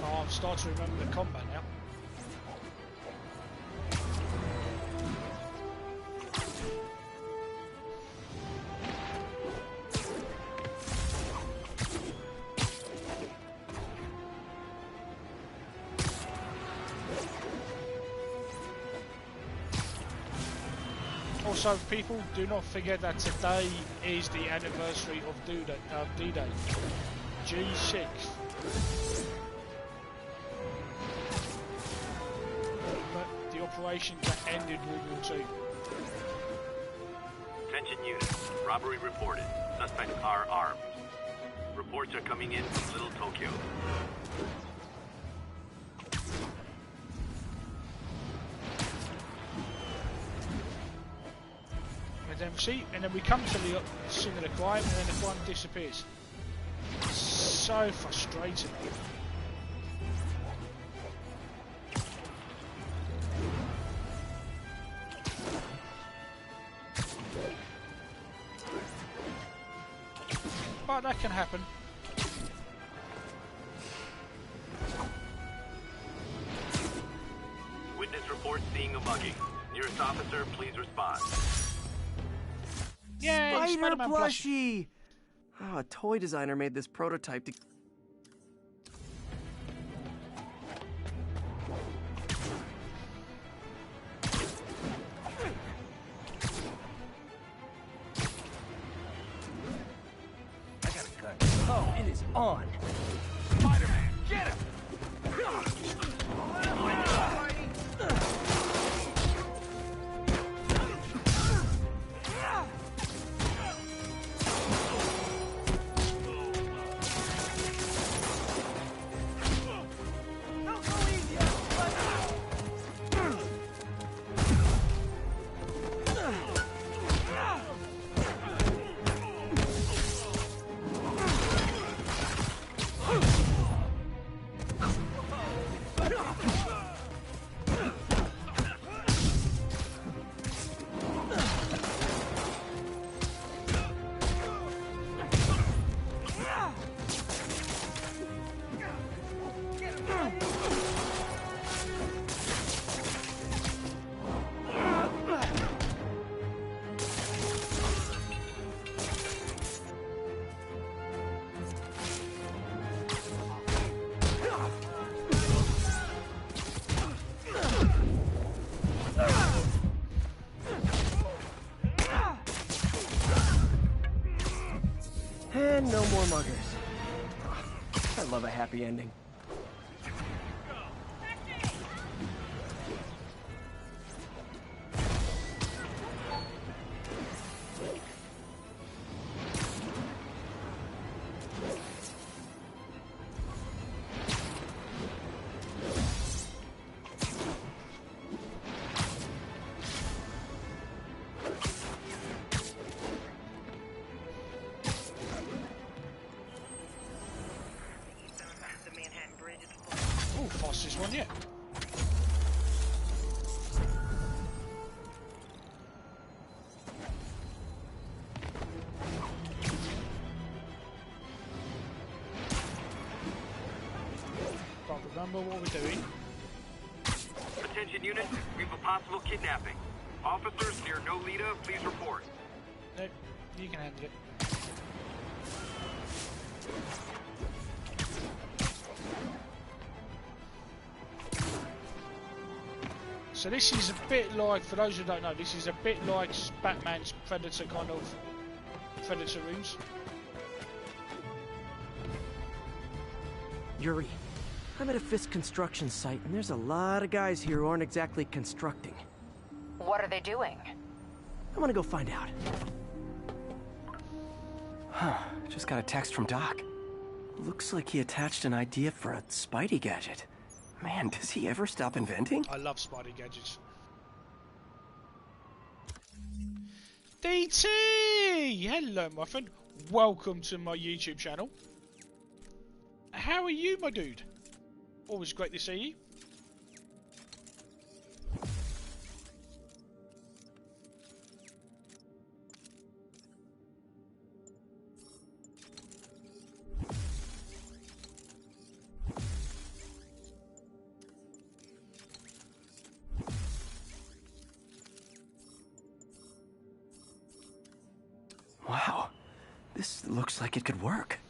Oh, I'm starting to remember the combat now. Also, people, do not forget that today is the anniversary of D-Day. G6. But the operation that ended World War II. Attention units. Robbery reported. Suspects are armed. Reports are coming in from Little Tokyo. And then we come to the scene of the crime, and then the crime disappears. So frustrating. But that can happen. Witness reports seeing a mugging. Nearest officer, please respond. Yay, Spider Spider-Man plushie! Oh, a toy designer made this prototype to... I got a gun. Oh, it is on. Spider-Man, get him! And no more muggers. I love a happy ending. Fastest one yet. Don't remember what we're doing. Attention units, we have a possible kidnapping. Officers near Nolita, please report. Nope, you can handle it. So this is a bit like, for those who don't know, this is a bit like Batman's Predator kind of Predator rooms. Yuri, I'm at a Fisk construction site, and there's a lot of guys here who aren't exactly constructing. What are they doing? I want to go find out. Huh, just got a text from Doc. Looks like he attached an idea for a Spidey gadget. Man, does he ever stop inventing? I love Spidey gadgets. DT! Hello, my friend. Welcome to my YouTube channel. How are you, my dude? Always great to see you. Wow, this looks like it could work.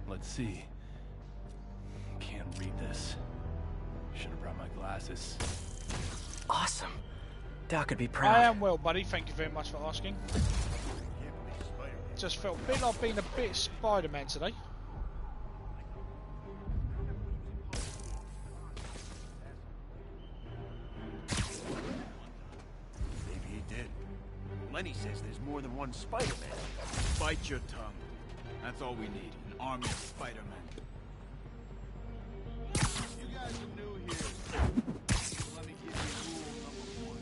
Let's see. Can't read this. Should have brought my glasses. Awesome. Doc would be proud. I am well, buddy. Thank you very much for asking. Just felt a bit like being a bit Spider-Man today. Maybe he did. Lenny says there's more than one Spider-Man. Bite your tongue. That's all we need. An army of Spider-Men. You guys are new here. Let me give you rule number 1.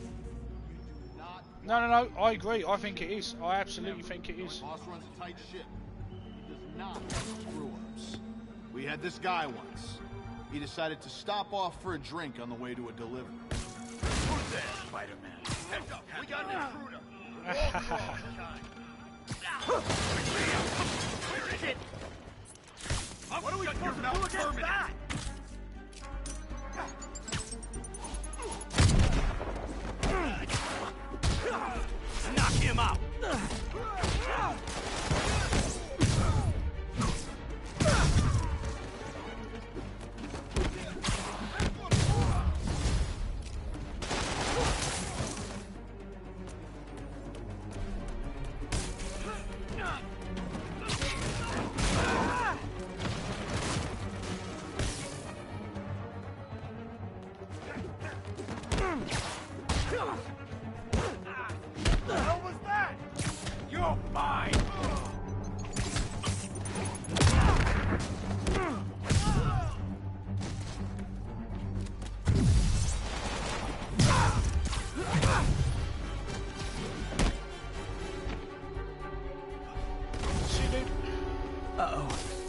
You do not... No. I agree. I think it is. I absolutely think it is. Boss runs a tight ship. He does not have screw-ups. We had this guy once. He decided to stop off for a drink on the way to a delivery. Who's there, Spider-Man? Heads up, we got an intruder. Where is it? What are we supposed to do against that? Knock him out.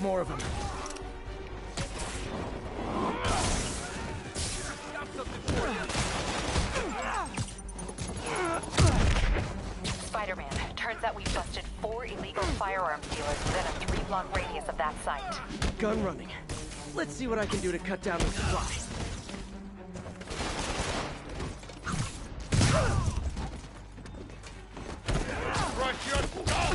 More of them. Spider-Man, turns out we busted 4 illegal firearms dealers within a 3-block radius of that site. Gun running. Let's see what I can do to cut down the supply. Rush your skull!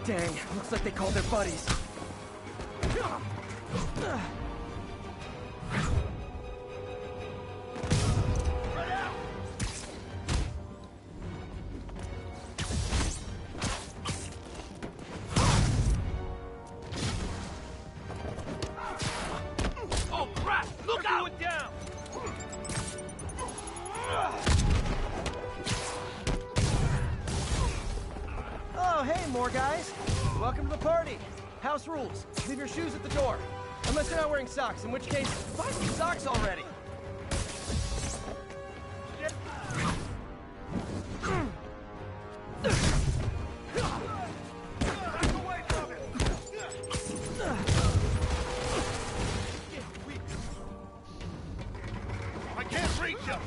Dang, looks like they called their buddies. Oh crap! Look out! Down! Oh, hey, more guys. Welcome to the party. House rules. Leave your shoes at the door. Unless you're not wearing socks, in which case, buy some socks already. I can't reach him!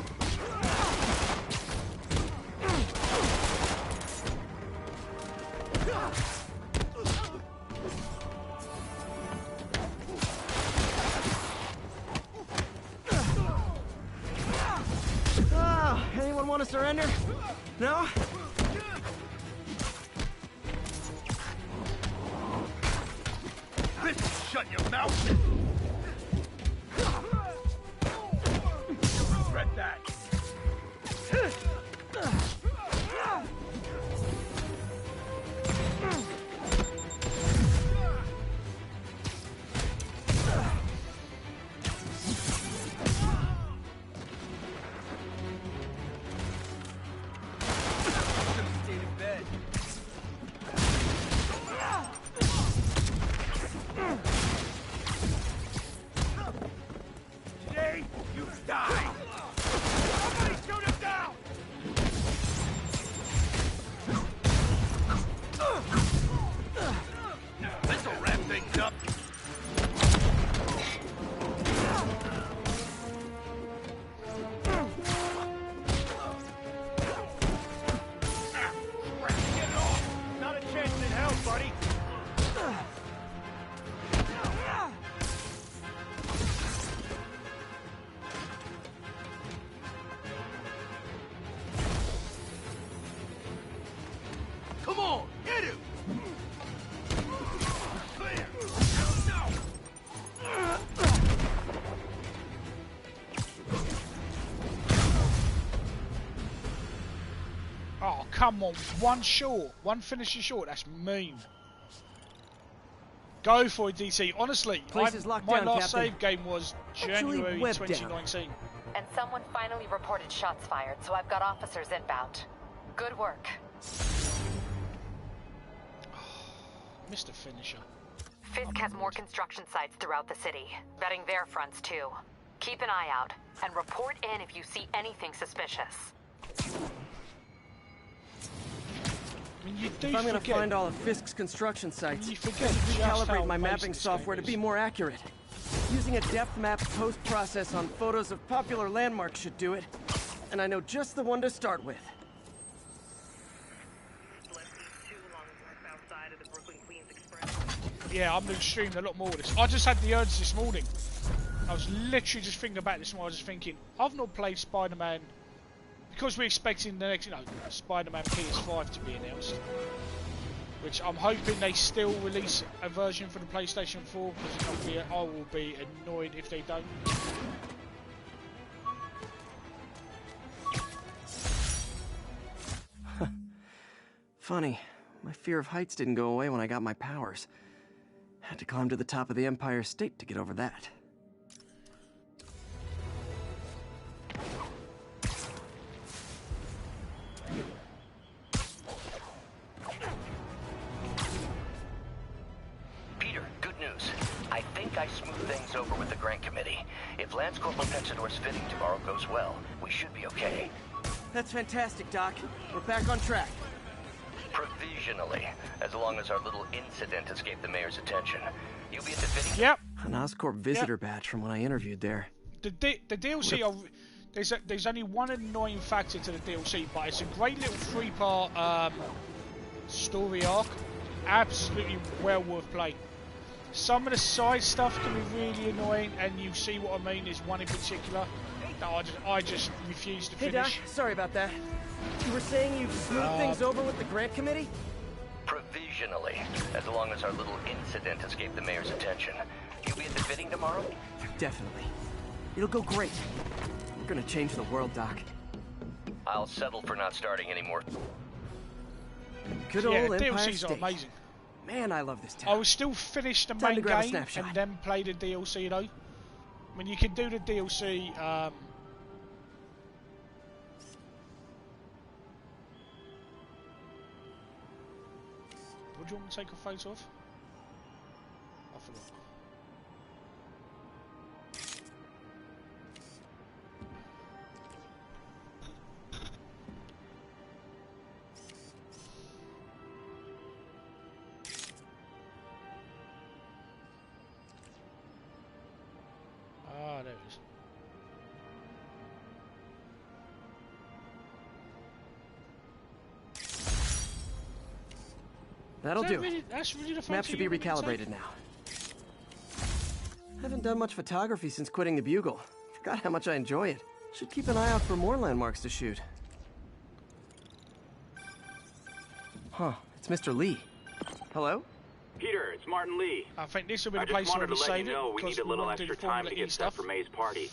Anyone want to surrender? No? Bitch, shut your mouth! Regret that! come on. One short. One finisher short. That's mean. Go for it, DC. Honestly, my last save game was January 2019. And someone finally reported shots fired, so I've got officers inbound. Good work. Mr. Finisher. Fisk has more construction sites throughout the city, vetting their fronts too. Keep an eye out, and report in if you see anything suspicious. I mean, you do if I'm going to find all of Fisk's construction sites, I should recalibrate my mapping software to be more accurate. Using a depth map post-process on photos of popular landmarks should do it, and I know just the one to start with. Yeah, I'm going to stream a lot more of this. I just had the urge this morning. I was literally just thinking about this morning. I was just thinking, I've not played Spider-Man because we're expecting the next, Spider-Man PS4 to be announced. Which I'm hoping they still release a version for the PlayStation 4, because I will be annoyed if they don't. Funny, my fear of heights didn't go away when I got my powers. Had to climb to the top of the Empire State to get over that. Peter, good news. I think I smoothed things over with the grant committee. If Lance Corporal Pensador's fitting tomorrow goes well, we should be okay. That's fantastic, Doc. We're back on track. Provisionally, as long as our little incident escaped the mayor's attention. You'll be at the fitting. Yep. An Oscorp visitor badge from when I interviewed there. The DLC, there's only one annoying factor to the DLC, but it's a great little 3-part story arc. Absolutely well worth playing. Some of the side stuff can be really annoying, and you see what I mean. There's one in particular that I just refuse to finish. Hey Doc, sorry about that. You were saying you've smoothed things over with the grant committee? Provisionally, as long as our little incident escaped the mayor's attention. You'll be at the fitting tomorrow? Definitely. It'll go great. We're gonna change the world, Doc. I'll settle for not starting anymore. Good old Empire DLCs State. are amazing. Man, I love this town. I will still finish the main game and then play the DLC though. I mean, you can do the DLC. What do you want me to take a photo of? I forgot. Ah, there it is. That'll do. That's really the map should be recalibrated now. Haven't done much photography since quitting the Bugle. Forgot how much I enjoy it. Should keep an eye out for more landmarks to shoot. Huh, it's Mr. Lee. Hello? Peter, it's Martin Lee. I think this will be the place where we save it. We need a little extra time to get set for May's party.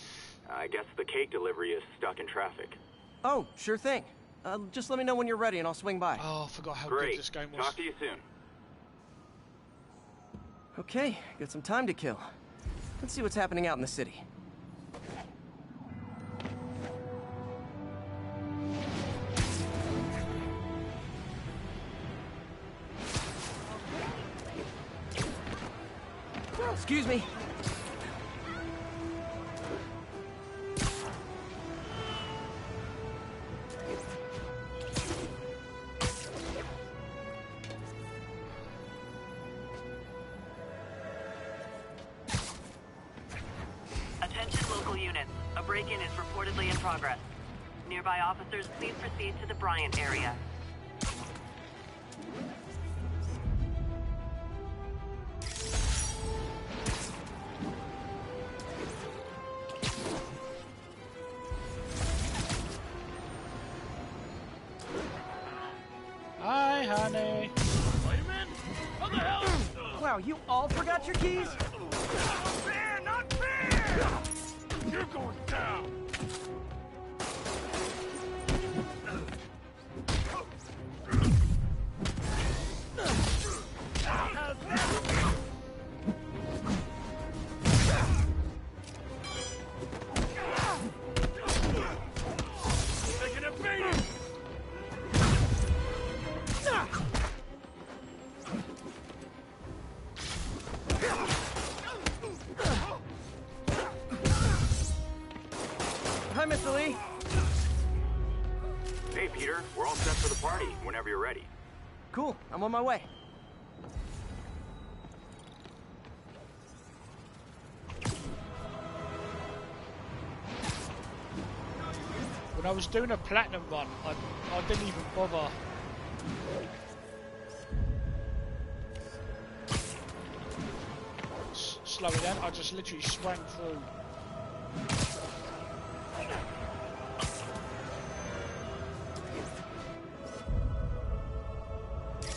I guess the cake delivery is stuck in traffic. Oh, sure thing. Just let me know when you're ready and I'll swing by. Oh, I forgot how good this game was. Talk to you soon. Okay, got some time to kill. Let's see what's happening out in the city. Excuse me. Attention local units. A break-in is reportedly in progress. Nearby officers, please proceed to the Bryant area. Hi, honey. Spider-Man? How the hell? Wow, you all forgot your keys? Not fair! Not fair! You're going down! Hi, Mr. Lee. Hey, Peter. We're all set for the party whenever you're ready. Cool. I'm on my way. When I was doing a platinum run, I didn't even bother. Slow it down, I just literally swang through.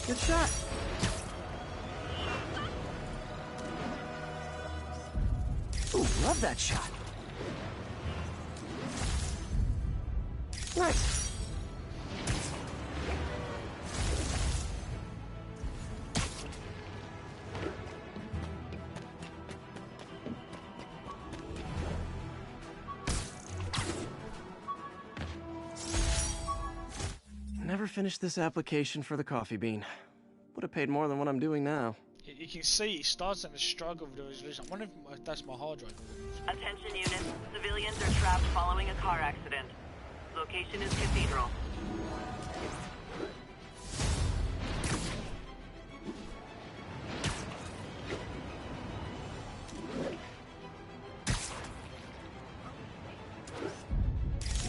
Good shot. Ooh, love that shot. Nice. Never finished this application for the coffee bean. Would have paid more than what I'm doing now. You can see it starts in a struggle with the resolution. I wonder if that's my hard drive. Attention units. Civilians are trapped following a car accident. Location is Cathedral.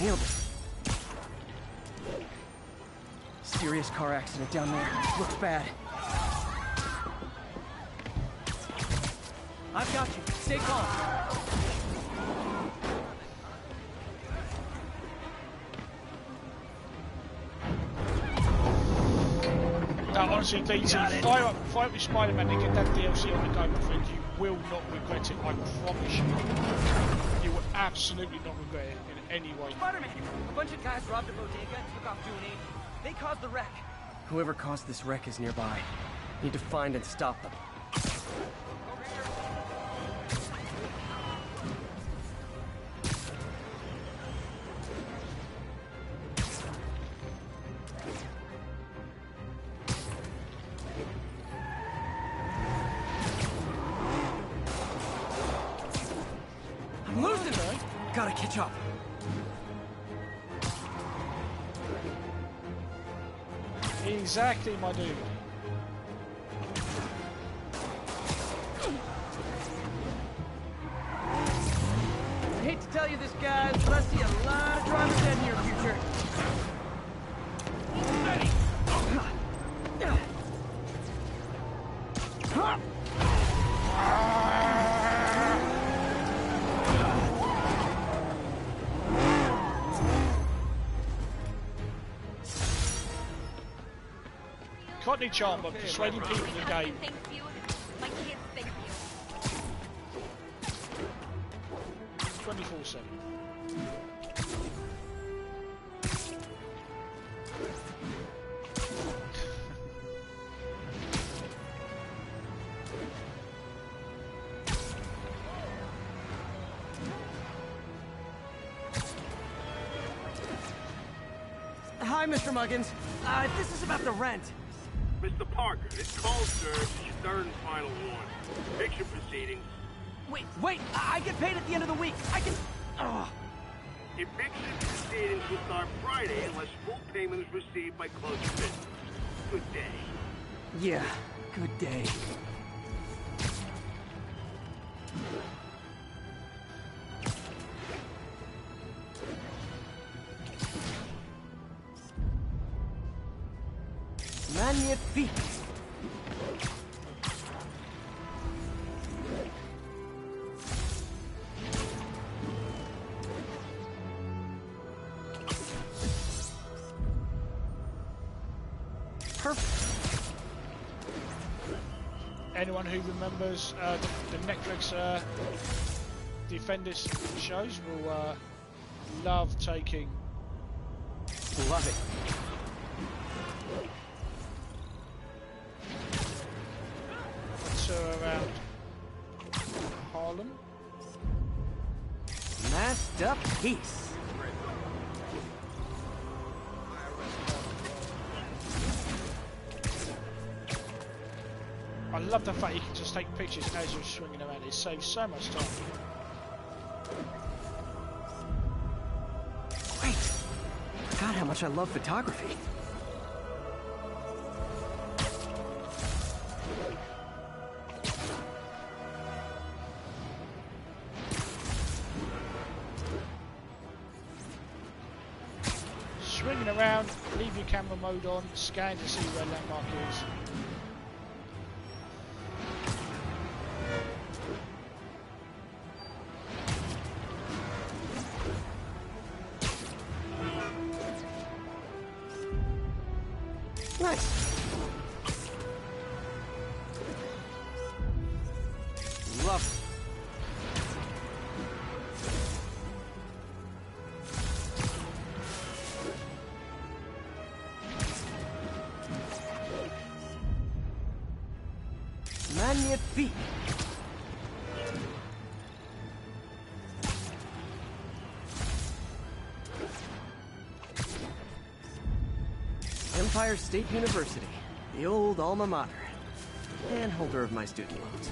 Nailed it. Serious car accident down there. Looks bad. I've got you. Stay calm. No, honestly, DT, fire up with Spider-Man and get that DLC on the go, my friend. You will not regret it, I promise you. You will absolutely not regret it in any way. Spider-Man! A bunch of guys robbed a bodega and took off doing aid. They caused the wreck. Whoever caused this wreck is nearby. Need to find and stop them. I'm losing her! Gotta catch up. Exactly, my dude. I hate to tell you this, guys, but I see a lot of drivers dead in your future. Ready. Cockney charm by persuading people in the game. Thank you. My kids, thank you. 24/7. Hi, Mr. Muggins. This is about the rent. Mr. Parker, this call serves as your third and final warning. Eviction proceedings. Wait! I get paid at the end of the week. I can... Eviction proceedings will start Friday unless full payment is received by close of business. Good day. Yeah, good day. Magnifique. Perfect. Anyone who remembers the Netflix Defenders shows will love taking. Love it. Around Harlem. Masterpiece. I love the fact you can just take pictures as you're swinging around. It saves so much time. much I love photography. Swinging around, leave your camera mode on, scan to see where landmark is. Nice. Love it. Magnifique. Empire State University, the old alma mater, and holder of my student loans.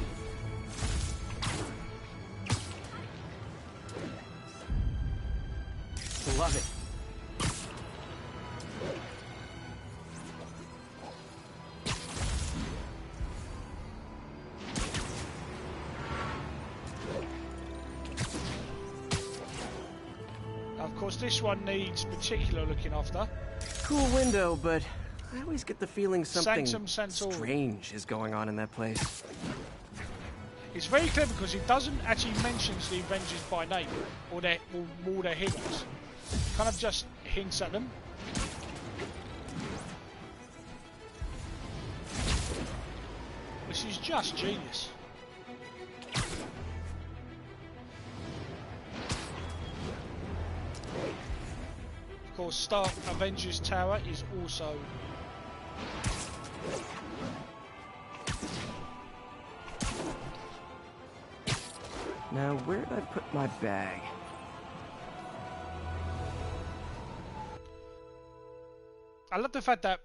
Love it. Of course, this one needs particular looking after. Cool window, but I always get the feeling something Sanctum Sanctorum. strange is going on in that place. It's very clever because it doesn't actually mention the Avengers by name or their heroes. Kind of just hints at them. Which is just genius. Of course, Stark Avengers Tower is also Now, where did I put my bag? I love the fact that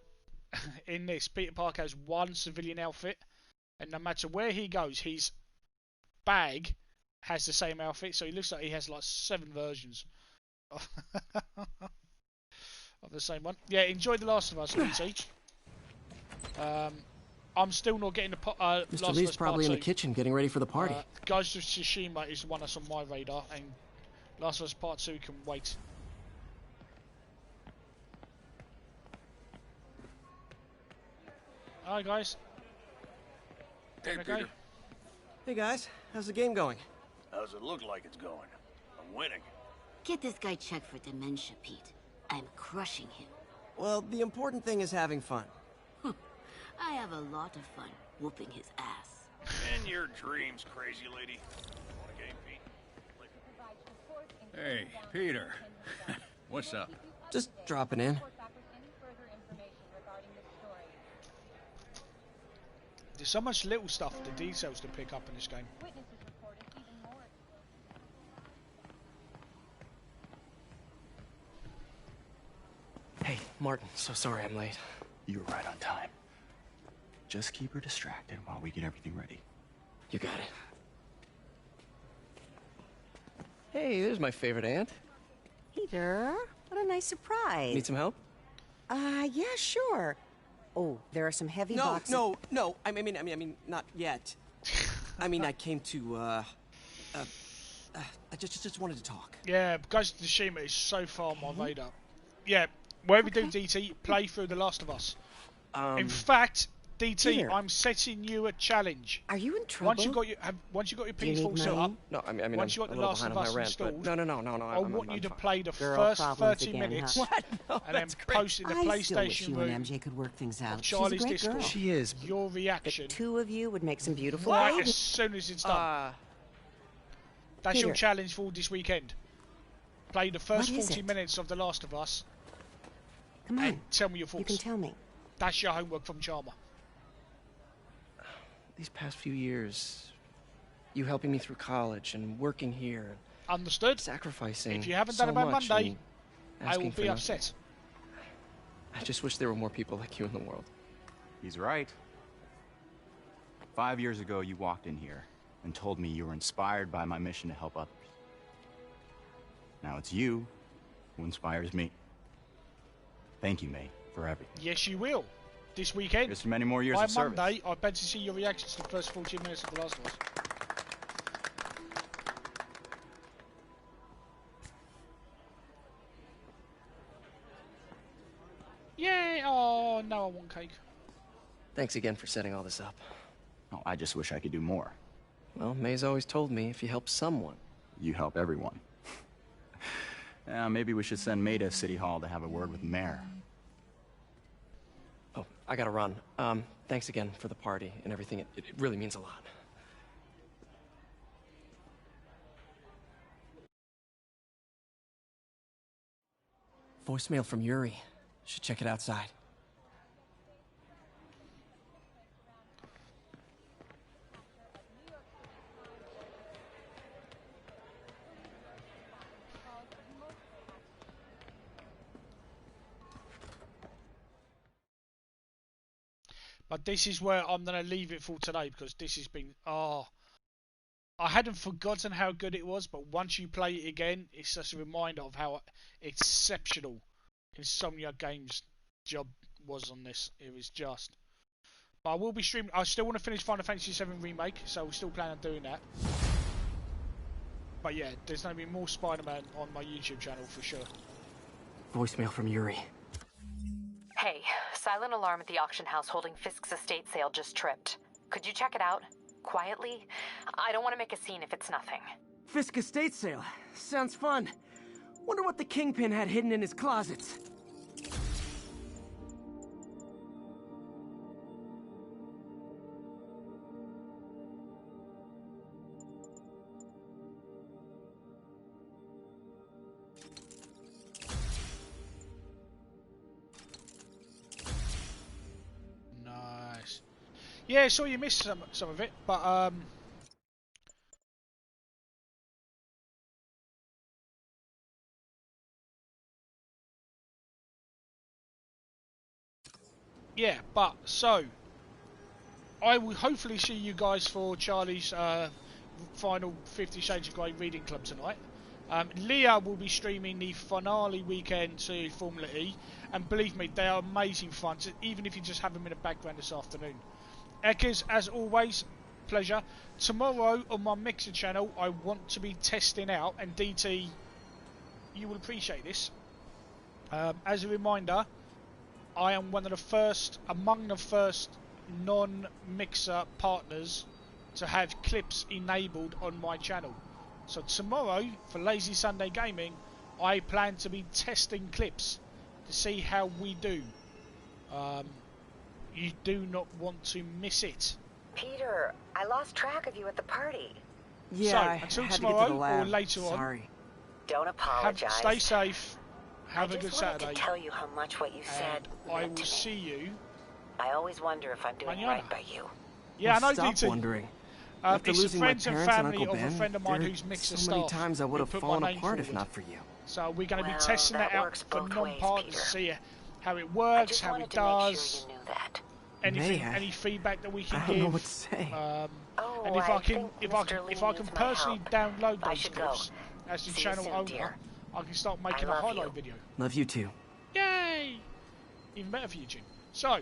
in this, Peter Parker has one civilian outfit, and no matter where he goes, his bag has the same outfit, so he looks like he has like 7 versions of the same one. Yeah, enjoy The Last of Us, DC. I'm still not getting the Mr. Last Lee's of Us probably Part in 2. the kitchen getting ready for the party. Ghost of Tsushima is the one that's on my radar, and Last of Us Part 2 can wait. Hi guys. Hey, Okay. Peter. Hey guys, how's the game going? How's it look like it's going? I'm winning. Get this guy checked for dementia, Pete. I'm crushing him. Well, the important thing is having fun. I have a lot of fun whooping his ass. In your dreams, crazy lady. Want a game, Pete? Hey, Peter. What's up? Just dropping in. There's so much little stuff, the details to pick up in this game. Hey, Martin, so sorry I'm late. You were right on time. Just keep her distracted while we get everything ready. You got it. Hey, there's my favorite aunt. Peter, what a nice surprise. Need some help? Yeah, sure. Oh, there are some heavy No, boxes. no. I mean, not yet. I mean, I came to, I just wanted to talk. Yeah, Ghost of Tsushima is so far on my radar. Yeah, whatever you do, DT, play through The Last of Us. In fact, DT, Peter. I'm setting you a challenge. Are you in trouble? Once you got your Do you PS4 need set money? up, No, I mean, once you got I'm The a little Last of behind on Us my rent, installed, but no. I want you to play the Girl first problems 30 again, minutes, huh? What? No, and then that's great. post in the I still wish PlayStation you room and MJ could work things out. of Charlie's She's a great Discord. girl. She is. Your reaction The two of you would make some beautiful right babies. as soon as it's done. That's Peter. your challenge for this weekend. Play the first What is 40 it? minutes of The Last of Us Come on. and tell me your thoughts. You can tell me. That's your homework from Charmer. These past few years, you helping me through college and working here, Understood? sacrificing If you haven't so done it by much Monday, and I asking will for be nothing. upset. I just wish there were more people like you in the world. He's right. 5 years ago, you walked in here and told me you were inspired by my mission to help others. Now it's you who inspires me. Thank you, mate, for everything. Yes, you will. This weekend. Here's to many more years by of service. Monday, I bet to see your reactions to the first 14 minutes of The Last of Us. Yay! Oh, no, I want cake. Thanks again for setting all this up. Oh, I just wish I could do more. Well, May's always told me if you help someone, you help everyone. Maybe we should send May to City Hall to have a word with the mayor. Oh, I gotta run. Thanks again for the party and everything. It really means a lot. Voicemail from Yuri. Should check it outside. But this is where I'm going to leave it for today, because this has been... I hadn't forgotten how good it was, but once you play it again, it's just a reminder of how exceptional Insomnia Games' job was on this. It was just... But I will be streaming... I still want to finish Final Fantasy VII Remake, so we still plan on doing that. But yeah, there's going to be more Spider-Man on my YouTube channel for sure. Voicemail from Yuri. Hey, silent alarm at the auction house holding Fisk's estate sale just tripped. Could you check it out? Quietly? I don't want to make a scene if it's nothing. Fisk estate sale. Sounds fun. Wonder what the Kingpin had hidden in his closets. Yeah, so you missed some of it, but yeah, but so I will hopefully see you guys for Charlie's final 50 Shades of Grey reading club tonight. Leah will be streaming the finale weekend to Formula E, and believe me, they are amazing fun, even if you just have them in the background this afternoon. Eckers, as always, pleasure. Tomorrow on my Mixer channel, I want to be testing out, and DT, you will appreciate this. As a reminder, I am one of the first, among the first non-Mixer partners to have clips enabled on my channel. So tomorrow, for Lazy Sunday Gaming, I plan to be testing clips to see how we do. You do not want to miss it. Peter, I lost track of you at the party. Yeah, so, until tomorrow or later Sorry. Don't apologize. Stay safe. Have a good Saturday. I just wanted to tell you how much what you said I meant will to see me. you. I always wonder if I'm doing right by you. Yeah, I know, Stop DT. wondering. It's losing the friends my and parents family and Uncle of Ben, a friend of mine there who's Mixer so many staff. times I would have Put fallen my name apart if forward. not for you. So we're going to be testing that out for non-partners to see how it I works, just how wanted it to make does. sure you knew that. Anything, any feedback that we can I give. don't know what to say. And if I can personally download those clips as the channel owner, I can start making a highlight video. Love you too. Yay! Even better for YouTube. So,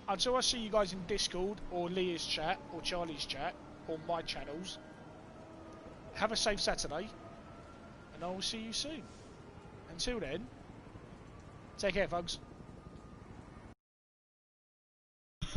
until I see you guys in Discord or Leah's chat or Charlie's chat or my channels, have a safe Saturday, and I will see you soon. Until then, take care, folks.